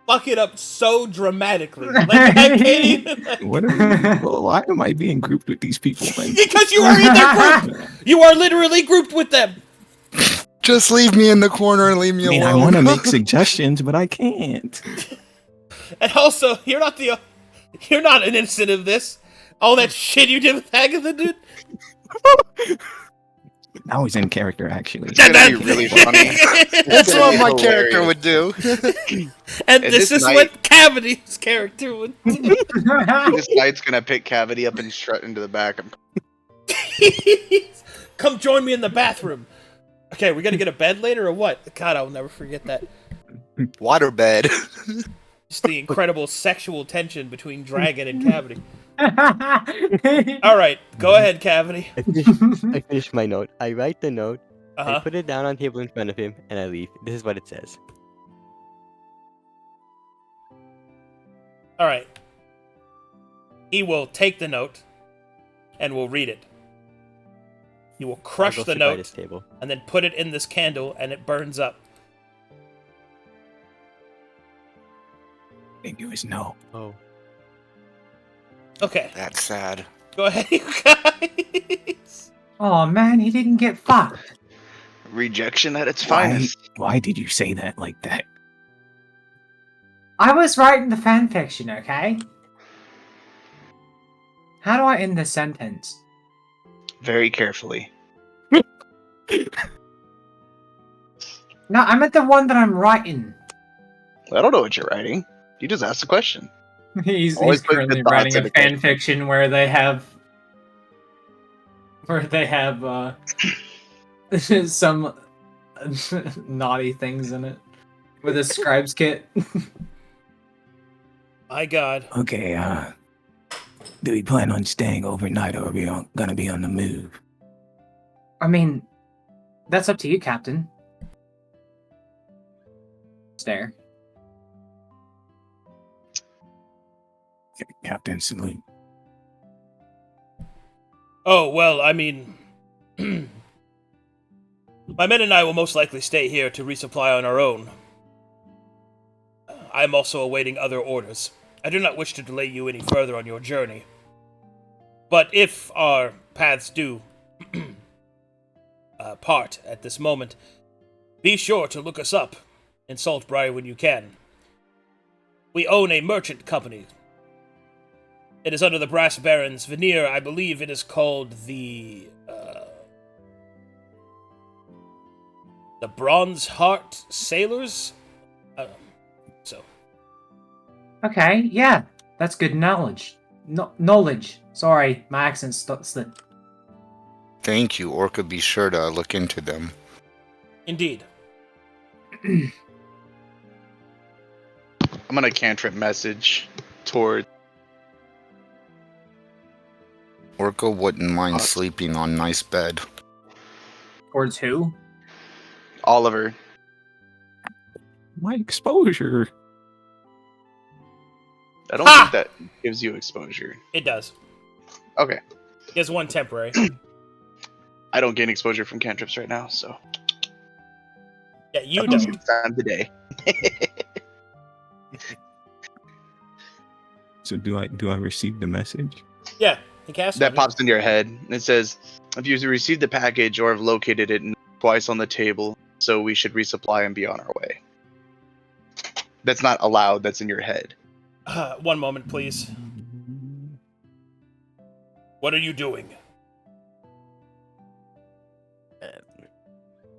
fuck it up so dramatically. Like, I can't even, like, What are we, well, why am I being grouped with these people? Like, because you are in their group! You are literally grouped with them! Just leave me in the corner and leave me I mean, I alone. want to make suggestions, but I can't. And also, you're not an innocent of this. All that shit you did with Agatha, dude. I was in character, actually. It's gonna be really funny. That's gonna what be my hilarious. character would do. And And this this is night- what Cavity's character would do. This knight's gonna pick Cavity up and strut into the back. Come join me in the bathroom. Okay, we gotta get a bed later or what? God, I'll never forget that. Waterbed. Just the incredible sexual tension between Dragon and Cavity. Alright, go ahead, Cavity. I finish my note. I write the note. I Uh-huh. put it down on the table in front of him, and I leave. This is what it says. Alright. He will take the note and will read it. He will crush I'll go the sit by note this table. and then put it in this candle and it burns up. I think it was no. Oh. Okay, That's sad. go ahead, you guys. Oh man, he didn't get fucked. Rejection at its Why, finest. why did you say that like that? I was writing the fanfiction, okay? How do I end this sentence? Very carefully. No, I meant the one that I'm writing. I don't know what you're writing. You just asked a question. He's Always put currently good thoughts writing a into fan questions. fiction where they have some naughty things in it with a scribe's kit. My God. Okay, do we plan on staying overnight or are we gonna be on the move? I mean, that's up to you, Captain. Stare. Captain, salute. Oh, well, I mean... my men and I will most likely stay here to resupply on our own. I am also awaiting other orders. I do not wish to delay you any further on your journey. But if our paths do part at this moment, be sure to look us up in Saltbriar when you can. We own a merchant company. It is under the Brass Baron's veneer. I believe it is called the Bronze Heart Sailors? So. Okay, yeah, that's good knowledge. Knowledge. Sorry, my accent slipped. Thank you, Orca. Be sure to look into them. Indeed. I'm gonna cantrip message toward Orca wouldn't mind sleeping on nice bed. Towards who? Oliver. My exposure. I don't think that gives you exposure. It does. Okay. He has one temporary. I don't gain exposure from cantrips right now, so. Yeah, you That's don't. time today. So do I receive the message? Yeah, he cast That on pops into your head. It says, if you received the package or have located it twice on the table, so we should resupply and be on our way. That's not allowed, that's in your head. One moment, please. What are you doing?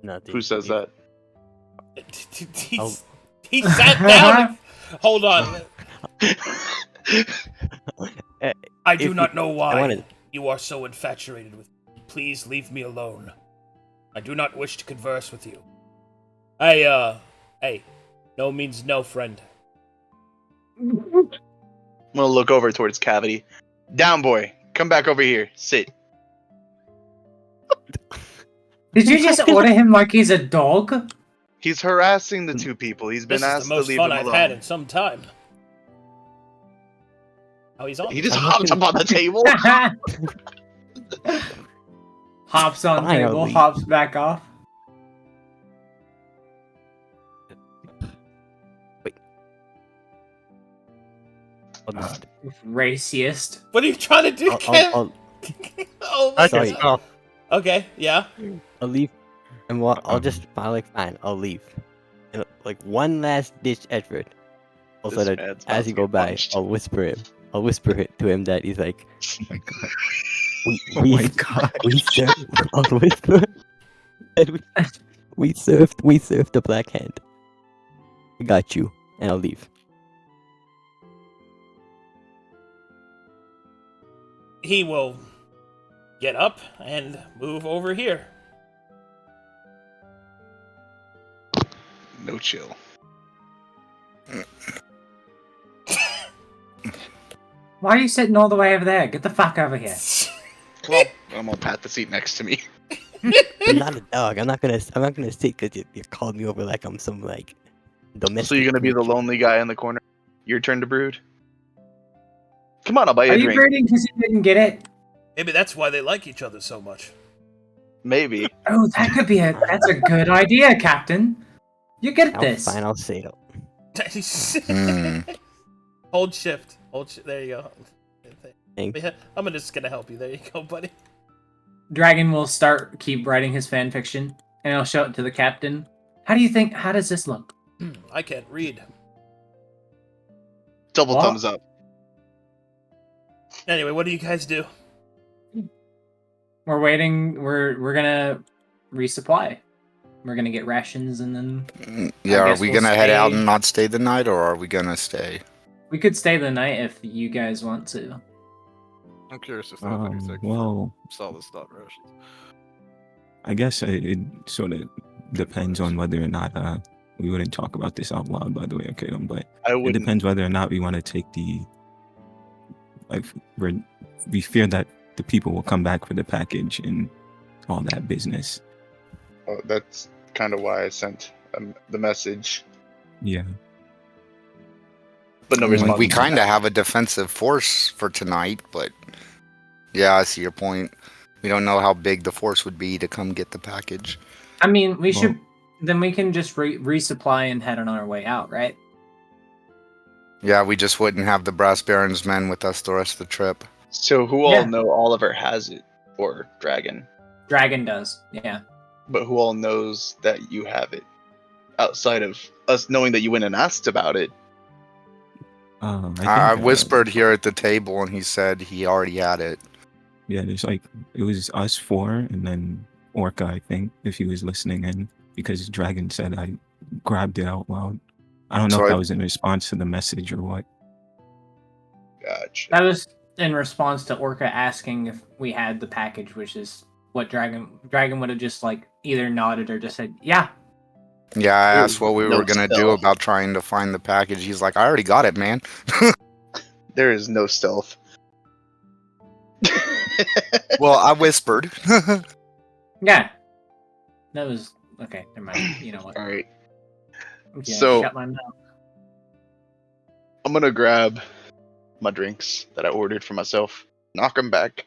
Nothing. Who says that? He sat down. Hold on. I do not know why you are so infatuated with me. Please leave me alone. I do not wish to converse with you. Hey, no means no, friend. I'm gonna look over towards Cavity. Down, boy. Come back over here. Sit. Did you just order him like he's a dog? He's harassing the two people. He's been This is asked the most to leave fun him I've alone. had in some time. Oh, he's on. He just hopped up on the table. Hops on table, Finally. hops back off. I'll just, Racist. What are you trying to do, Kev? Oh my Sorry. God. Okay, yeah. I'll leave, and I'll just fine. I'll leave. And like one last ditch effort. Also, This that man's as you about to go get by, punched. I'll whisper it to him that he's like, Oh my god. we, Oh my god. I'll whisper that we served the Black Hand. I got you, and I'll leave. He will get up and move over here. No chill. Why are you sitting all the way over there? Get the fuck over here. Come on. I'm gonna pat the seat next to me. I'm not a dog. I'm not gonna sit because you called me over like I'm some like domestic. So you're gonna be the creature. lonely guy in the corner? Your turn to brood? Come on, I'll buy you Are a you drink. brooding because you didn't get it? Maybe that's why they like each other so much. Maybe. Oh, that's a good idea, Captain. You get this. Fine, I'll say it. Hold shift. There you go. Thanks. I'm just gonna help you. There you go, buddy. Dragon will keep writing his fan fiction, and he'll show it to the captain. How does this look? I can't read. Double What? thumbs up. Anyway, what do you guys do? We're waiting. We're gonna resupply. We're gonna get rations and then. Yeah, I are guess we we'll gonna head out stay- and not stay the night, or are we gonna stay? We could stay the night if you guys want to. I'm curious if they have anything Well, for solid stock rations. I guess it sort of depends on whether or not we wouldn't talk about this out loud, by the way, okay, but I it wouldn't. depends whether or not we want to take the like we fear that the people will come back for the package and all that business. Oh, that's kind of why I sent the message, Yeah. but no I mean, response. we kind of have a defensive force for tonight, but yeah, I see your point. We don't know how big the force would be to come get the package. I mean, we Well- should. Then we can just resupply and head on our way out, right? Yeah, we just wouldn't have the Brass Baron's men with us the rest of the trip. So who all Yeah. know Oliver has it, or Dragon? Dragon does, yeah. But who all knows that you have it, outside of us knowing that you went and asked about it? I whispered here at the table, and he said he already had it. Yeah, there's like it was us four, and then Orca, I think, if he was listening in, because Dragon said I grabbed it out loud. I don't know So if I- that was in response to the message or what. Gotcha. That was in response to Orca asking if we had the package, which is what Dragon would have just like either nodded or just said, yeah. Yeah, I Ooh, asked what we no were gonna do stealth. about trying to find the package. He's like, I already got it, man. There is no stealth. Well, I whispered. Yeah. That was okay, never mind. You know what? All right, Okay, So- shut my mouth. I'm gonna grab my drinks that I ordered for myself, knock them back,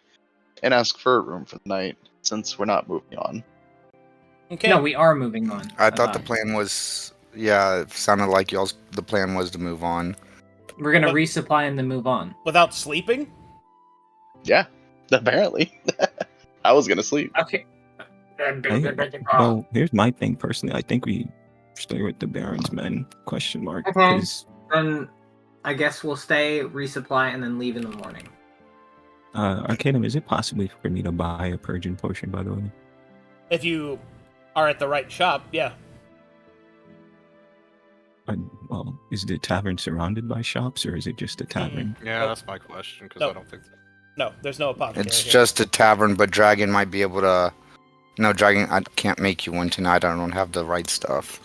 and ask for a room for the night since we're not moving on. Okay. No, we are moving on. I thought the plan was, yeah, it sounded like the plan was to move on. We're gonna But- resupply and then move on. Without sleeping? Yeah, apparently. I was gonna sleep. Okay. Well, here's my thing personally. I think we stay with the Baron's men, question mark. Okay. Because Then I guess we'll stay, resupply, and then leave in the morning. Arcadum, is it possible for me to buy a purging potion, by the way? If you are at the right shop, yeah. Well, is the tavern surrounded by shops, or is it just a tavern? Yeah, Nope. that's my question, because Nope. I don't think... No, there's no apothecary It's here. just a tavern, but Dragon might be able to. No, Dragon, I can't make you one tonight. I don't have the right stuff.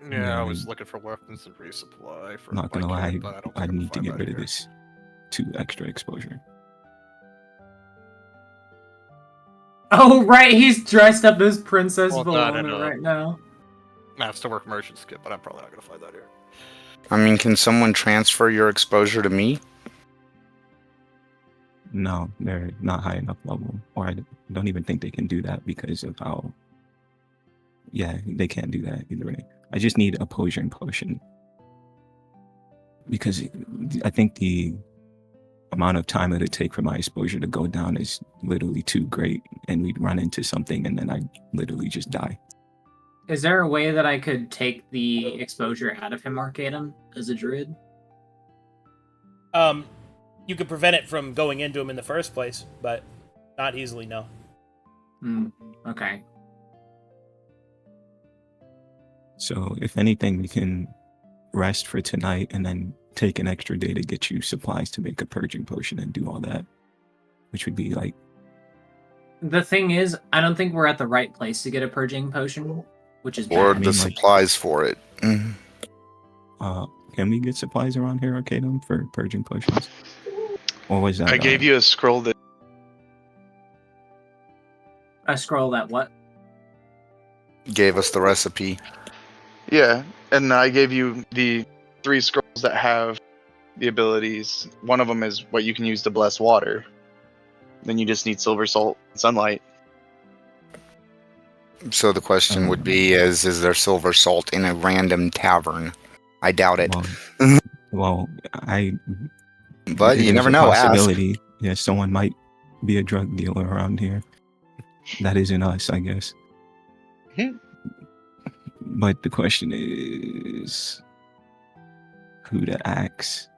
Yeah, I Yeah, was looking for weapons and resupply for Not gonna my lie, kit, but I don't think I I'm gonna need to find get that rid of here. this 2 extra exposure. Oh, right, he's dressed up as Princess Well, that Bologna and, right now. I have to work merchant's kit, but I'm probably not gonna find that here. I mean, can someone transfer your exposure to me? No, they're not high enough level, or I don't even think they can do that because of how. Yeah, they can't do that either way. I just need a potion because I think the amount of time it would take for my exposure to go down is literally too great, and we'd run into something, and then I'd literally just die. Is there a way that I could take the exposure out of him, Arcadum, as a druid? You could prevent it from going into him in the first place, but not easily, no. Okay. So if anything, we can rest for tonight and then take an extra day to get you supplies to make a purging potion and do all that, which would be like, The thing is, I don't think we're at the right place to get a purging potion, which is Or bad. the like- supplies for it? can we get supplies around here, Arcadum, for purging potions? Or was that? I gave you a scroll that A scroll that what? Gave us the recipe. Yeah, and I gave you the 3 scrolls that have the abilities. One of them is what you can use to bless water. Then you just need silver salt and sunlight. So the question would be: is there silver salt in a random tavern? I doubt it. Well, But you there's never a know. Ask. Possibility. Yeah, someone might be a drug dealer around here. That isn't us, I guess. Hmm. But the question is, who to ask?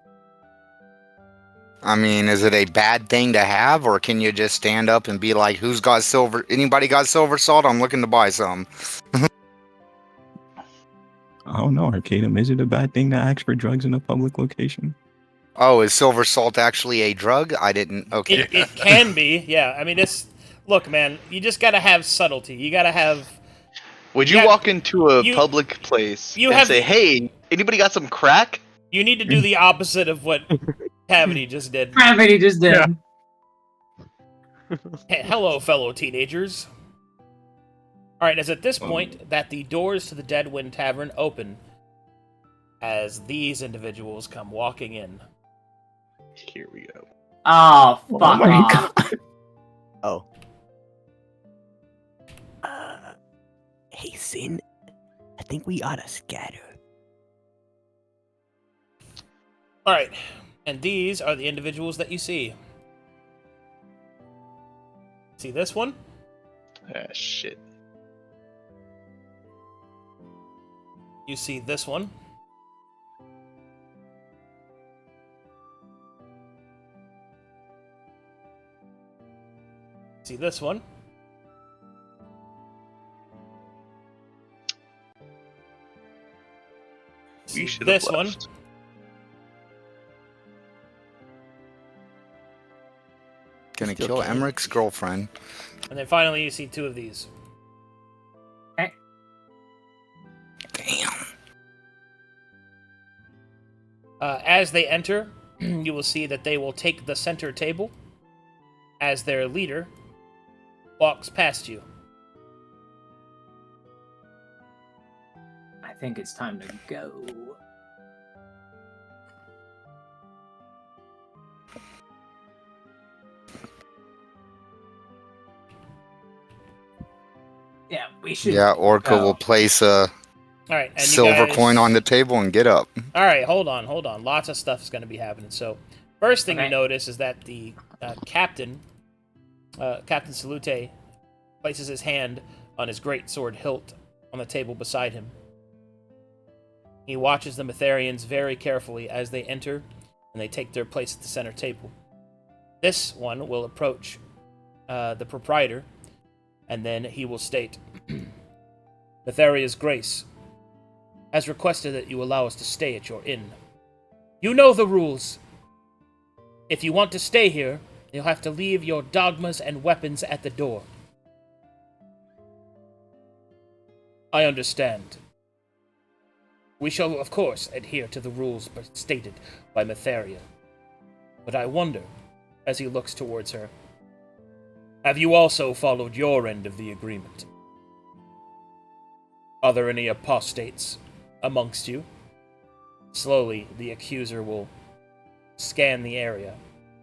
I mean, is it a bad thing to have, or can you just stand up and be like, "Who's got silver? Anybody got silver salt? I'm looking to buy some." I don't know, Arcadum. Is it a bad thing to ask for drugs in a public location? Oh, is silver salt actually a drug? I didn't. Okay. It can be, yeah. I mean, look, man. You just gotta have subtlety. You gotta have. Would you walk into a public place and say, "Hey, anybody got some crack?" You need to do the opposite of what Cavity just did. Cavity just did. Yeah. Hey, hello, fellow teenagers. All right, it's at this point that the doors to the Deadwind Tavern open as these individuals come walking in. Here we go. Oh, fuck off. Oh. Hey, Sin. I think we ought to scatter. All right, and these are the individuals that you see. See this one? Ah, shit. You see this one. See this one. See this one. Gonna kill Emmerich's girlfriend. And then finally you see two of these. Damn. As they enter, you will see that they will take the center table as their leader walks past you. I think it's time to go. Yeah, we should. Yeah, Orca will place a All right, and silver coin on the table and get up. All right, hold on. Lots of stuff is going to be happening. So, first thing you notice is that the captain, Captain Salute, places his hand on his great sword hilt on the table beside him. He watches the Metherians very carefully as they enter, and they take their place at the center table. This one will approach the proprietor, and then he will state, Metheria's Grace has requested that you allow us to stay at your inn. You know the rules. If you want to stay here, you'll have to leave your dogmas and weapons at the door. I understand. We shall, of course, adhere to the rules stated by Metheria. But I wonder, as he looks towards her, have you also followed your end of the agreement? Are there any apostates amongst you? Slowly, the accuser will scan the area,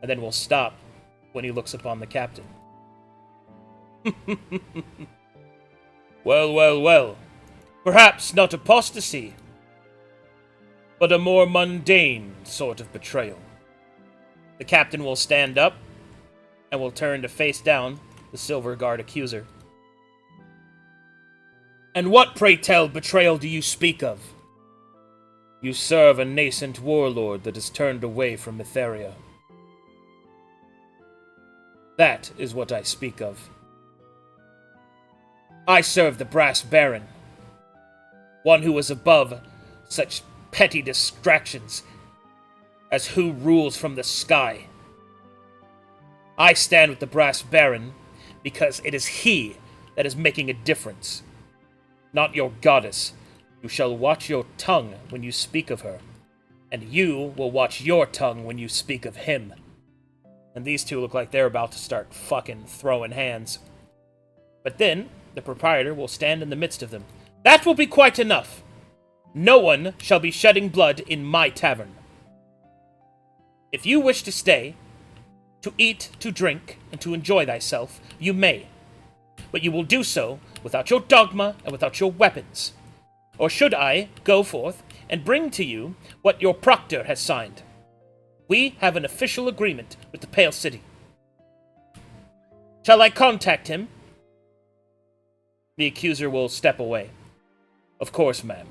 and then will stop when he looks upon the captain. Well. Perhaps not apostasy, but a more mundane sort of betrayal. The captain will stand up, and will turn to face down the Silver Guard accuser. And what, pray tell, betrayal do you speak of? You serve a nascent warlord that has turned away from Metheria. That is what I speak of. I serve the Brass Baron, one who is above such petty distractions as who rules from the sky. I stand with the Brass Baron because it is he that is making a difference, not your goddess. You shall watch your tongue when you speak of her, and you will watch your tongue when you speak of him. And these two look like they're about to start fucking throwing hands. But then, the proprietor will stand in the midst of them. That will be quite enough. No one shall be shedding blood in my tavern. If you wish to stay, to eat, to drink, and to enjoy thyself, you may. But you will do so without your dogma and without your weapons. Or should I go forth and bring to you what your proctor has signed? We have an official agreement with the Pale City. Shall I contact him? The accuser will step away. Of course, ma'am.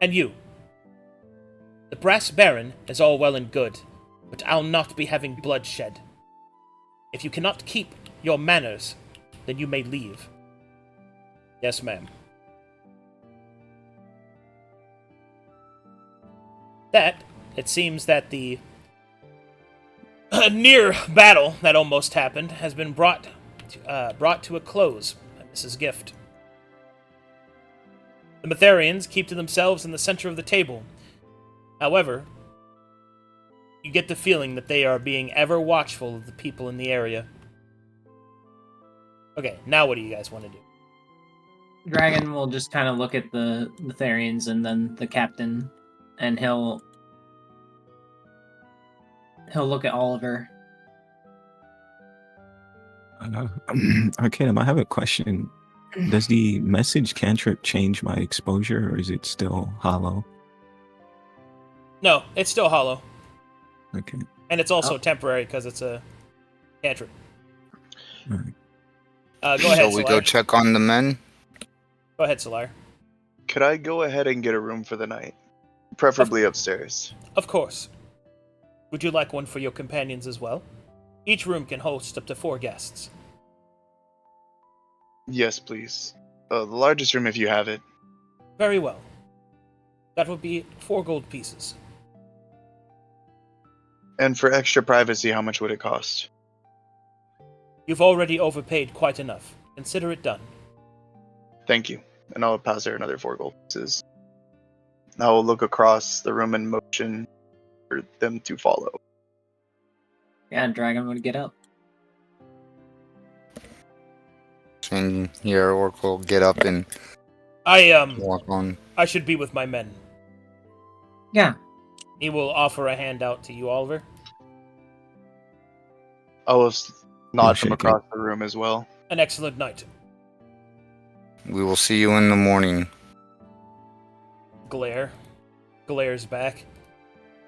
And you. The Brass Baron is all well and good, but I'll not be having bloodshed. If you cannot keep your manners, then you may leave. Yes, ma'am. It seems that the near battle that almost happened has been brought to a close by Mrs. Gift. The Metherians keep to themselves in the center of the table. However, you get the feeling that they are being ever watchful of the people in the area. Okay, now what do you guys want to do? Dragon will just kind of look at the Therians and then the captain, and he'll look at Oliver. Arcadum, I have a question. Does the message cantrip change my exposure, or is it still hollow? No, it's still hollow. Okay. And it's also temporary because it's a cantrip. All right. Go ahead, Shall we go Celahire. check on the men? Go ahead, Celahire. Could I go ahead and get a room for the night? Preferably upstairs. Of course. Would you like one for your companions as well? Each room can host up to 4 guests. Yes, please. The largest room if you have it. Very well. That would be 4 gold pieces. And for extra privacy, how much would it cost? You've already overpaid quite enough. Consider it done. Thank you. And I'll pass her another 4 gold pieces. I will look across the room in motion for them to follow. Yeah, Dragon would get up. And here, Orca will get up and I walk on. should be with my men. Yeah. He will offer a handout to you, Oliver. I will nod shake from across the room as well. An excellent night. We will see you in the morning. Glare. Glares back.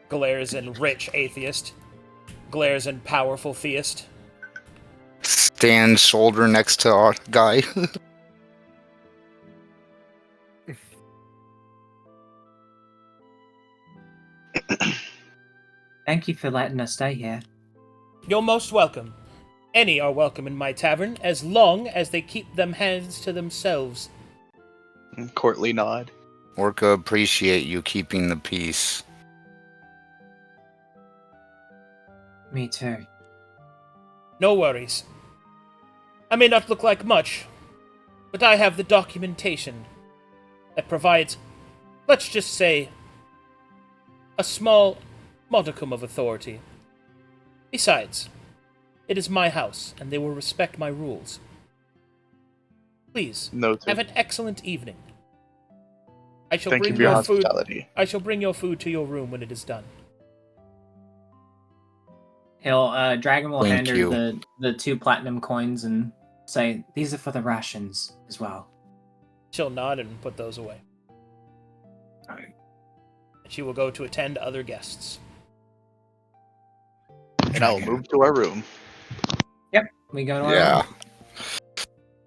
Glares in rich atheist. Glares in powerful theist. Stand shoulder next to our guy. Thank you for letting us stay here. You're most welcome. Any are welcome in my tavern, as long as they keep them hands to themselves. Courtly nod. Orca, appreciate you keeping the peace. Me too. No worries. I may not look like much, but I have the documentation that provides, let's just say, a small modicum of authority. Besides, it is my house, and they will respect my rules. Please, Noted. have an excellent evening. I shall Thank bring you for your food. hospitality. I shall bring your food to your room when it is done. Dragon will Thank hand her you. the 2 platinum coins and say, these are for the rations as well. She'll nod and put those away. Alright. And she will go to attend other guests. And I will move to our room. We go to our Yeah. room.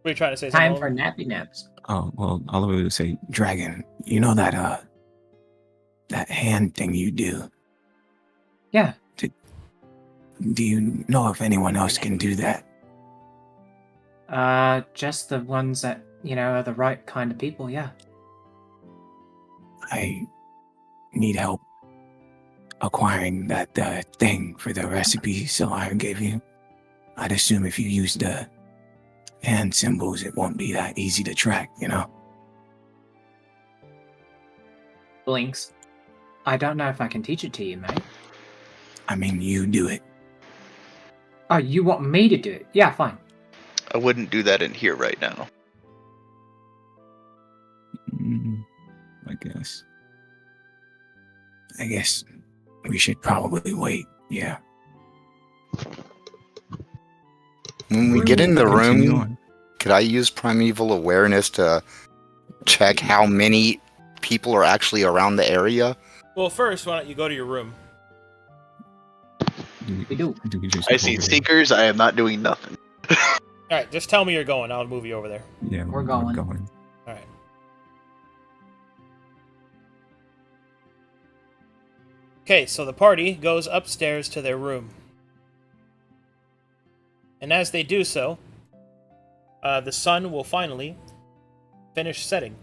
Were you trying to say something? Time for Oliver? nappy naps. Oh, well, Oliver would say, Dragon, you know that hand thing you do? Yeah. Do you know if anyone else can do that? Just the ones that, are the right kind of people, yeah. I need help acquiring that thing for the recipe Celahire gave you. I'd assume if you use the hand symbols, it won't be that easy to track, Blinks. I don't know if I can teach it to you, mate. I mean, you do it. Oh, you want me to do it? Yeah, fine. I wouldn't do that in here right now. I guess we should probably wait, yeah. When we get in the Continue room, on. could I use primeval awareness to check how many people are actually around the area? Well, first, why don't you go to your room? We do. we just I see go- seekers. I am not doing nothing. Alright, just tell me you're going. I'll move you over there. Yeah, We're going. Alright. Okay, so the party goes upstairs to their room. And as they do so, the sun will finally finish setting.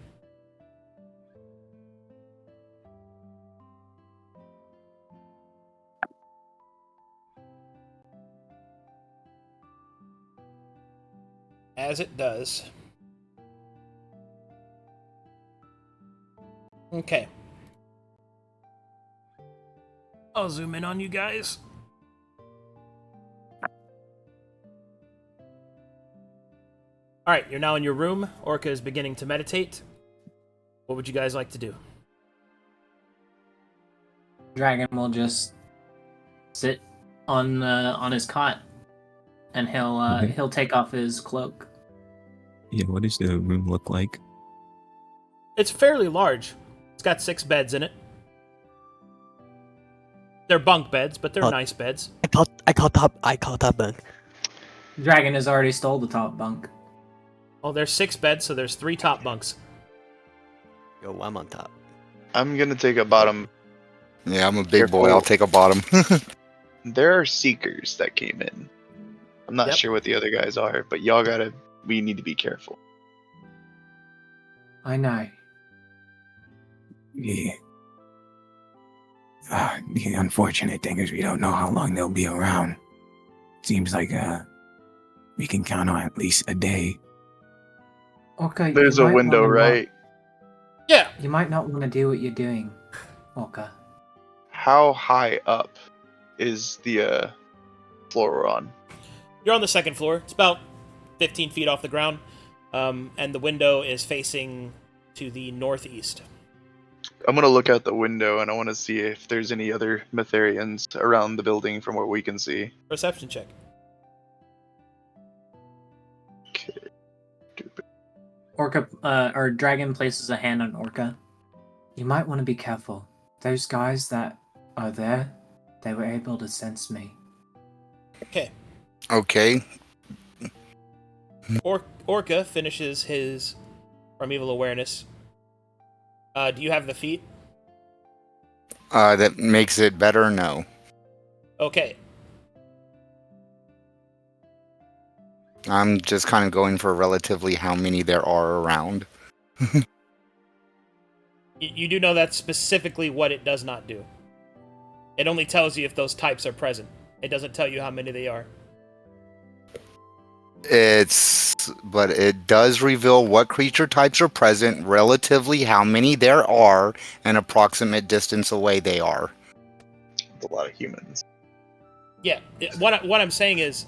As it does. Okay. I'll zoom in on you guys. Alright, you're now in your room. Orca is beginning to meditate. What would you guys like to do? Dragon will just sit on his cot, and he'll take off his cloak. Yeah, what does the room look like? It's fairly large. It's got 6 beds in it. They're bunk beds, but they're nice beds. I call top bunk. Dragon has already stole the top bunk. Oh, there's 6 beds, so there's 3 top bunks. Yo, I'm on top. I'm gonna take a bottom. Yeah, I'm a big boy. I'll take a bottom. There are seekers that came in. I'm not sure what the other guys are, but we need to be careful. I know. Yeah. The unfortunate thing is we don't know how long they'll be around. Seems like we can count on at least a day. Okay. There's a window, right? Yeah. You might not want to do what you're doing, Orca. How high up is the floor we're on? You're on the 2nd floor. It's about 15 feet off the ground. And the window is facing to the northeast. I'm gonna look out the window and I want to see if there's any other Mytharians around the building from what we can see. Perception check. Okay. Orca, or Dragon places a hand on Orca. You might want to be careful. Those guys that are there, they were able to sense me. Okay. Okay. Orca finishes his primeval awareness. Do you have the feat? That makes it better? No. Okay. I'm just kind of going for relatively how many there are around. You do know that's specifically what it does not do. It only tells you if those types are present. It doesn't tell you how many they are. But it does reveal what creature types are present, relatively how many there are, and approximate distance away they are. It's a lot of humans. Yeah. What I'm saying is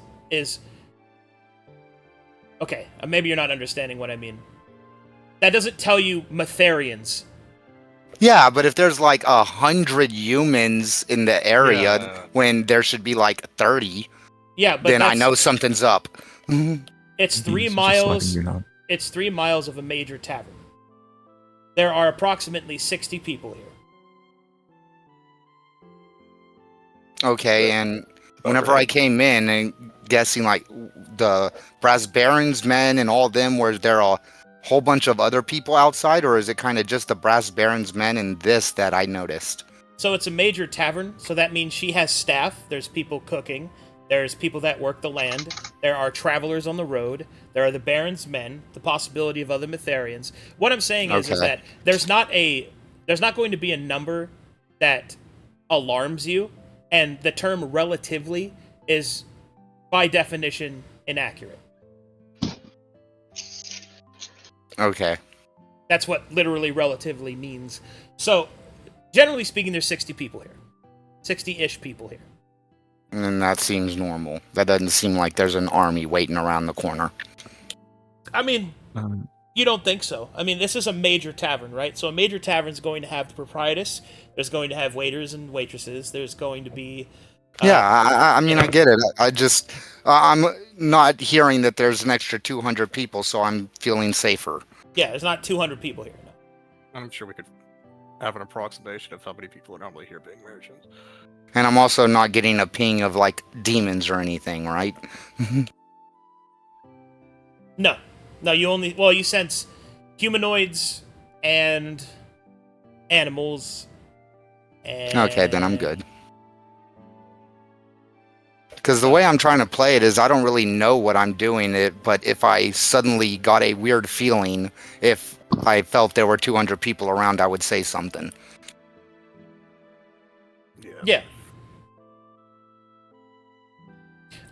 okay. Maybe you're not understanding what I mean. That doesn't tell you Mytharians. Yeah, but if there's like 100 humans in the area when there should be like 30, yeah, but then I know something's up. It's 3 miles. It's 3 miles of a major tavern. There are approximately 60 people here. Okay, and whenever I came in and guessing like the Brass Barons men and all them, were there a whole bunch of other people outside, or is it kind of just the Brass Barons men and this that I noticed? So it's a major tavern, so that means she has staff. There's people cooking. There's people that work the land. There are travelers on the road. There are the Baron's men, the possibility of other Mytharians. What I'm saying is that there's not going to be a number that alarms you, and the term relatively is, by definition, inaccurate. Okay. That's what literally relatively means. So, generally speaking, there's 60 people here. 60-ish people here. And that seems normal. That doesn't seem like there's an army waiting around the corner. I mean, you don't think so. I mean, this is a major tavern, right? So a major tavern is going to have the proprietress. There's going to have waiters and waitresses. There's going to be... I mean, I get it. I'm not hearing that there's an extra 200 people, so I'm feeling safer. Yeah, there's not 200 people here. No. I'm sure we could have an approximation of how many people are normally here being merchants. And I'm also not getting a ping of, like, demons or anything, right? No. No, you sense humanoids and animals Okay, then I'm good. Because the way I'm trying to play it is I don't really know what I'm doing, but if I suddenly got a weird feeling, if I felt there were 200 people around, I would say something. Yeah.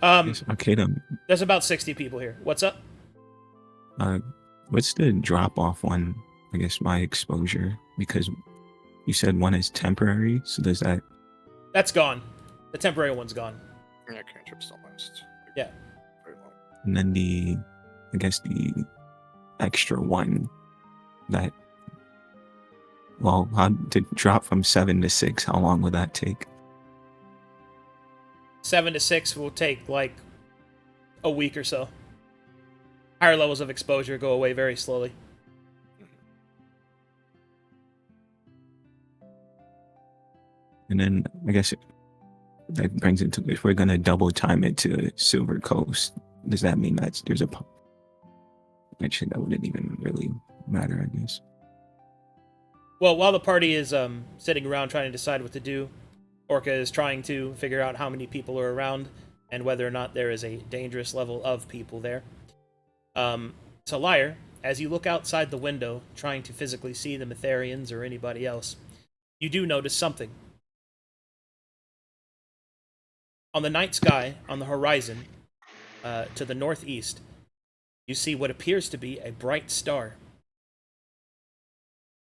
Yes, Arcadum. There's about 60 people here. What's up? What's the drop off on, I guess, my exposure? Because you said one is temporary, so does that... That's gone. The temporary one's gone. Yeah, cantrips don't last. Yeah. Very long. And then the extra one that... Well, how to drop from 7 to 6, how long would that take? 7 to 6 will take, like, a week or so. Higher levels of exposure go away very slowly. And then, I guess, that brings it to, if we're going to double time it to Silver Coast, does that mean that there's a... Actually, that wouldn't even really matter, I guess. Well, while the party is sitting around trying to decide what to do, Orca is trying to figure out how many people are around and whether or not there is a dangerous level of people there. Celahire, as you look outside the window, trying to physically see the Mytharians or anybody else, you do notice something. On the night sky, on the horizon, to the northeast, you see what appears to be a bright star.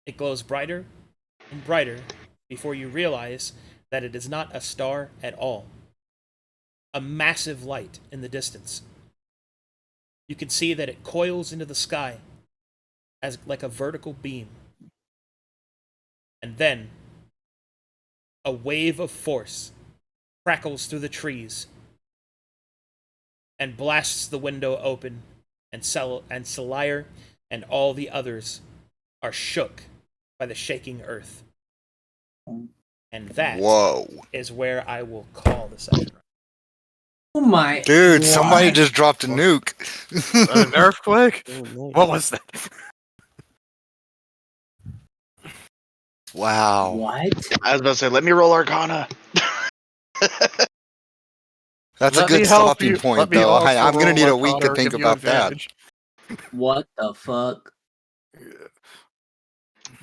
It glows brighter and brighter before you realize that it is not a star at all. A massive light in the distance. You can see that it coils into the sky as like a vertical beam. And then a wave of force crackles through the trees and blasts the window open, and Celahire and all the others are shook by the shaking earth. And that is where I will call the session. Oh my... Dude, what? somebody just dropped a nuke. An earthquake? Oh, nice. What was that? Wow. What? I was about to say, let me roll Arcana. That's Let a good me help stopping you- point, let me though. also I'm going to need roll a week to Arcana or think give you about that. advantage. What the fuck?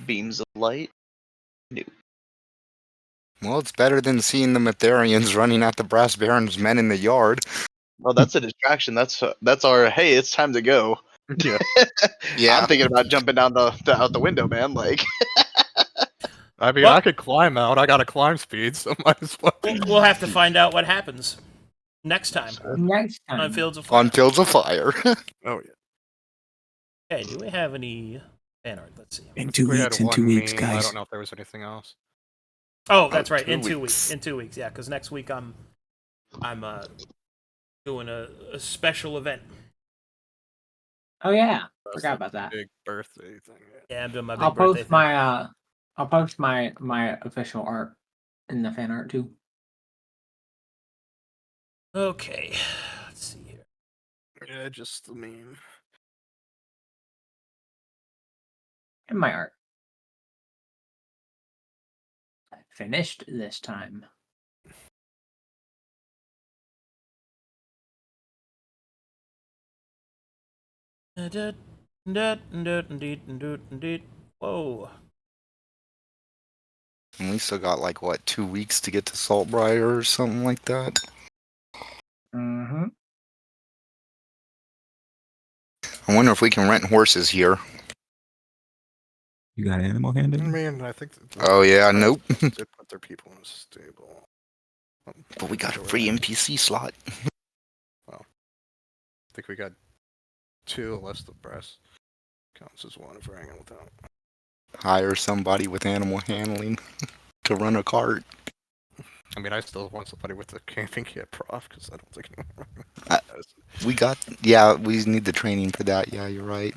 Beams of light. Well, it's better than seeing the Mytharians running at the Brass Baron's men in the yard. Oh, that's a distraction. That's our, hey, it's time to go. Yeah. Yeah. I'm thinking about jumping down out the window, man. Like, I mean, Well- I could climb out. I got a climb speed, so might as well. We'll have to find out what happens next time Next on time. Fields of Fire. On Fields of Fire. Oh, yeah. Okay, do we have any fan art? Let's see. In 2 We had weeks, in one 2 weeks, meme. I guys. don't know if there was anything else. Oh, that's right. 2 In 2 weeks. weeks. In 2 weeks, yeah. Because next week I'm doing a special event. Oh yeah, That's forgot the about that. Big birthday thing. Yeah, I'm doing my big I'll birthday post thing. I'll post my official art in the fan art too. Okay, let's see here. Yeah, just the meme. And my art. Finished this time. Whoa. And we still got, like, what, 2 weeks to get to Saltbriar or something like that? Mm-hmm. I wonder if we can rent horses here. You got animal I handling? mean, I think. Oh, yeah, nope. They put their people in a stable. But we got a free NPC slot. I think we got 2 unless the brass counts as 1 if we're hanging without. Hire somebody with animal handling to run a cart. I mean, I still want somebody with a camping kit prof because I don't think anyone. We got, yeah, we need the training for that. Yeah, you're right.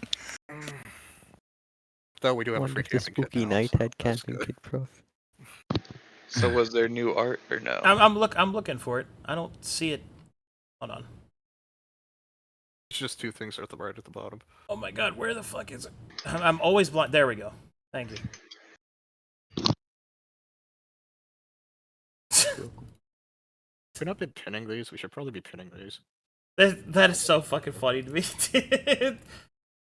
Though we do have a One free with the camping kit spooky now, night so head that's camping good. kit prof. so was there new art or no? I'm looking for it. I don't see it. Hold on. It's just 2 things at the right at the bottom. Oh my god, where the fuck is it? I'm always blind. There we go. Thank you. Have we not been pinning these? We should probably be pinning these. That is so fucking funny to me.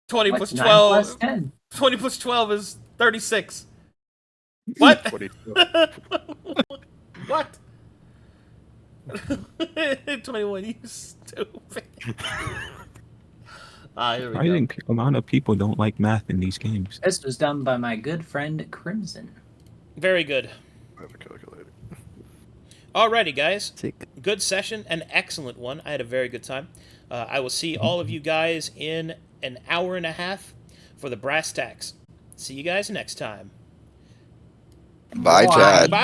20 What's plus 9 12. plus 10? 20 plus 12 is 36. What? 22. What? 21, you stupid. Here we I go. think a lot of people don't like math in these games. This was done by my good friend Crimson. Very good. I have a calculator. Alrighty, guys. Sick. Good session, an excellent one. I had a very good time. I will see all of you guys in an hour and a half for the brass tacks. See you guys next time. Bye, Bye. Chad. Bye.